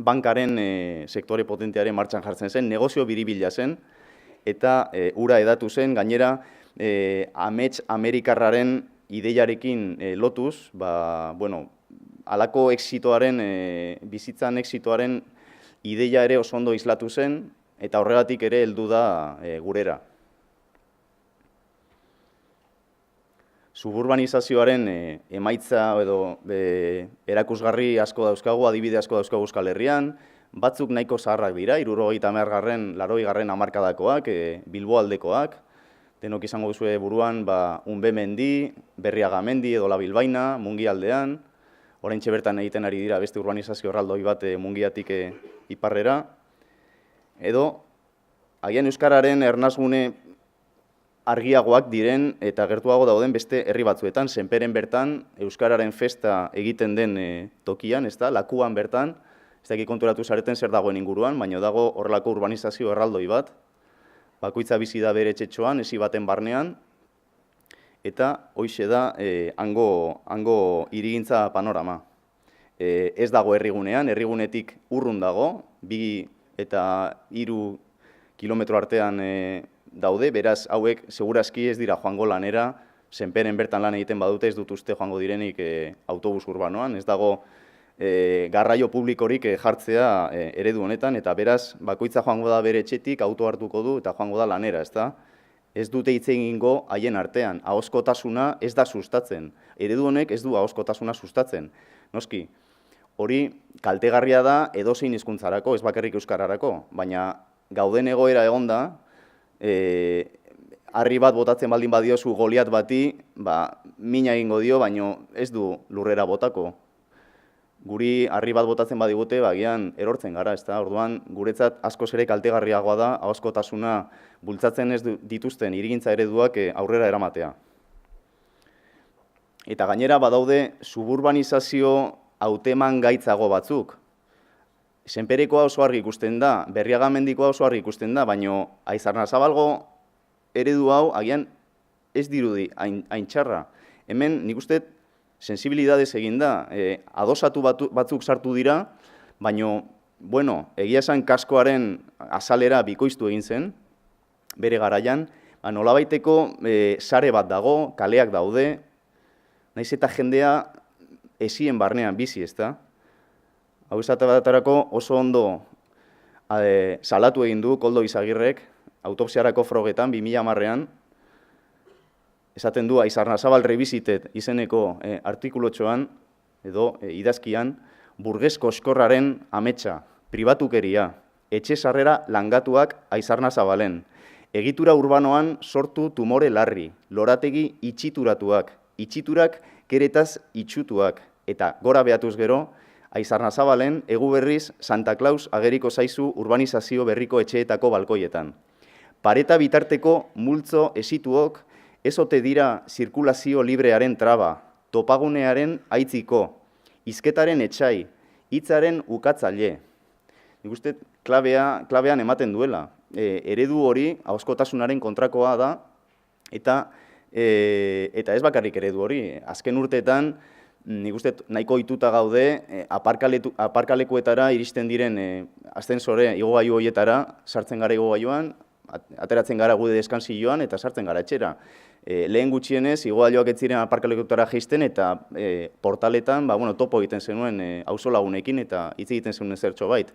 Speaker 1: bankaren sektore potentearen martxan jartzen zen, negozio biribila zen, eta ura edatu zen, gainera, amets amerikarraren ideiarekin lotuz, halako exitoaren, bizitzan exitoaren ideia ere oso ondo islatu zen, eta horregatik ere heldu da gurera. Suburbanizazioaren emaitza edo erakusgarri asko dauzkagu, adibide asko dauzkagu Euskal Herrian, batzuk nahiko zaharrak dira, 70garren hamarkadakoak, Bilboaldekoak, denok izango duzue buruan Unbe mendi, Berriaga mendi edo La Bilbaina, Mungialdean, oraintxe bertan egiten ari dira beste urbanizazio erraldoi bat Mungiatik iparrera, edo agian euskararen ernazgune argiagoak diren eta gertuago dauden beste herri batzuetan, Senperen bertan, euskararen festa egiten den tokian, lakuan bertan, ez dakit konturatu zareten zer dagoen inguruan, baina dago horrelako urbanizazio erraldoi bat, bakoitza bizi da bere etxetxoan, esi baten barnean, eta hoixe da hango hirigintza panorama. Ez dago herrigunean, herrigunetik urrun dago, 2 eta 3 kilometro artean daude, beraz hauek segurazki ez dira joango lanera, Senperen bertan lan egiten badute ez dut uste joango direnik autobus urbanoan, ez dago garraio publikorik jartzea eredu honetan, eta beraz bakoitza joango da bere etxetik, auto hartuko du eta joango da lanera, ezta? Ez dute hitz egingo haien artean, ahozkotasuna ez da sustatzen. Eredu honek ez du ahozkotasuna sustatzen. Noski, hori kaltegarria da edozein hizkuntzarako, ez bakarrik euskararako, baina gauden egoera egonda, harri bat botatzen baldin badiozu Goliat bati, mina egingo dio, baino ez du lurrera botako. Guri harri bat botatzen badigute, agian erortzen gara, ezta? Orduan, guretzat askoz ere kaltegarriagoa da, ahozkotasuna bultzatzen ez dituzten hirigintza ereduak aurrera eramatea. Eta gainera badaude suburbanizazio hauteman gaitzago batzuk. Senperekoa oso argi ikusten da, Berriaga mendikoa oso argi ikusten da, baino Aizarnazabalgo eredu hau agian ez dirudi hain txarra. Hemen nik uste sensibilidadez egin da, adosatu batzuk sartu dira, baino, egia esan kaskoaren azalera bikoiztu egin zen, bere garaian, nolabaiteko sare bat dago, kaleak daude, naiz eta jendea esien barnean bizi, ezta? Hau esate batarako oso ondo salatu egin du Koldo Izagirrek, autopsiarako frogetan, 2010an, esaten du Aizarnazabal Revisited izeneko artikulotxoan, edo idazkian, burges koskorraren ametsa, pribatukeria, etxe sarrera langatuak Aizarnazabalen, egitura urbanoan sortu tumore larri, lorategi itxituratuak, itxiturak keretaz itxutuak, eta gora behatuz gero, Aizarnazabalen egu berriz Santa Claus ageriko zaizu urbanizazio berriko etxeetako balkoietan. Pareta bitarteko multzo esituok ez ote dira zirkulazio librearen traba, topagunearen aitziko, hizketaren etxai, hitzaren ukatzaile. Nik uste klabean ematen duela. Eredu hori ahozkotasunaren kontrakoa da, eta ez bakarrik eredu hori. Azken urteetan, nik uste nahiko ohituta gaude, aparkalekuetara iristen diren ascensore igogailu horietara, sartzen gara igogailuan, ateratzen gara gude deskantzioan eta sartzen gara etxera. Lehen gutxienez, igogailuak ez ziren aparkalekuetara jaisten eta portaletan topo egiten zenuen auzolagunekin eta hitz egiten zenuen zertxo bait.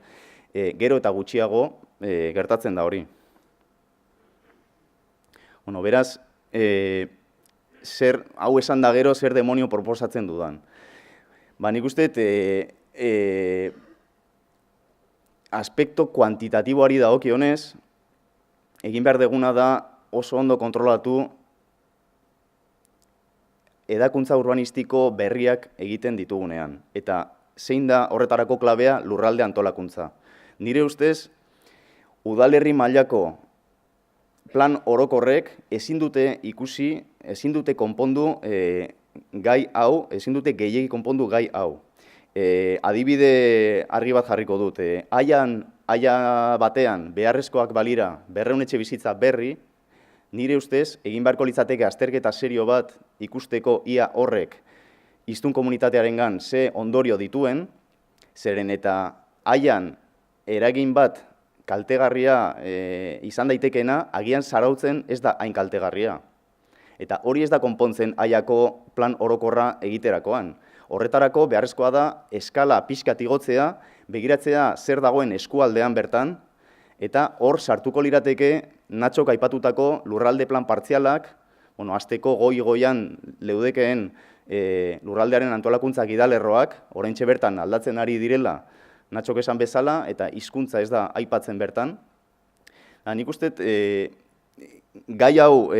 Speaker 1: Gero eta gutxiago gertatzen da hori. Beraz, hau esan da gero zer demonio proposatzen dudan. Nik uste, aspekto kuantitatiboari dagokionez, egin behar deguna da oso ondo kontrolatu edakuntza urbanistiko berriak egiten ditugunean. Eta zein da horretarako klabea lurralde antolakuntza. Nire ustez, udalerri mailako plan orokorrek ezin dute ikusi, ezin dute konpondu gai hau, ezin dute gehiegi konpondu gai hau. Adibide argi bat jarriko dut. Aia batean beharrezkoak balira 200 etxebizitza berri, nire ustez, egin beharko litzateke azterketa serio bat ikusteko ia horrek hiztun komunitatearengan ze ondorio dituen, zeren eta aian eragin bat kaltegarria izan daitekeena, agian zarautzen ez da hain kaltegarria. Eta hori ez da konpontzen aiako plan orokorra egiterakoan. Horretarako beharrezkoa da eskala pixkat igotzea, begiratzea zer dagoen eskualdean bertan, eta hor sartuko lirateke Natxok aipatutako lurralde plan partzialak, azteko goi-goian leudekeen lurraldearen antolakuntza gidalerroak, oraintxe bertan aldatzen ari direla, Natxok esan bezala, eta hizkuntza ez da aipatzen bertan. Nik uste, gai hau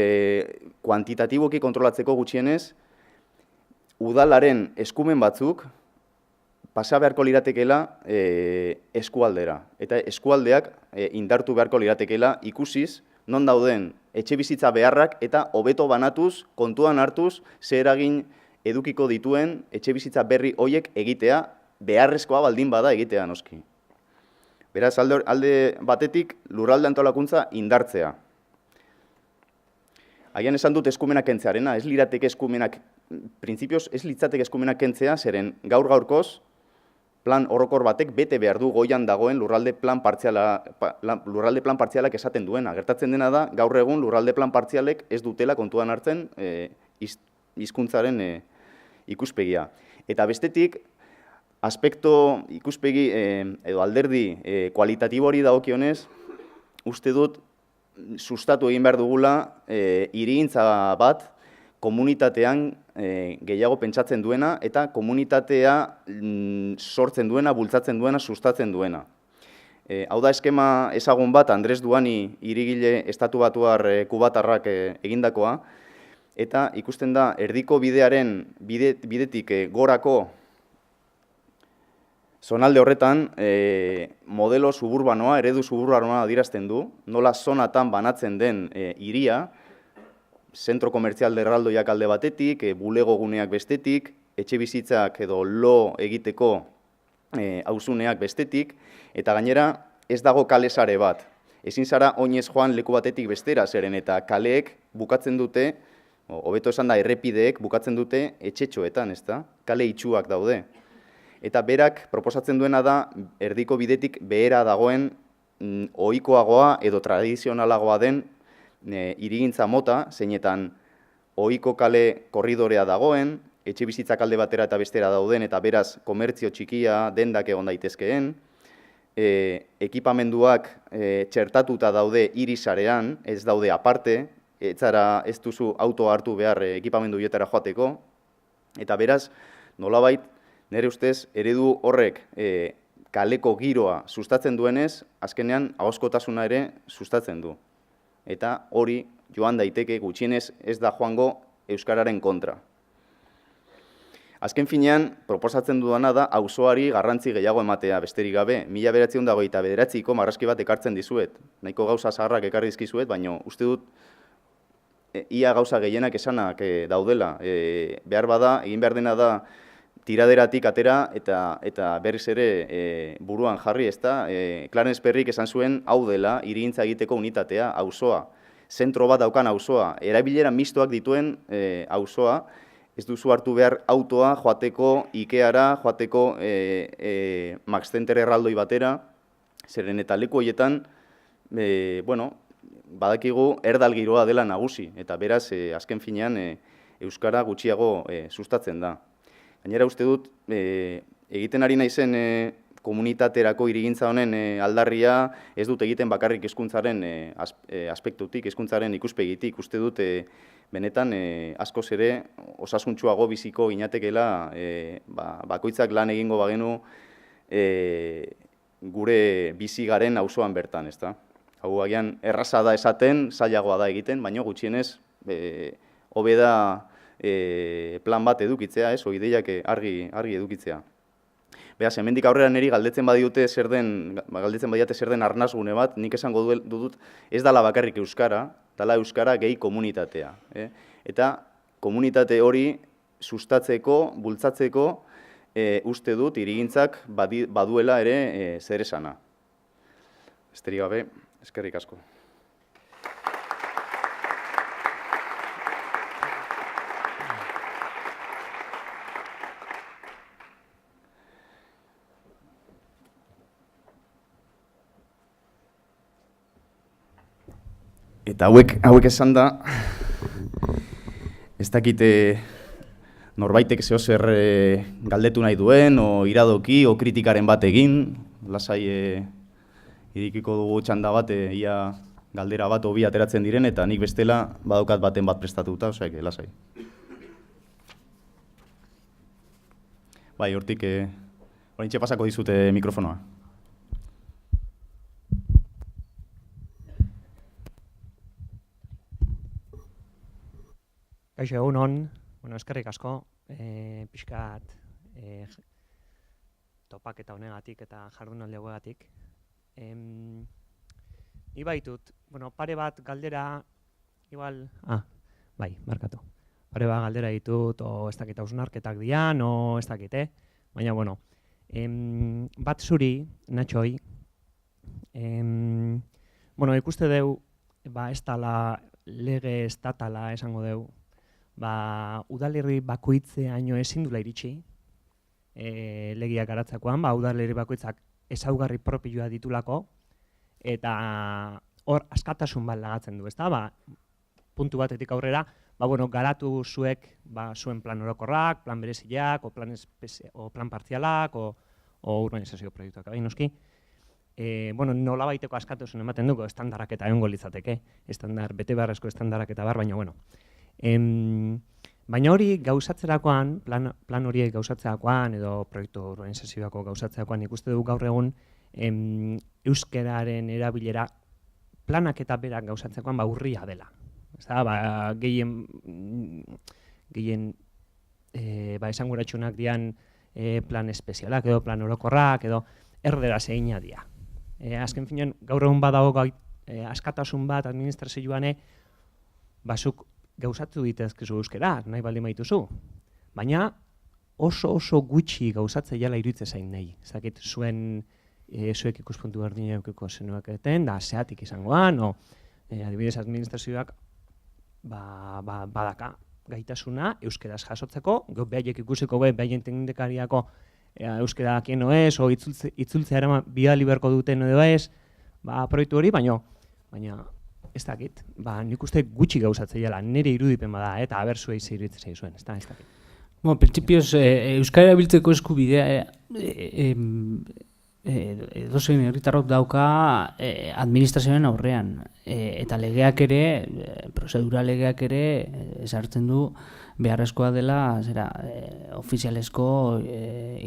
Speaker 1: kuantitatiboki kontrolatzeko gutxienez, udalaren eskumen batzuk pasa beharko liratekeela eskualdera. Eta eskualdeak indartu beharko liratekeela ikusiz, non dauden etxe bizitza beharrak eta hobeto banatuz, kontuan hartuz, zer eragin edukiko dituen etxe bizitza berri hoiek egitea, beharrezkoa baldin bada egitea noski. Beraz, alde batetik lurralde antolakuntza indartzea. Agian esan dut eskumenak kentzearena, ez lirateke eskumenak, printzipioz ez litzateke eskumenak kentzea, zeren gaur-gaurkoz, plan orokor batek bete behar du goian dagoen lurralde plan partzialak esaten duena. Gertatzen dena da, gaur egun lurralde plan partzialek ez dutela kontuan hartzen hizkuntzaren ikuspegia. Eta bestetik, aspekto ikuspegi edo alderdi kualitatibo hori dagokionez, uste dut sustatu egin behar dugula hirigintza bat komunitatean gehiago pentsatzen duena eta komunitatea sortzen duena, bultzatzen duena, sustatzen duena. Hau da eskema ezagun bat Andres Duani hirigile estatubatuar kubatarrak egindakoa, eta ikusten da erdiko bidearen bidetik gorako zonalde horretan modelo suburbanoa, eredu suburbanoa adierazten du, nola zonatan banatzen den hiria, zentro komertzial erraldoiak alde batetik, bulego guneak bestetik, etxe bizitzak edo lo egiteko auzuneak bestetik, eta gainera ez dago kale sare bat. Ezin zara oinez joan leku batetik bestera, zeren eta kaleek bukatzen dute, hobeto esan da errepideek bukatzen dute etxetxoetan, ezta? Kale itxuak daude. Eta berak proposatzen duena da erdiko bidetik behera dagoen ohikoagoa edo tradizionalagoa den hirigintza mota, zeinetan ohiko kale korridorea dagoen, etxe bizitzak alde batera eta bestera dauden, eta beraz komertzio txikia dendak egon daitezkeen, ekipamenduak txertatuta daude hiri sarean, ez daude aparte, ez duzu auto hartu behar ekipamendu bietara joateko, eta beraz, nolabait, nire ustez, eredu horrek kaleko giroa sustatzen duenez, azkenean ahozkotasuna ere sustatzen du. Eta hori joan daiteke gutxienez ez da joango euskararen kontra. Azken finean, proposatzen dudana da auzoari garrantzi gehiago ematea, besterik gabe. 1929ko marrazki bat ekartzen dizuet. Nahiko gauza zaharrak ekarri dizkizuet, baina uste dut ia gauza gehienak esanak daudela. Behar bada, egin behar dena da tiraderatik atera eta berriz ere buruan jarri, ezta? Clarence Perryk esan zuen hau dela hirigintza egiteko unitatea, auzoa. Zentro bat daukan auzoa, erabilera mistoak dituen auzoa, ez duzu hartu behar autoa joateko Ikeara, joateko Max Center erraldoi batera, zeren eta leku horietan, badakigu erdalgiroa dela nagusi, eta beraz, azken finean, euskara gutxiago sustatzen da. Gainera uste dut, egiten ari naizen komunitaterako hirigintza honen aldarria ez dut egiten bakarrik hizkuntzaren aspektutik, hizkuntzaren ikuspegitik. Uste dut, benetan, askoz ere osasuntsuago biziko ginatekeela bakoitzak lan egingo bagenu gure bizi garen auzoan bertan, ezta? Hau agian erraza da esaten, zailagoa da egiten, baina gutxienez hobe da plan bat edukitzea, ez? Ideiak argi edukitzea. Beraz, hemendik aurrera niri galdetzen badiate zer den arnasgune bat, nik esango dut ez dala bakarrik euskara, dala euskara gehi komunitatea. Eta komunitate hori sustatzeko, bultzatzeko, uste dut hirigintzak baduela ere zer esana. Besterik gabe, eskerrik asko. Eta hauek esan da, ez dakite norbaitek zehozer galdetu nahi duen, o iradoki, o kritikaren bat egin, lasai irikiko dugu txanda bat, ia galdera bat obi ateratzen diren, eta nik bestela badaukat baten bat prestatuta, osea, lasai. Bai, hortik, oraintxe pasako dizute mikrofonoa.
Speaker 4: Kaixo egunon, eskerrik asko, pixkat topaketa honegatik eta jardunaldi hauegatik. Ni baitut, pare bat galdera, igual, bai, markatu. Pare bat galdera ditut, o ez dakit hausnarketak dian, o ez dakit, baina, bat zuri, Natxoi, ikuste deu, ez dala lege estatala esango deu, udalerri bakoitzeaino ezin dula iritsi, legiak garatzakoan, udalerri bakoitzak ezaugarri propioa ditulako, eta hor askatasun bat lagatzen du, ezta? Puntu batetik aurrera, garatu zuek zuen plan orokorrak, plan bereziak, o plan partzialak, o urbanizazio proiektuak, bai noski. Nola baiteko askatasun ematen dugu, estandarrak eta egongo litzateke, bete beharrezko estandarrak eta bar, baina, baina hori gauzatzerakoan, plan horiek gauzatzerakoan, edo proiektu urbanizazioako gauzatzerakoan, ikuste dugu gaur egun euskararen erabilera planak eta berak gauzatzekoan urria dela. Gehien esanguratsunak dian plan espezialak edo plan orokorrak edo erderaz egina dira. Azken finean, gaur egun badago askatasun bat administrazioan zuk gauzatu ditezkezu euskara, nahi baldin baituzu. Baina oso gutxi gauzatzea jala iruditzen zain nahi. Zakit zuek ikuspuntu berdina eukiko zenuak eten, da zehatik izangoan, adibidez administrazioak badaka gaitasuna euskeraz jasotzeko, behaiek ikusiko behaien teknikariako euskera dakien oez, o itzultzea ere bidali beharko duten edo ez, proiektu hori, baina ez dakit, nik uste gutxi gauzatzea nire irudipen bada, eta haber zuei zeiritzen zaizuen, ez dakit.
Speaker 2: Printzipioz, euskara erabiltzeko eskubidea edozein herritarrok dauka administrazioaren aurrean, eta legeak ere, prozedura legeak ere, ezartzen du beharrezkoa dela ofizialezko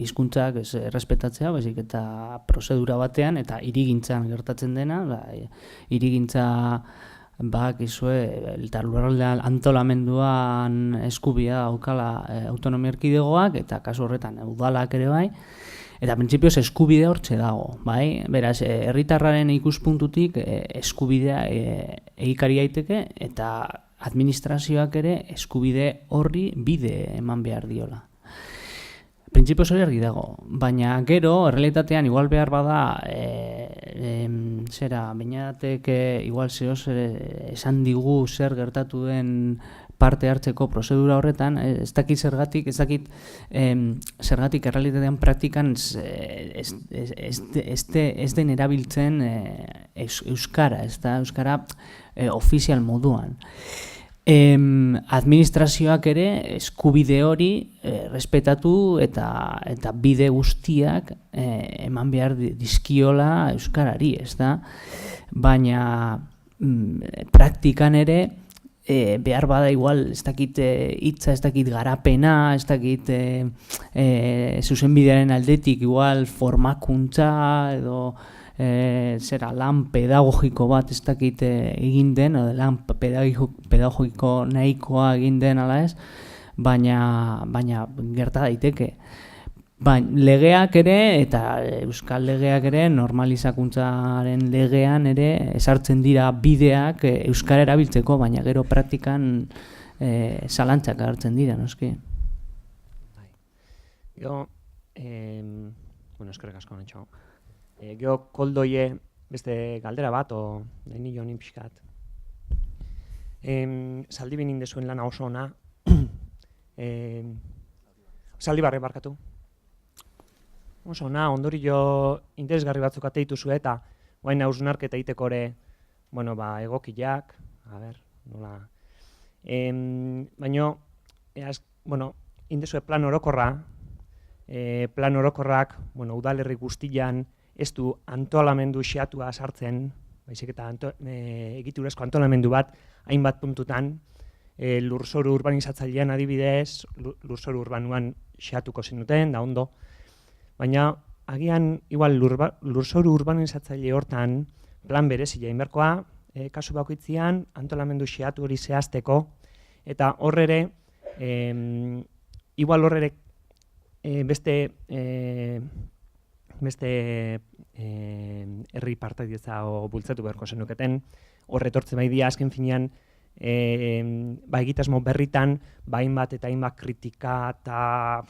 Speaker 2: hizkuntzak errespetatzea, baizik eta prozedura batean, eta hirigintzan gertatzen dena, hirigintza eta lurralde antolamenduan eskubidea daukala autonomia erkidegoak, eta kasu horretan udalak ere bai, eta printzipioz eskubidea hortxe dago, bai? Beraz, herritarraren ikuspuntutik eskubidea egikari daiteke eta administrazioak ere eskubide horri bide eman behar diola. Printzipioz hori argi dago, baina gero, errealitatean igual behar bada, bainatek igual zehoz esan digu zer gertatu den parte hartzeko prozedura horretan, ez dakit zergatik errealitatean praktikan ez den erabiltzen euskara, ez da euskara ofizial moduan. Administrazioak ere eskubide hori respetatu eta bide guztiak eman behar dizkiola euskarari, ez da? Baina praktikan ere behar bada igual, ez dakit hitza, ez dakit garapena, ez dakit zuzenbidearen aldetik igual formakuntza edo zera lan pedagogiko bat ez dakit egin den, edo lan pedagogiko nahikoa egin den ala ez, baina gerta daiteke. Legeak ere, eta euskal legeak ere, normalizakuntzaren legean ere, esartzen dira bideak euskara erabiltzeko, baina gero praktikan zalantzak hartzen dira, noski.
Speaker 4: Gero, eskerrik asko nintxo. Gero, koldoie beste galdera bat, o nahi joan pixkat. Zaldibin indezuen lana oso ona. Zaldibarre barkatu. Oso ona, ondorio interesgarri batzuk ateitu zu eta guain hausnarketa egiteko ere, egokiak, nola. Baina, indezue plan orokorra, plan orokorrak, udalerri guztian ez du antolamendu xeatua sartzen, baizik eta egiturezko antolamendu bat, hainbat puntutan, lurzoru urbanizatzailean adibidez, lurzoru urbanuan xeatuko zenuten, da ondo, baina agian igual lurzoru urbanizatzaile hortan plan berezia inberkoa, kasu bakoitzean antolamendu xeatu hori zehazteko, eta horrere, igual horrere beste herri partaidetza bultzatu beharko zenuketen, horretortze bai dira azken finean, egitasmo berritan, hainbat eta hainbat kritika eta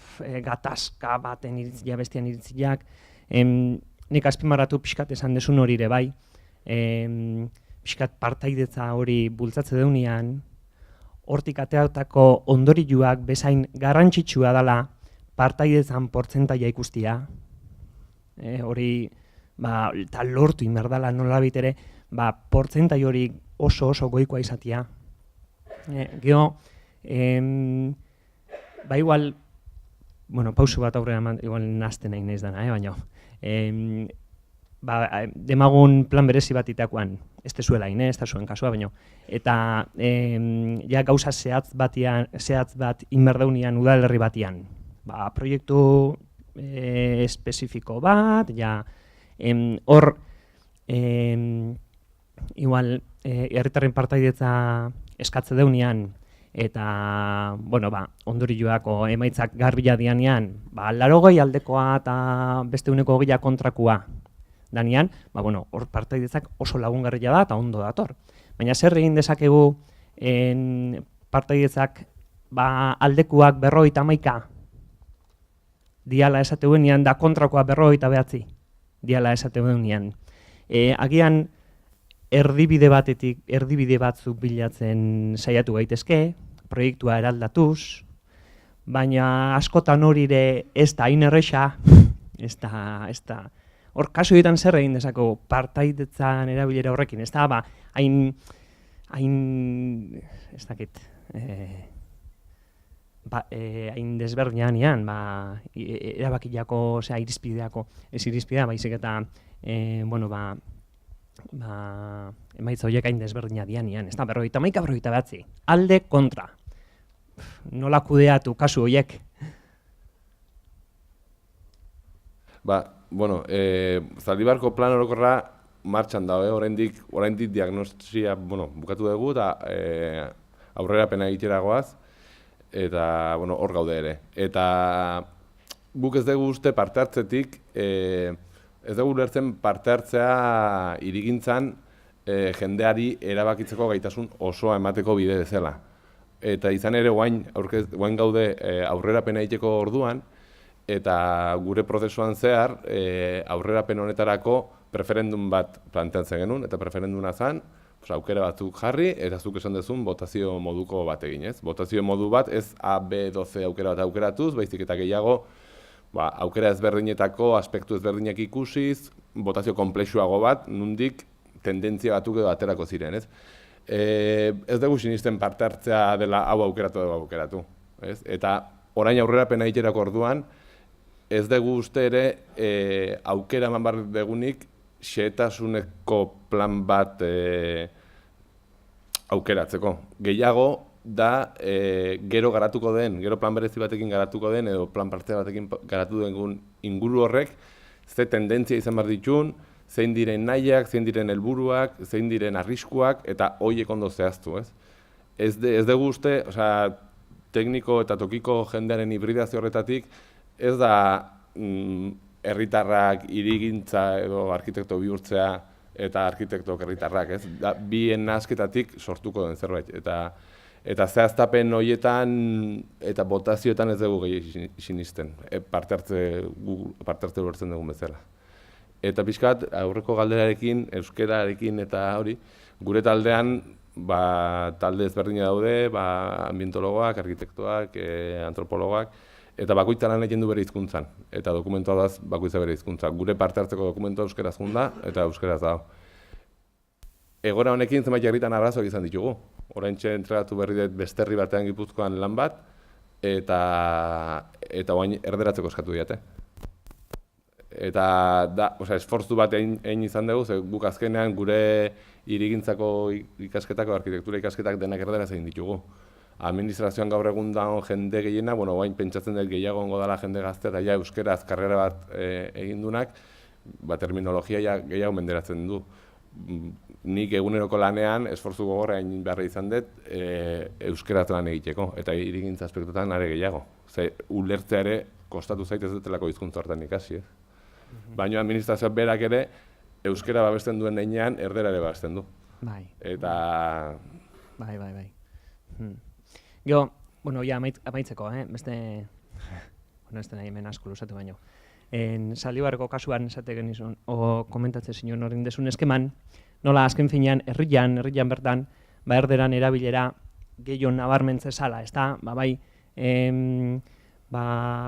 Speaker 4: gatazka baten iritzia, bestian iritziak, nik azpimarratu pixkat esan desun hori ere bai, pixkat partaidetza hori bultzatze deunean, hortik ateatako ondorioak bezain garrantzitsua dela partaidetzan portzentaia ikustia, hori eta lortu inberdala nolabait ere, portzentai hori oso goikoa izatea. Gero, igual, pausu bat aurrera igual nazten nahi naiz dana, baina, demagun plan berezi bat itakoan, ez tezuela ez da zuen kasua, baina, eta ja gauza zehatz bat inberdeunean udalerri batian, proiektu espezifiko bat, ja, hor, igual, herritarren partaidetza eskatze deunean, eta, ondorioako emaitzak garbila dianean, 80 aldekoa eta beste 20 kontrakoa danean, hor partaidetzak oso lagungarria da eta ondo dator. Baina zer egin dezakegu partaidetzak aldekuak 51 diala esateunean da kontrakoa 59 diala esateunean. Agian erdibide batzuk bilatzen saiatu gaitezke, proiektua eraldatuz, baina askotan hori ere ez da hain erresa, ez da. Hor, kasu egiten zer egin dezako partaidetzan erabilera horrekin, ez da, hain, ez dakit, hain desberdinean, erabakiako, irizpideako, ez irizpidea, baizik eta, emaitza horiek hain desberdina dianean, ez da, 51-49, alde kontra. Nola kudeatu kasu horiek?
Speaker 3: Zaldibarko plan orokorra martxan dago, oraindik diagnosia bukatu dugu eta aurrerapena egiteragoaz, eta hor gaude ere. Eta guk ez dugu uste parte hartzetik, ez dugu lertzen parte hartzea hirigintzan jendeari erabakitzeko gaitasun osoa emateko bide bezala. Eta izan ere guain gaude aurrerapena egiteko orduan, eta gure prozesuan zehar aurrerapen honetarako preferendum bat planteatzen genuen, eta preferenduna zen, aukera batzuk jarri, eta zuk esan dezun botazio moduko bat egin, ez? Botazio modu bat ez A, B, 12 aukera bat aukeratuz, baizik eta gehiago aukera ezberdinetako, aspektu ezberdinak ikusiz, botazio konplexuago bat, nondik tendentzia batzuk edo aterako ziren, ez? Ez dugu sinisten parte hartzea dela hau aukeratu edo aukeratu, ez? Eta orain aurrerapena egiterako orduan, ez dugu uste ere aukera eman behar degunik xehetasuneko plan bat aukeratzeko. Gehiago da gero garatuko den, gero plan berezi batekin garatuko den edo plan parzial batekin garatu den inguru horrek ze tendentzia izan behar ditun, zein diren nahiak, zein diren helburuak, zein diren arriskuak eta horiek ondo zehaztu, ez? Ez dugu uste, tekniko eta tokiko jendearen hibridazio horretatik ez da herritarrak hirigintza edo arkitekto bihurtzea eta arkitektok herritarrak, ez? Bien nahasketatik sortuko den zerbait. Eta zehaztapen horietan eta botazioetan ez dugu gehi sinisten, parte hartze lortzen dugun bezala. Eta pixkat, aurreko galderarekin, euskerarekin eta hori, gure taldean talde ezberdina daude, ambientologoak, arkitektoak, antropologoak, eta bakoitza lan egin du bere hizkuntzan, eta dokumentua da bakoitza bere hizkuntza. Gure parte hartzeko dokumentua euskeraz da eta euskeraz dago. Egoera honekin zenbait herritan arazoak izan ditugu. Oraintxe entregatu berri dut beste herri batean Gipuzkoan lan bat, eta orain erderatzeko eskatu diate. Eta esfortzu bat egin izan dugu, ze guk azkenean gure hirigintzako ikasketak, arkitektura ikasketak denak erderaz egin ditugu. Administrazioan gaur egun dago jende gehiena, orain pentsatzen dut gehiago ongo dela jende gazte eta euskeraz karrera bat egin dunak, terminologia gehiago menderatzen du. Nik eguneroko lanean, esfortzu gogorra egin beharra izan dut, euskeraz lan egiteko, eta hirigintza aspektuetan are gehiago. Ulertzea ere, kostatu zait ez dutelako hizkuntza hortan ikasi. Baina administrazioak berak ere, euskera babesten duen heinean, erdera ere babesten du.
Speaker 4: Bai.
Speaker 3: Eta...
Speaker 4: Bai. Gero, amaitzeko, beste... ez nahi hemen asko luzatu baino. Zaldibarreko kasuan esate genizun, komentatzen zinuen horren desun eskeman, nola azken finean herrian bertan, erderan erabilera gehiago nabarmentze zala, ez da,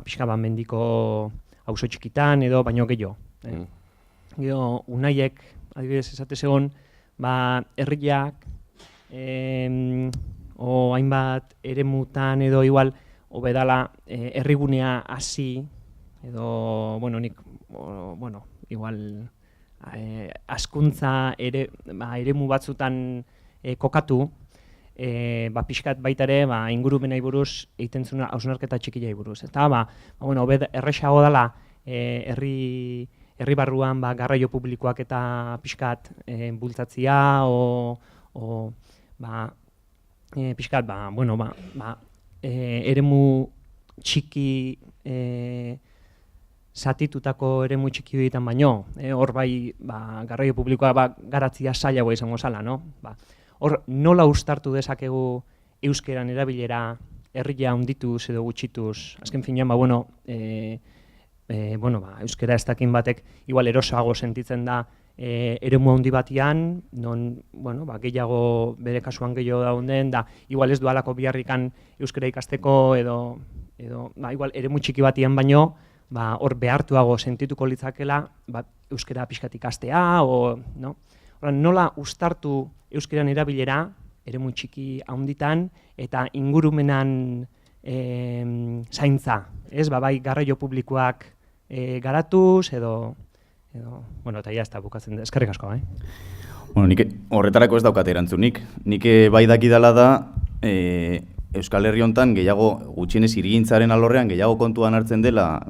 Speaker 4: pixka mendiko auzo txikitan edo baino gehiago. Gero, unaiek, adibidez esate zegoen, herriak, hainbat eremutan edo igual, hobedala herrigunea hasi, edo, igual, askuntza eremu batzutan kokatu, pixkat baita ere, ingurumenei buruz, egiten zuen hausnarketa txikilei buruz. Eta, errexago dela, herri barruan garraio publikoak eta pixkat bultzatzia, pixkat, eremu txiki, zatitutako eremu txiki horietan baino, hor garraio publikoa garatzia zailagoa izango zala, no? Hor, nola uztartu dezakegu euskeran erabilera herria handituz edo gutxituz, azken finean, euskera ez dakin batek igual erosoago sentitzen da eremu handi batian, non, gehiago, bere kasuan gehiago daunden, da, igual ez dualako biharrikan euskera ikasteko edo igual eremu txiki batian baino, hor behartuago sentituko litzakela, euskera pixkat ikastea, no? Nola uztartu euskeran erabilera, eremu txiki handitan, eta ingurumenan zaintza, ez? Bai garraio publikoak garatuz, edo, eta jazta bukatzen da, eskerrik asko,
Speaker 1: Nik horretarako ez daukat erantzunik. Nik bai dakidala da, Euskal Herri honetan gehiago, gutxienez hirigintzaren alorrean, gehiago kontuan hartzen dela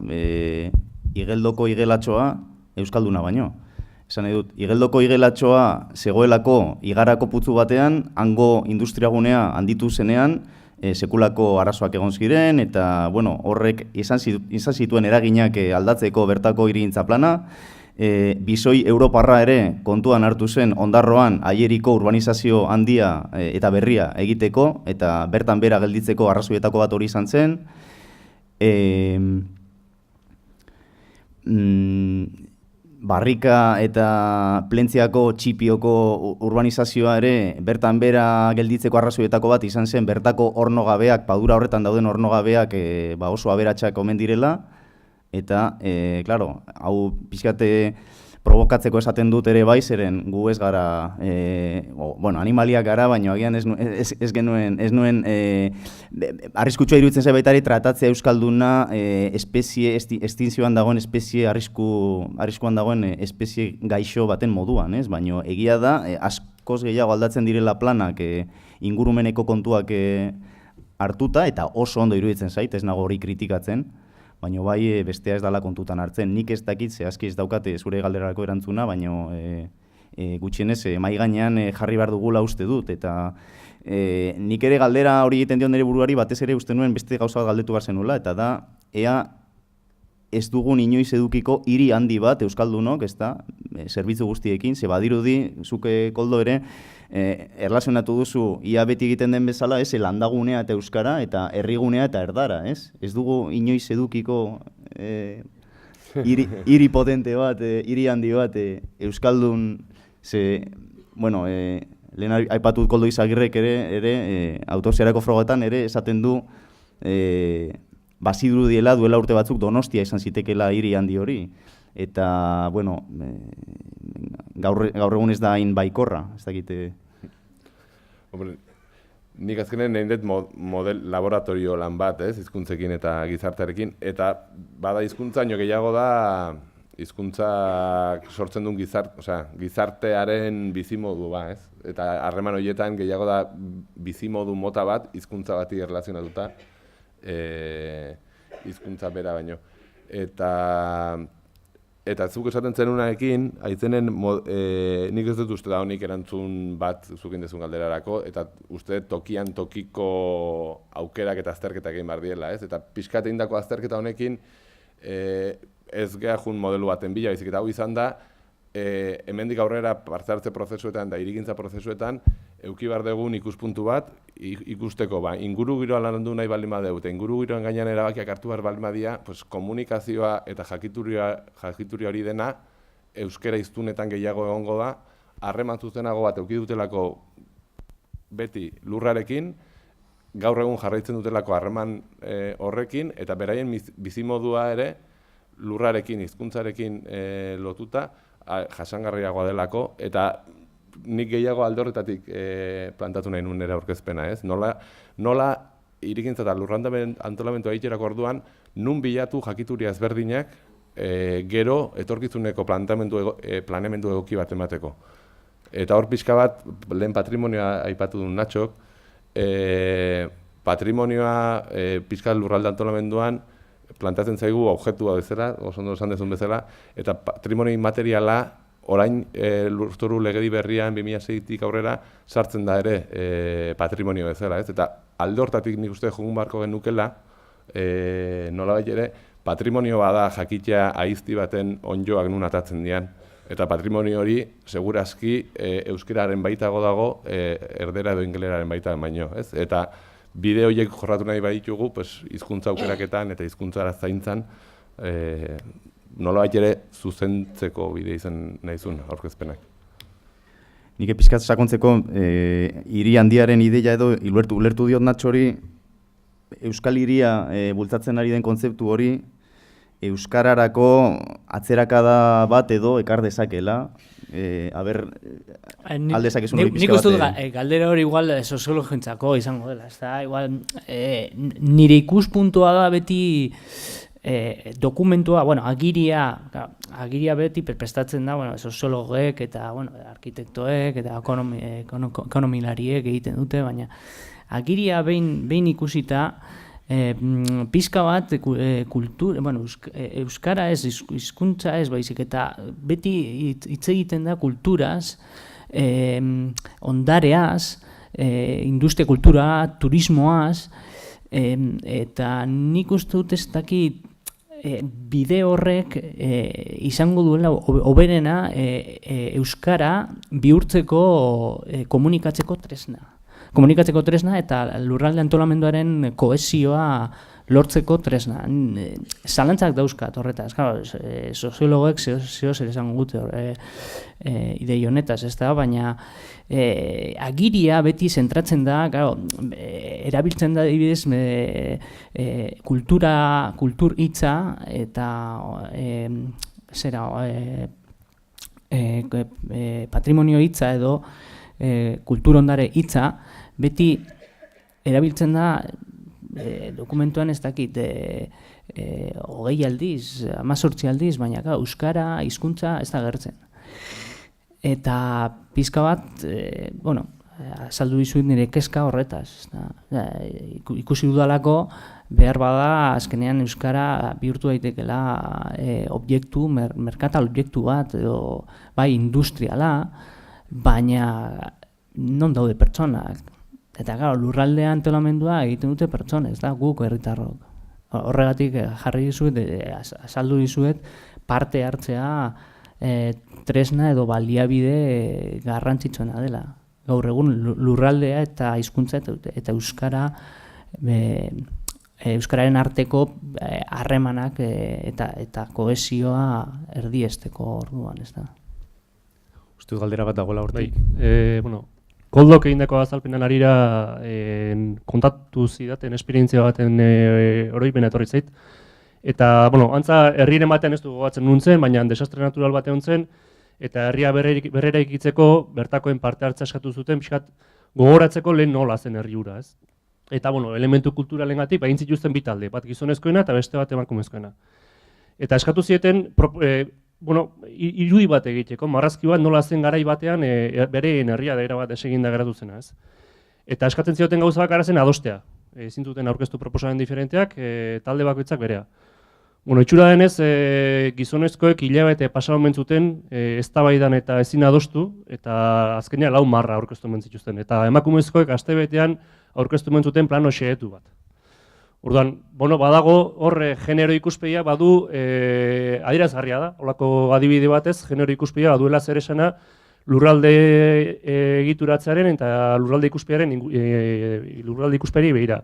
Speaker 1: igeldoko igelatxoa euskalduna baino. Esan nahi dut, igeldoko igelatxoa zegoelako igarako putzu batean, hango industriagunea handitu zenean, sekulako arazoak egon ziren, eta horrek izan zituen eraginak aldatzeko bertako hirigintza plana, bizoi Europarra ere kontuan hartu zen Ondarroan aieriko urbanizazio handia eta berria egiteko, eta bertan bera gelditzeko arrazoietako bat hori izan zen. Barrika eta Plentziako txipioko urbanizazioa ere bertan bera gelditzeko arrazoietako bat izan zen bertako hornogabeak, padura horretan dauden hornogabeak oso aberatsak omen direla. Eta, klaro, hau pixkate provokatzeko esaten dut ere bai, zeren gu ez gara, animaliak gara, baina agian ez nuen, arriskutsua iruditzen zabaitari tratatzea euskalduna estinzioan dagoen espezie, arriskuan dagoen espezie gaixo baten moduan, ez? Baina egia da, askoz gehiago aldatzen direla planak ingurumeneko kontuak hartuta, eta oso ondo iruditzen zait, ez nago hori kritikatzen, baina bai bestea ez dala kontutan hartzen. Nik ez dakit, zehazki ez daukate zure galderarako erantzuna, baina gutxienez mai gainean jarri behar dugula uste dut, eta nik ere galdera hori egiten dion nire buruari batez ere uste nuen beste gauza bat galdetu behar zenula, eta da, ea ez dugun inoiz edukiko hiri handi bat euskaldunok, ezta, zerbitzu guztiekin, ze badirudi, zuke Koldo ere, erlazionatu duzu, ia beti egiten den bezala, ez, landagunea eta euskara, eta herrigunea eta erdara, ez? Ez dugu inoiz edukiko hiri potente bat, hiri handi bat, euskaldun, ze, bueno, lehen aipatut Koldo Izagirrek ere autopsiarako frogetan ere esaten du, bazirudiela duela urte batzuk Donostia izan zitekela hiri handi hori. Eta, bueno, gaur egun ez da hain baikorra, ez dakite.
Speaker 3: Hombre, nik azkenen nahi dut model laboratorio lan bat, hizkuntzekin eta gizartearekin, eta bada hizkuntzaino gehiago da hizkuntzak sortzen duen gizartearen bizimodu ba, ez? Eta harreman horietan gehiago da bizimodu mota bat hizkuntza bati erlazionatuta hizkuntza bera baino. Eta zuk esaten zenunarekin, aitzenen nik ez dut uste da honik erantzun bat zukin dezun galderarako, eta uste tokian tokiko aukerak eta azterketak egin behar diela, ez? Eta pixkat egindako azterketa honekin ez geha jun modelu baten bila, baizik eta hau izan da, hemendik aurrera parte hartze prozesuetan eta hirigintza prozesuetan eduki behar dugun ikuspuntu bat ikusteko, inguru giroa landu nahi baldin badeu, eta inguru giroan gainean erabakiak hartu behar baldin badia, pues, komunikazioa eta jakituria hori dena euskera hiztunetan gehiago egongo da, harreman zuzenago bat eduki dutelako beti lurrarekin, gaur egun jarraitzen dutelako harreman horrekin, eta beraien bizimodua ere lurrarekin, hizkuntzarekin lotuta, jasangarriagoa delako, eta nik gehiago alde horretatik plantatu nahi nuen nire aurkezpena, ez? Nola hirigintza eta lurralde antolamentua egiterako orduan, nun bilatu jakituria ezberdinak gero etorkizuneko planeamendu egoki bat emateko. Eta hor pixka bat, lehen patrimonioa aipatu duen Natxok, patrimonioa pixka lurralde antolamenduan plantatzen zaigu objektua bezala, oso ondo esan dezun bezala, eta patrimonio inmateriala orain lurzoru legedi berrian 2006tik aurrera sartzen da ere patrimonio bezala, ez? Eta alde hortatik nik uste jogun barko genukela, nolabait ere, patrimonio bada jakitea aizti baten onjoak nun atatzen dian. Eta patrimonio hori, segurazki, euskararen baitago dago, erdera edo ingeleraren baita baino, ez? Eta bide horiek jorratu nahi baditugu, hizkuntza aukeraketan eta hizkuntzara zaintzan, nolabait ere zuzentzeko bide izan nahizun aurkezpenak.
Speaker 1: Nik pixkat sakontzeko, hiri handiaren ideia edo ulertu diot Natxori, Euskal Hiria bultzatzen ari den kontzeptu hori, euskararako atzerakada bat edo ekar dezakela, aldezakezun hori pixka bat.
Speaker 2: Nik uste dut, galdera hori igual soziologentzako izango dela, igual nire ikuspuntua da beti dokumentua, agiria beti prestatzen da, soziologek eta arkitektoek eta ekonomilariek egiten dute, baina agiria behin ikusita, pizka bat euskara ez, hizkuntza ez, baizik eta beti hitz egiten da kulturaz, ondareaz, industria kultura, turismoaz, eta nik uste dut ez dakit bide horrek izango duela hoberena euskara bihurtzeko komunikatzeko tresna eta lurralde antolamenduaren kohesioa lortzeko tresna. Zalantzak dauzkat horretaz, soziologoek zer esango gute idei honetaz, ez da, baina agiria beti zentratzen da, erabiltzen da adibidez kultur hitza eta patrimonio hitza edo kultur ondare hitza beti erabiltzen da dokumentuan ez dakit 20 aldiz, 18 aldiz, baina euskara, hizkuntza ez da agertzen. eta pizka bat, azaldu dizuet nire kezka horretaz. Ikusi dudalako, behar bada, azkenean euskara bihurtu daitekela objektu, merkatal objektu bat, edo bai industriala, baina non daude pertsonak. Eta lurraldea antolamendua egiten dute pertsonek, ez da, guk herritarrok. Horregatik jarri dizuet, azaldu dizuet, parte hartzea tresna edo baliabide garrantzitsuena dela. Gaur egun lurraldea eta hizkuntza eta euskararen arteko harremanak eta kohesioa erdiesteko orduan, ez da.
Speaker 1: Uste galdera bat dagoela hortik.
Speaker 5: Koldok egindako azalpenan arira kontatu zidaten esperientzia baten oroipena etorri zait. Eta, antza herriren batean ez du gogatzen nuntzen, baina desastre natural batean zen, eta herria berrera ikitzeko bertakoen parte hartza eskatu zuten, pixkat gogoratzeko lehen nola zen herri hura, ez? Eta, elementu kulturalengatik egin zituzten bi talde, bat gizonezkoena eta beste bat emakumezkoena. Eta eskatu zieten, irudi bat egiteko, marrazki bat nola zen garai batean bereen herria da erabat deseginda geratu zena, ez? Eta eskatzen zioten gauza bakarra zen adostea. Ezin duten aurkeztu proposamen diferenteak, talde bakoitzak berea. Itxura denez, gizonezkoek hilabete pasa omen zuten eztabaidan eta ezin adostu, eta azkenean 4 marra aurkeztu omen zituzten. Eta emakumezkoek astebetean aurkeztu omen zuten plano xehetu bat. Orduan, badago hor genero ikuspegia badu adierazgarria da, holako adibide batez, genero ikuspegia baduela zer esana lurralde egituratzearen eta lurralde ikusperi behira.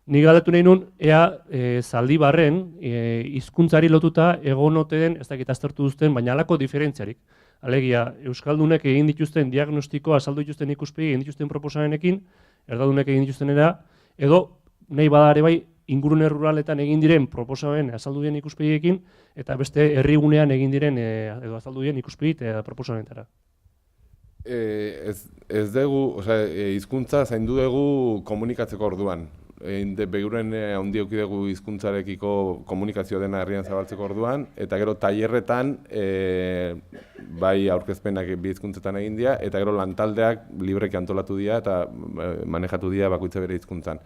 Speaker 5: Nik galdetu nahi nun, ea Zaldibarren hizkuntzari lotuta egon ote den, ez dakit aztertu duzten, baina halako diferentziarik. Alegia, euskaldunek egin dituzten diagnostikoa, azaldu dituzten ikuspegi, egin dituzten proposamenekin, erdadunek egin dituztenera, edo nahi badare bai ingurune ruraletan egin diren proposamen azaldu dien ikuspegiekin, eta beste herrigunean egin diren edo azaldu dien ikuspegi eta proposamenetara.
Speaker 3: Ez dugu, hizkuntza zaindu dugu komunikatzeko orduan. Beguren handi eduki dugu hizkuntzarekiko komunikazio dena herrian zabaltzeko orduan, eta gero tailerretan bai aurkezpenak bi hizkuntzetan egin dira, eta gero lantaldeak libreki antolatu dira eta manejatu dira bakoitza bere hizkuntzan.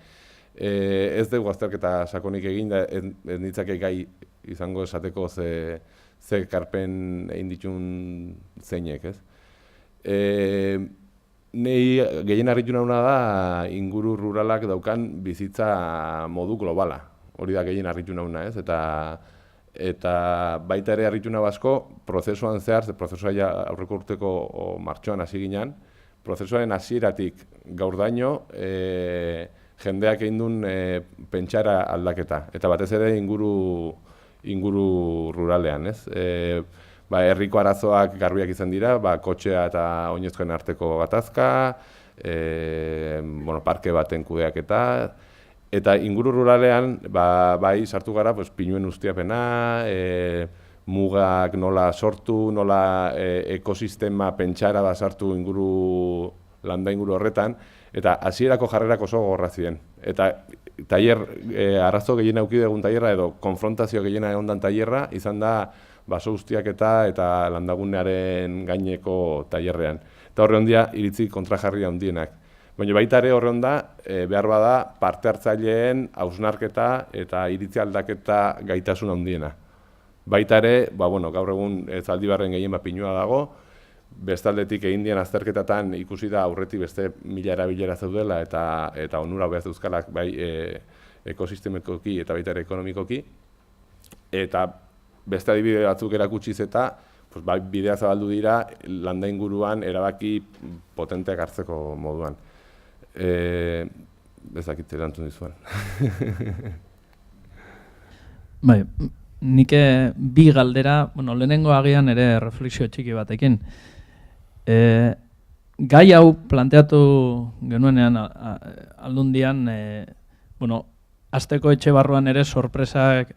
Speaker 3: Ez dugu azterketa sakonik egin, ez nitzake gai izango esateko ze karpen egin ditun zeinek, ez? Nei gehien harritu nauna da inguru ruralak daukan bizitza modu globala. Hori da gehien harritu nauna, ez? Eta baita ere harritu nahu asko, prozesuan zehar, prozesua ja aurreko urteko martxoan hasi ginen, prozesuaren hasieratik gaurdaino jendeak egin duen pentsara aldaketa. Eta batez ere inguru ruralean, ez? Herriko arazoak garbiak izan dira, kotxea eta oinezkoen arteko gatazka, parke baten kudeaketa, eta inguru ruralean bai sartu gara pinuen ustiapena, mugak nola sortu, nola ekosistema pentsara sartu landa inguru horretan, eta hasierako jarrerak oso gogorra ziren. Eta arazo gehiena eduki dugun tailerra edo konfrontazio gehiena egondan tailerra izan da baso ustiaketa eta landagunearen gaineko tailerrean. Eta horre ondia iritzi kontrajarria handienak. Baina baita ere horre onda, behar bada parte hartzaileen hausnarketa eta iritzi aldaketa gaitasun handiena. Baita ere, gaur egun Zaldibarren gehien pinua dago, bestaldetik egin dien azterketatan ikusi da aurretik beste 1000 erabilera zeudela eta onura behaz euskalak bai ekosistemekoki eta baita ere ekonomikoki. Eta beste adibide batzuk erakutsiz eta bidea zabaldu dira landa inguruan erabaki potenteak hartzeko moduan. Bezakit erantzun dizuan.
Speaker 6: Bai, nik bi galdera, lehenengo agian ere refleksio txiki batekin. Gai hau planteatu genuenean aldundian, azteko etxe barruan ere sorpresak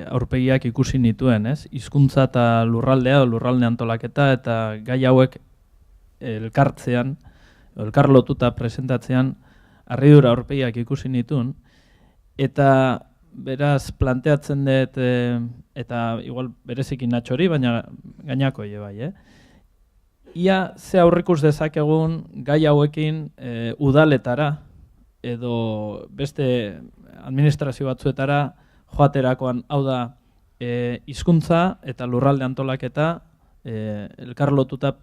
Speaker 6: aurpegiak ikusi nituen, ez? Hizkuntza eta lurraldea, lurralde antolaketa eta gai hauek elkartzean, elkarlotuta presentatzean, harridura aurpegiak ikusi nituen, eta beraz planteatzen dut, eta igual berezikin Natxori, baina gainako bai, ia ze aurrikus dezakegun gai hauekin udaletara edo beste administrazio batzuetara joaterakoan, hau da, hizkuntza eta lurralde antolaketa elkarlotuta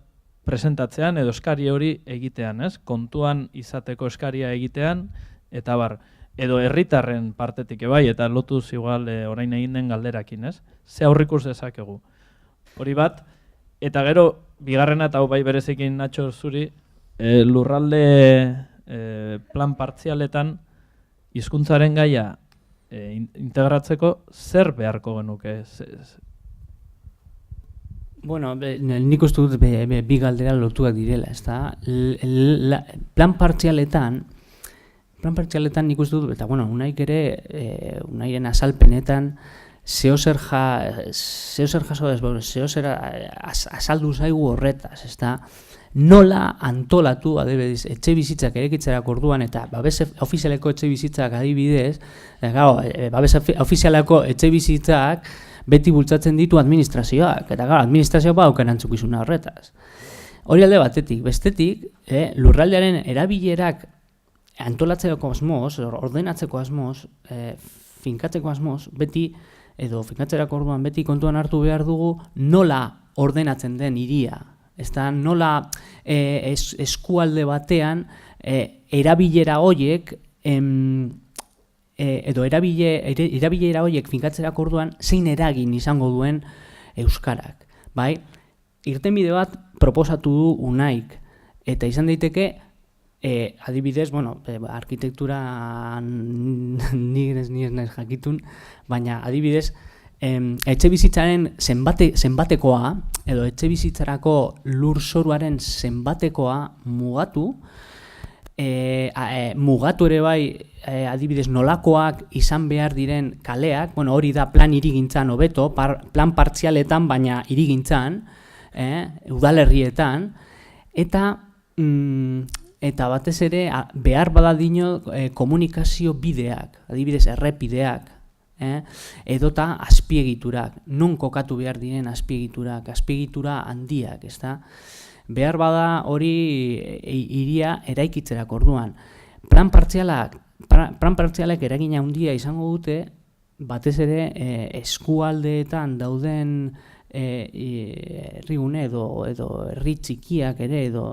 Speaker 6: presentatzean edo eskari hori egitean, ez? Kontuan izateko eskaria egitean, eta bar, edo herritarren partetik bai, eta lotuz igual orain egin den galderakin, ez? Ze aurrikus dezakegu. Hori bat, eta gero, bigarrena eta hau bai berezekin Natxo zuri, lurralde plan partzialetan hizkuntzaren gaia integratzeko zer beharko genuke?
Speaker 2: Bueno, nik uste dut bi galdera lotuak direla, ezta? Plan partzialetan nik uste dut, eta bueno, unaik ere, unairen azalpenetan, zehozer azaldu zaigu horretaz, ezta? Nola antolatu, adibidez, etxe bizitzak erekitzerako orduan, eta babes ofizialeko etxe bizitzak adibidez, babes ofizialeko etxe bizitzak beti bultzatzen ditu administrazioak, eta administrazioak bauken antzukizuna horretaz. Hori alde batetik, bestetik, lurraldearen erabilerak antolatzeko asmoz, ordenatzeko asmoz, finkatzeko asmoz, beti, edo finkatzerako orduan beti kontuan hartu behar dugu nola ordenatzen den hiria. Ez da, nola eskualde batean erabilera horiek, edo erabilera horiek finkatzerako orduan zein eragin izango duen euskarak. Bai? Irtenbide bat proposatu du unaik, eta izan daiteke, adibidez, bueno, arkitektura nire naiz jakitun, baina adibidez, etxe bizitzaren zenbatekoa, edo etxe bizitzarako lurzoruaren zenbatekoa mugatu, mugatu ere bai, adibidez, nolakoak izan behar diren kaleak, bueno, hori da plan hirigintzan hobeto, plan partzialetan, baina hirigintzan, udalerrietan, eta batez ere behar badadino komunikazio bideak, adibidez, errepideak, edota azpiegiturak, non kokatu behar diren azpiegiturak, azpiegitura handiak, ezta? Behar bada hori hiria eraikitzerako orduan. Plan partzialak eragina handia izango dute, batez ere eskualdeetan dauden herrigune edo herri txikiak ere, edo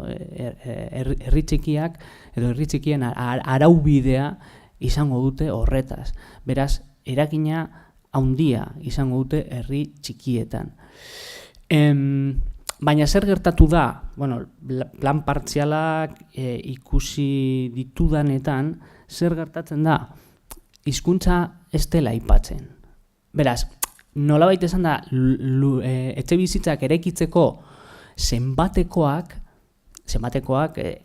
Speaker 2: herri txikien araubidea izango dute horretaz. Beraz, eragina handia izango dute herri txikietan. Baina zer gertatu da, bueno, plan partzialak ikusi ditudanetan, zer gertatzen da, hizkuntza ez dela aipatzen. Beraz, nolabait esan da, etxe bizitzak eraikitzeko zenbatekoak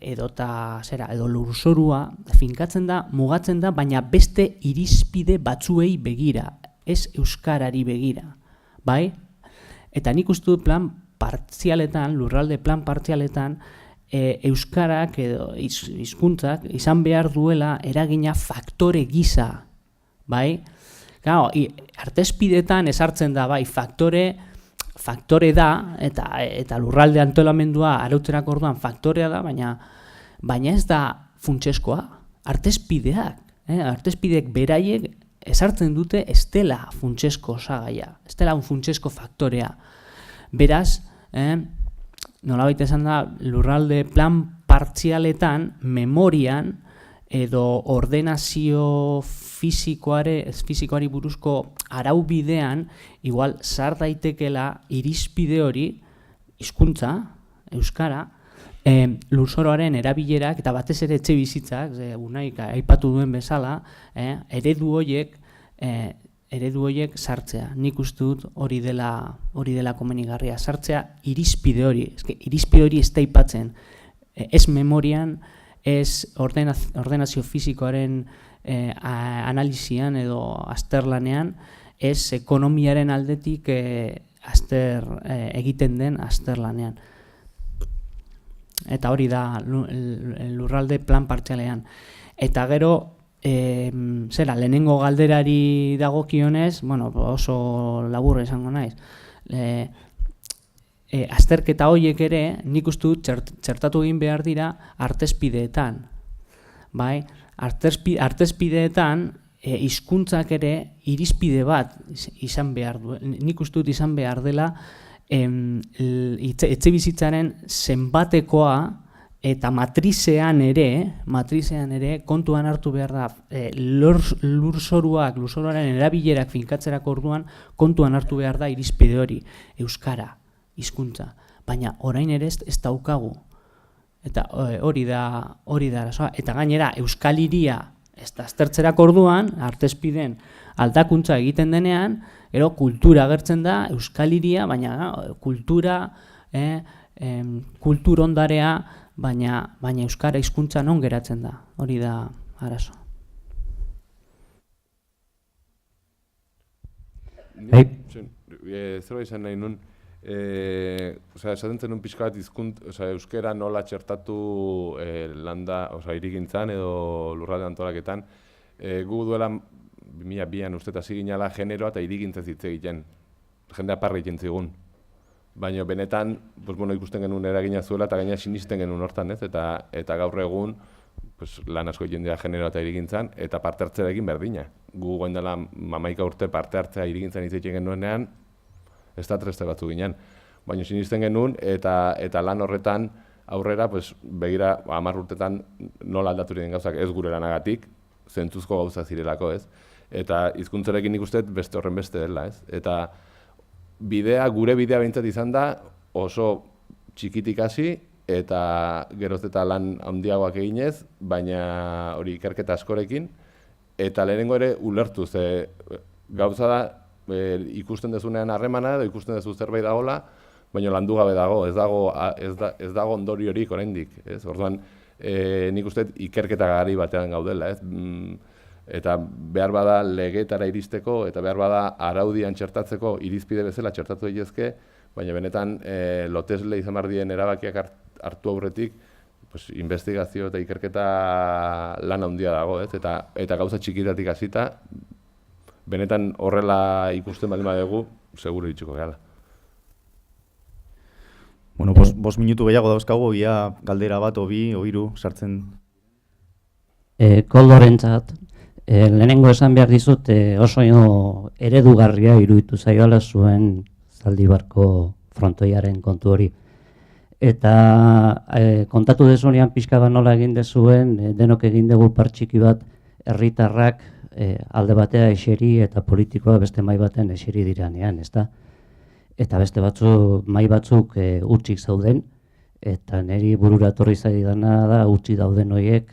Speaker 2: edo lurzorua finkatzen da, mugatzen da, baina beste irizpide batzuei begira, ez euskarari begira, bai? Eta nik uste dut plan partzialetan, lurralde plan partzialetan, euskarak edo hizkuntzak izan behar duela eragina faktore gisa, bai? Claro, artezpidetan ezartzen da, bai, faktore da, eta lurralde antolamendua arautzerako orduan faktorea da, baina ez da funtseskoa, artezpideek beraiek ezartzen dute ez dela funtsesko osagaia, ez dela un funtsesko faktorea. Beraz, nolabait esan da, lurralde plan partzialetan, memorian, edo ordenazio fizikoari buruzko araubidean, igual sar daitekela irizpide hori, hizkuntza, euskara, lurzoroaren erabilerak eta batez ere etxe bizitzak, unaik aipatu duen bezala, eredu horiek sartzea. Nik uste dut hori dela komenigarria, sartzea irizpide hori. Irizpide hori ez da aipatzen, ez memorian, ez ordenazio fizikoaren analizian edo azterlanean, ez ekonomiaren aldetik egiten den azterlanean. Eta hori da lurralde plan partzialean. Eta gero, lehenengo galderari dagokionez, bueno, oso laburra izango naiz. azterketa horiek ere, nik uste dut txertatu egin behar dira artezpideetan. Bai? Artezpideetan, hizkuntzak ere irizpide bat izan behar du. Nik uste dut izan behar dela etxe bizitzaren zenbatekoa eta matrizean ere kontuan hartu behar da lurzoruaren erabilerak finkatzerako orduan kontuan hartu behar da irizpide hori, euskara, hizkuntza, baina orain ere ez daukagu. Eta hori da arazoa. Eta gainera, Euskal Hiria ez da aztertzerako orduan, artezpideen aldakuntza egiten denean, gero kultura agertzen da, Euskal Hiria, baina kultura, kultur ondarea, baina euskara hizkuntza non geratzen da. Hori da arazo.
Speaker 3: Zerbait izan nahi nun, esaten zenun pixka bat euskera nola txertatu hirigintzan edo lurralde antolaketan. Gu duela 2002an uste eta ziginala generoa eta hirigintzaz hitz egiten. Jendea parra egiten zigun. Baina benetan ikusten genuen eragina zuela eta gaina sinisten genuen hortan, ez? Eta gaur egun lan asko egiten dira generoa eta hirigintzan eta parte hartzera egin berdina. Gu goen dela 11 urte parte hartzea hirigintzan hitz egiten genuenean, ez da treste batzu ginen. Baina sinisten genuen eta lan horretan aurrera begira 10 urtetan nola aldatu diren gauzak ez gure lanagatik, zentzuzko gauza zirelako, ez? Eta hizkuntzarekin ikusten beste horren beste dela, ez? Eta gure bidea behintzat izan da oso txikitik hasi eta geroz eta lan handiagoak eginez, baina hori ikerketa askorekin, eta lehenengo ere ulertu, ze gauza da ikusten dezunean harremana edo ikusten dezu zerbait dagoela, baina landu gabe dago, ez dago ondoriorik oraindik, ez? Orduan, nik uste ikerketa gari batean gaudela, ez? Eta behar bada legetara iristeko, eta behar bada araudian txertatzeko irizpide bezala txertatu daitezke, baina benetan lotesle izan behar dien erabakiak hartu aurretik, investigazio eta ikerketa lan handia dago, ez? Eta gauza txikitatik hasita, benetan horrela ikusten baldin badugu, seguru itxuko gehala.
Speaker 1: Bueno, 5 minutu gehiago dauzkagu, ia galdera bat, o bi, o hiru sartzen.
Speaker 7: Koldorentzat, lehenengo esan behar dizut oso eredugarria iruditu zaiola zuen Zaldibarko frontoiaren kontu hori. Eta kontatu dezunean pixka bat nola egin dezuen, denok egin dugu partxiki bat herritarrak alde batea eseri eta politikoa beste mai baten eseri diranean, ezta? Eta beste mai batzuk utzik zauden, eta niri burura etorri zaidana da utzi dauden horiek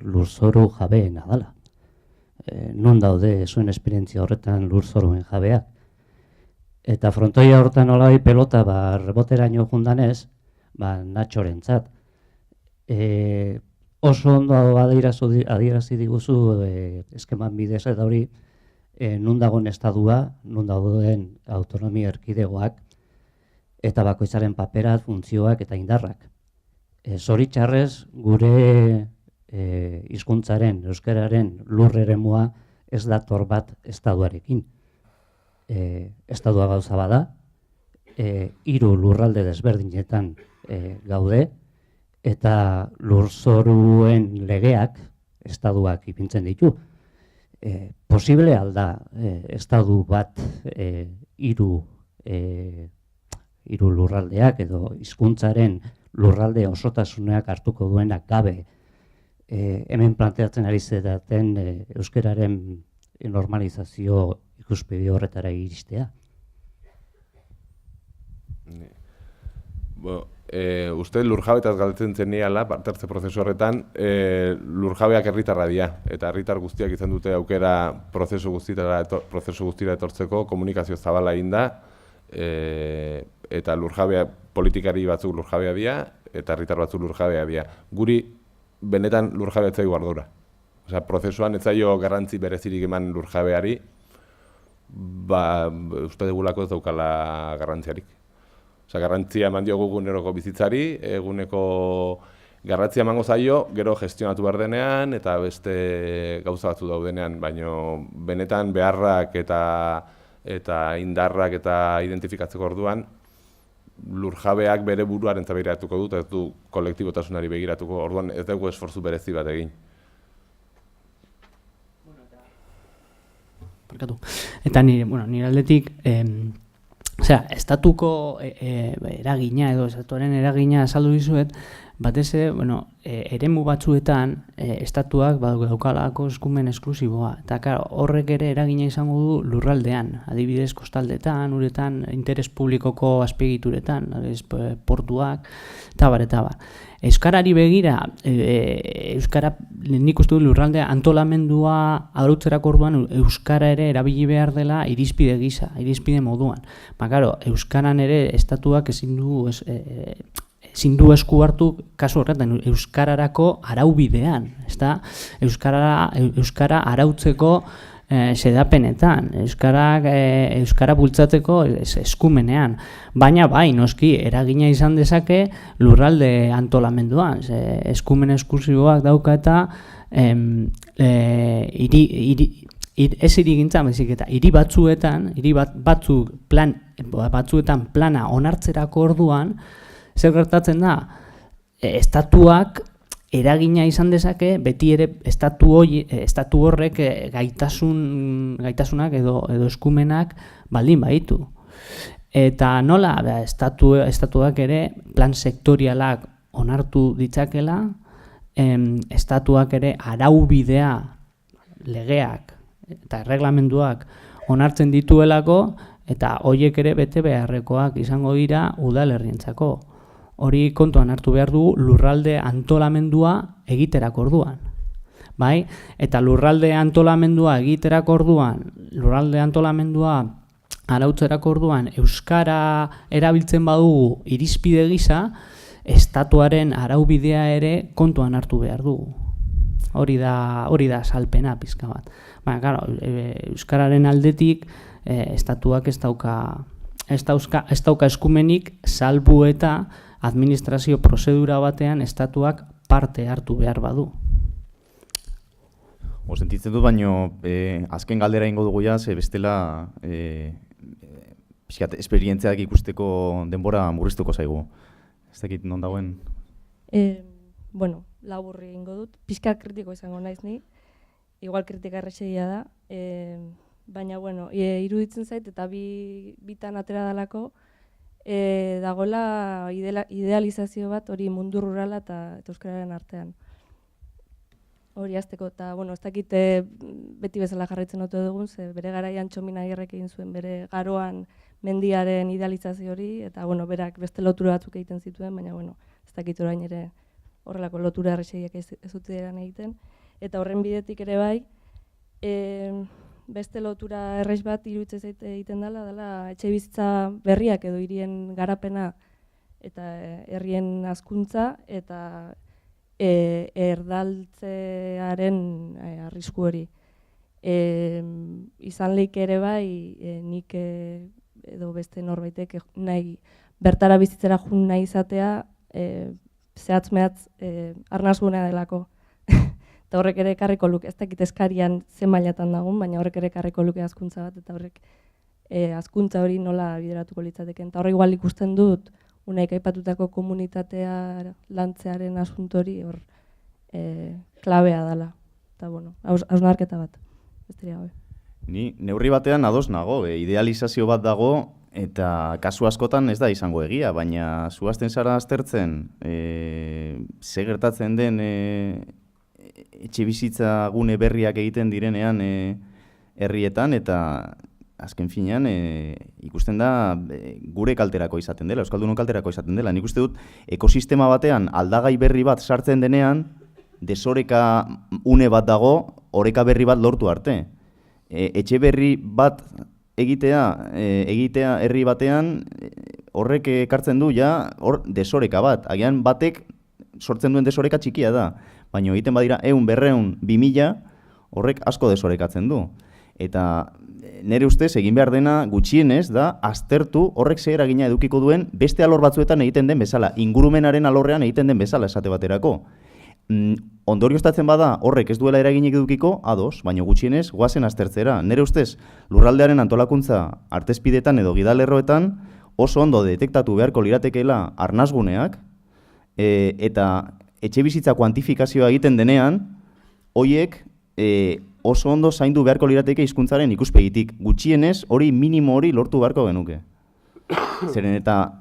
Speaker 7: lurzoru jabeena dela. Non daude zuen esperientzia horretan lurzoruen jabeak. Eta frontoia horretan nolabait pelota reboteraino jundanez, Natxorentzat. Oso ondo adierazi diguzu eskeman bidez eta hori non dagoen estadua, non dagoen autonomia erkidegoak, eta bakoitzaren papera, funtzioak eta indarrak. Zoritxarrez, gure hizkuntzaren, euskararen lur eremua ez dator bat estaduarekin. Estadua gauza bada, 3 lurralde desberdinetan gaude, eta lurzoruen legeak estaduak ipintzen ditu. Posible alda estadu bat 3 lurraldeak edo hizkuntzaren lurralde osotasunak hartuko duenak gabe hemen planteatzen ari zeraten euskararen normalizazio ikuspegi horretara iristea.
Speaker 3: Uste lurjabetaz galdetzen zeniala, partertze prozesu horretan, lurjabeak herritarra dira, eta herritar guztiak izan dute aukera prozesu guztira etortzeko, komunikazio zabala egin da, eta lurjabea, politikari batzuk lurjabea dira, eta herritar batzuk lurjabea dira. Guri benetan lurjabea ez zaigu ardura. Osea, prozesuan ez zaio garrantzi berezirik eman lurjabeari, uste dugulako ez daukala garrantziarik. Osea, garrantzia eman diogu eguneroko bizitzari, eguneko garrantzia emango zaio, gero gestionatu behar denean, eta beste gauza batzu daudenean, baino benetan beharrak eta indarrak eta identifikatzeko orduan, lurjabeak bere buruaren begiratuko dut, ez du kolektibotasunari begiratuko, orduan ez dugu esfortzu berezi bat egin.
Speaker 2: Eta nire aldetik, estatuko eragina edo estatuaren eragina azaldu dizuet, batez eremu batzuetan estatuak daukalako eskumen esklusiboa. Eta horrek ere eragina izango du lurraldean, adibidez kostaldetan, uretan, interes publikoko azpiegituretan, portuak, eta bar. Euskarari begira, Euskara nik uste dut lurralde antolamendua arautzerako orduan Euskara ere erabili behar dela irizpide gisa, irizpide moduan. Euskaran ere estatuak ezin du esku hartu kasu horretan Euskararako araubidean, Euskara arautzeko xedapenetan, Euskara bultzatzeko eskumenean, baina bai, noski, eragina izan dezake lurralde antolamenduan, eskumen esklusiboak dauka eta ez hirigintzan, baizik eta hiri batzuetan, batzuetan plana onartzerako orduan, zer gertatzen da, estatuak eragina izan dezake, beti ere estatu horrek gaitasunak edo eskumenak baldin baitu. Eta nola, estatuak ere plan sektorialak onartu ditzakela, estatuak ere araubidea, legeak eta erreglamenduak onartzen dituelako, eta horiek ere bete beharrekoak izango dira udalerrientzako. Hori kontuan hartu behar dugu lurralde antolamendua egiterako orduan. Bai? Eta lurralde antolamendua egiterako orduan, lurralde antolamendua arautzerako orduan, Euskara erabiltzen badugu irizpide gisa, estatuaren araubidea ere kontuan hartu behar dugu. Hori da salpena pizka bat. Baina, Euskararen aldetik, estatuak ez dauka eskumenik, salbu eta administrazio prozedura batean estatuak parte hartu behar badu.
Speaker 1: Sentitzen dut, baino azken galdera ingo dugu ja, bestela esperientziak ikusteko denbora murriztuko zaigu. Ez dakit non dagoen?
Speaker 8: Laburri ingo dut. Pixka kritiko izango naiz ni. Igual kritika errexegia da. Baina, iruditzen zait eta bitan atera dalako, dagoela idealizazio bat hori mundu rurala eta euskararen artean. Hori azteko, eta, ez dakit beti bezala jarraitzen ote dugun, ze bere garaian Txomin Agirrek egin zuen bere garoan mendiaren idealizazio hori, eta, berak beste lotura batzuk egiten zituen, baina, ez dakit orain ere horrelako lotura erresegiak ez utzideran egiten. Eta horren bidetik ere bai, beste lotura errex bat iruditzen zait egiten dela etxe bizitza berriak edo hirien garapena eta herrien hazkuntza eta erdaltzearen arrisku hori. Izan leik ere bai, nik edo beste norbaitek nahi bertara bizitzera jun nahi izatea zehatz-mehatz arnasgunea delako. Eta horrek ere ekarriko luke, ez dakit eskarian zen mailatan dagoen, baina horrek ere ekarriko luke hazkuntza bat, eta horrek hazkuntza hori nola bideratuko litzateken. Eta horrek igual ikusten dut, unaik aipatutako komunitatea lantzearen asunto hori hor klabea dela. Eta hausnarketa bat, besterik gabe.
Speaker 1: Ni neurri batean ados nago, idealizazio bat dago, eta kasu askotan ez da izango egia, baina zuazten zara aztertzen, ze gertatzen den etxe bizitza gune berriak egiten direnean herrietan, eta azken finean ikusten da gure kalterako izaten dela, euskaldunon kalterako izaten dela. Nik uste dut ekosistema batean aldagai berri bat sartzen denean, desoreka une bat dago, oreka berri bat lortu arte. Etxe berri bat egitea herri batean, horrek ekartzen du ja hor desoreka bat. Agian batek sortzen duen desoreka txikia da, baina egiten badira 100, 200, 2000, horrek asko desorekatzen du. Eta nire ustez egin behar dena gutxienez da aztertu horrek ze eragina edukiko duen beste alor batzuetan egiten den bezala, ingurumenaren alorrean egiten den bezala esate baterako. Ondorioztatzen bada horrek ez duela eraginik edukiko, ados, baina gutxienez goazen aztertzera. Nire ustez lurraldearen antolakuntza artezpidetan edo gidalerroetan oso ondo detektatu beharko liratekeela arnasguneak, eta etxebizitza kuantifikazioa egiten denean, hoiek oso ondo zaindu beharko lirateke hizkuntzaren ikuspegitik. Gutxienez, hori minimo hori lortu beharko genuke. Zeren eta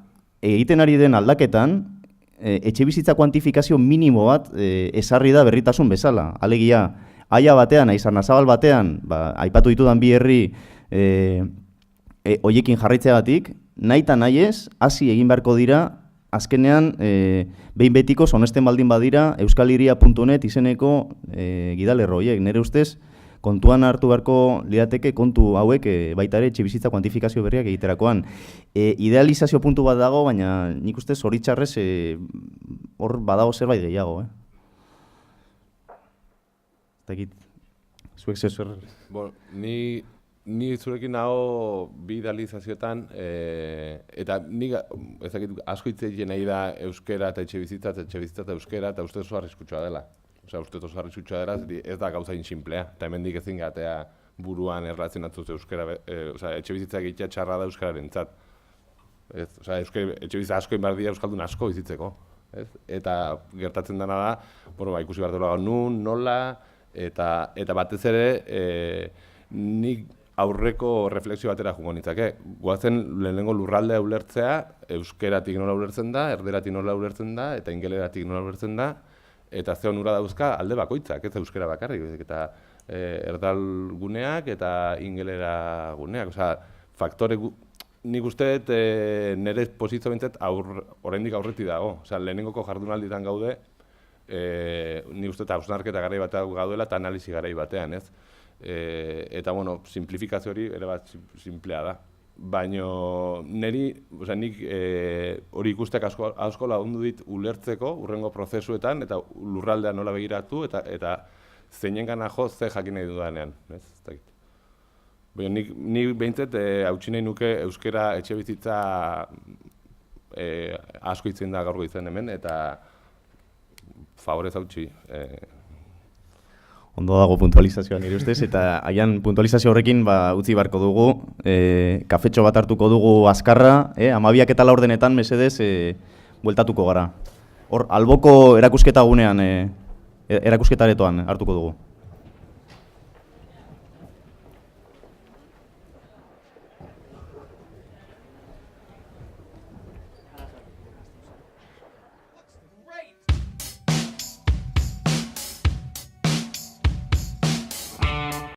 Speaker 1: egiten ari den aldaketan, etxebizitza kuantifikazio minimo bat ezarri da berritasun bezala. Alegia, aia batean, Aizarnazabal batean, aipatu ditudan bi herri hoiekin jarraitzeagatik, nahi eta nahi ez, hasi egin beharko dira, azkenean, behin betiko honesten baldin badira, euskaliria.net izeneko gidalerro horiek. Nire ustez, kontuan hartu beharko lirateke kontu hauek baita ere etxebizitza kuantifikazio berriak egiterakoan. Idealizazio puntu bat dago, baina nik ustez zoritxarrez hor badago zerbait gehiago. Zuek zer?
Speaker 3: Bueno, ni zurekin nago bi idealizazioetan, eta nik asko hitz egiten nahi da euskera eta etxebizitza eta euskera, eta uste oso arriskutsua dela. Osea, uste oso arriskutsua dela, ez da gauza insimplea, eta hemendik ezin gatea buruan erlazionatzuz euskera, etxebizitza egitea txarra da euskararentzat. Osea, etxebizitza asko inbar dira euskaldun asko bizitzeko. Eta gertatzen dena da, ikusi behar dela nun, nola, eta batez ere, nik aurreko refleksio batera jungo nitzake. Goazen lehenengo lurraldea ulertzea, euskeratik nola ulertzen da, erderatik nola ulertzen da, eta ingeleratik nola ulertzen da, eta ze onura dauzka alde bakoitzak, ez euskera bakarrik, eta erdal guneak eta ingelera guneak. Osea, faktore nik uste nire posizio bintzat oraindik aurretik dago. Osea, lehenengoko jardunalditan gaude, nik uste hausnarketa garai batean gaudela eta analisi garai batean, ez? Eta, bueno, simplifikazio hori ere bat simplea da. Baina nik hori ikustek asko lagundu dit ulertzeko urrengo prozesuetan eta lurraldea nola begiratu eta zeinen gana jo ze jakin nahi dudanean. Baina nik behintzat hautsi nahi nuke euskera etxebizitza asko hitzen da gaurko izan hemen eta favorez hautsi.
Speaker 1: Ondo dago puntualizazioa nire ustez, eta haian puntualizazio horrekin utzi beharko dugu, kafetxo bat hartuko dugu azkarra, 12:04 mesedez bueltatuko gara. Hor, alboko erakusketa gunean, erakusketaretoan hartuko dugu.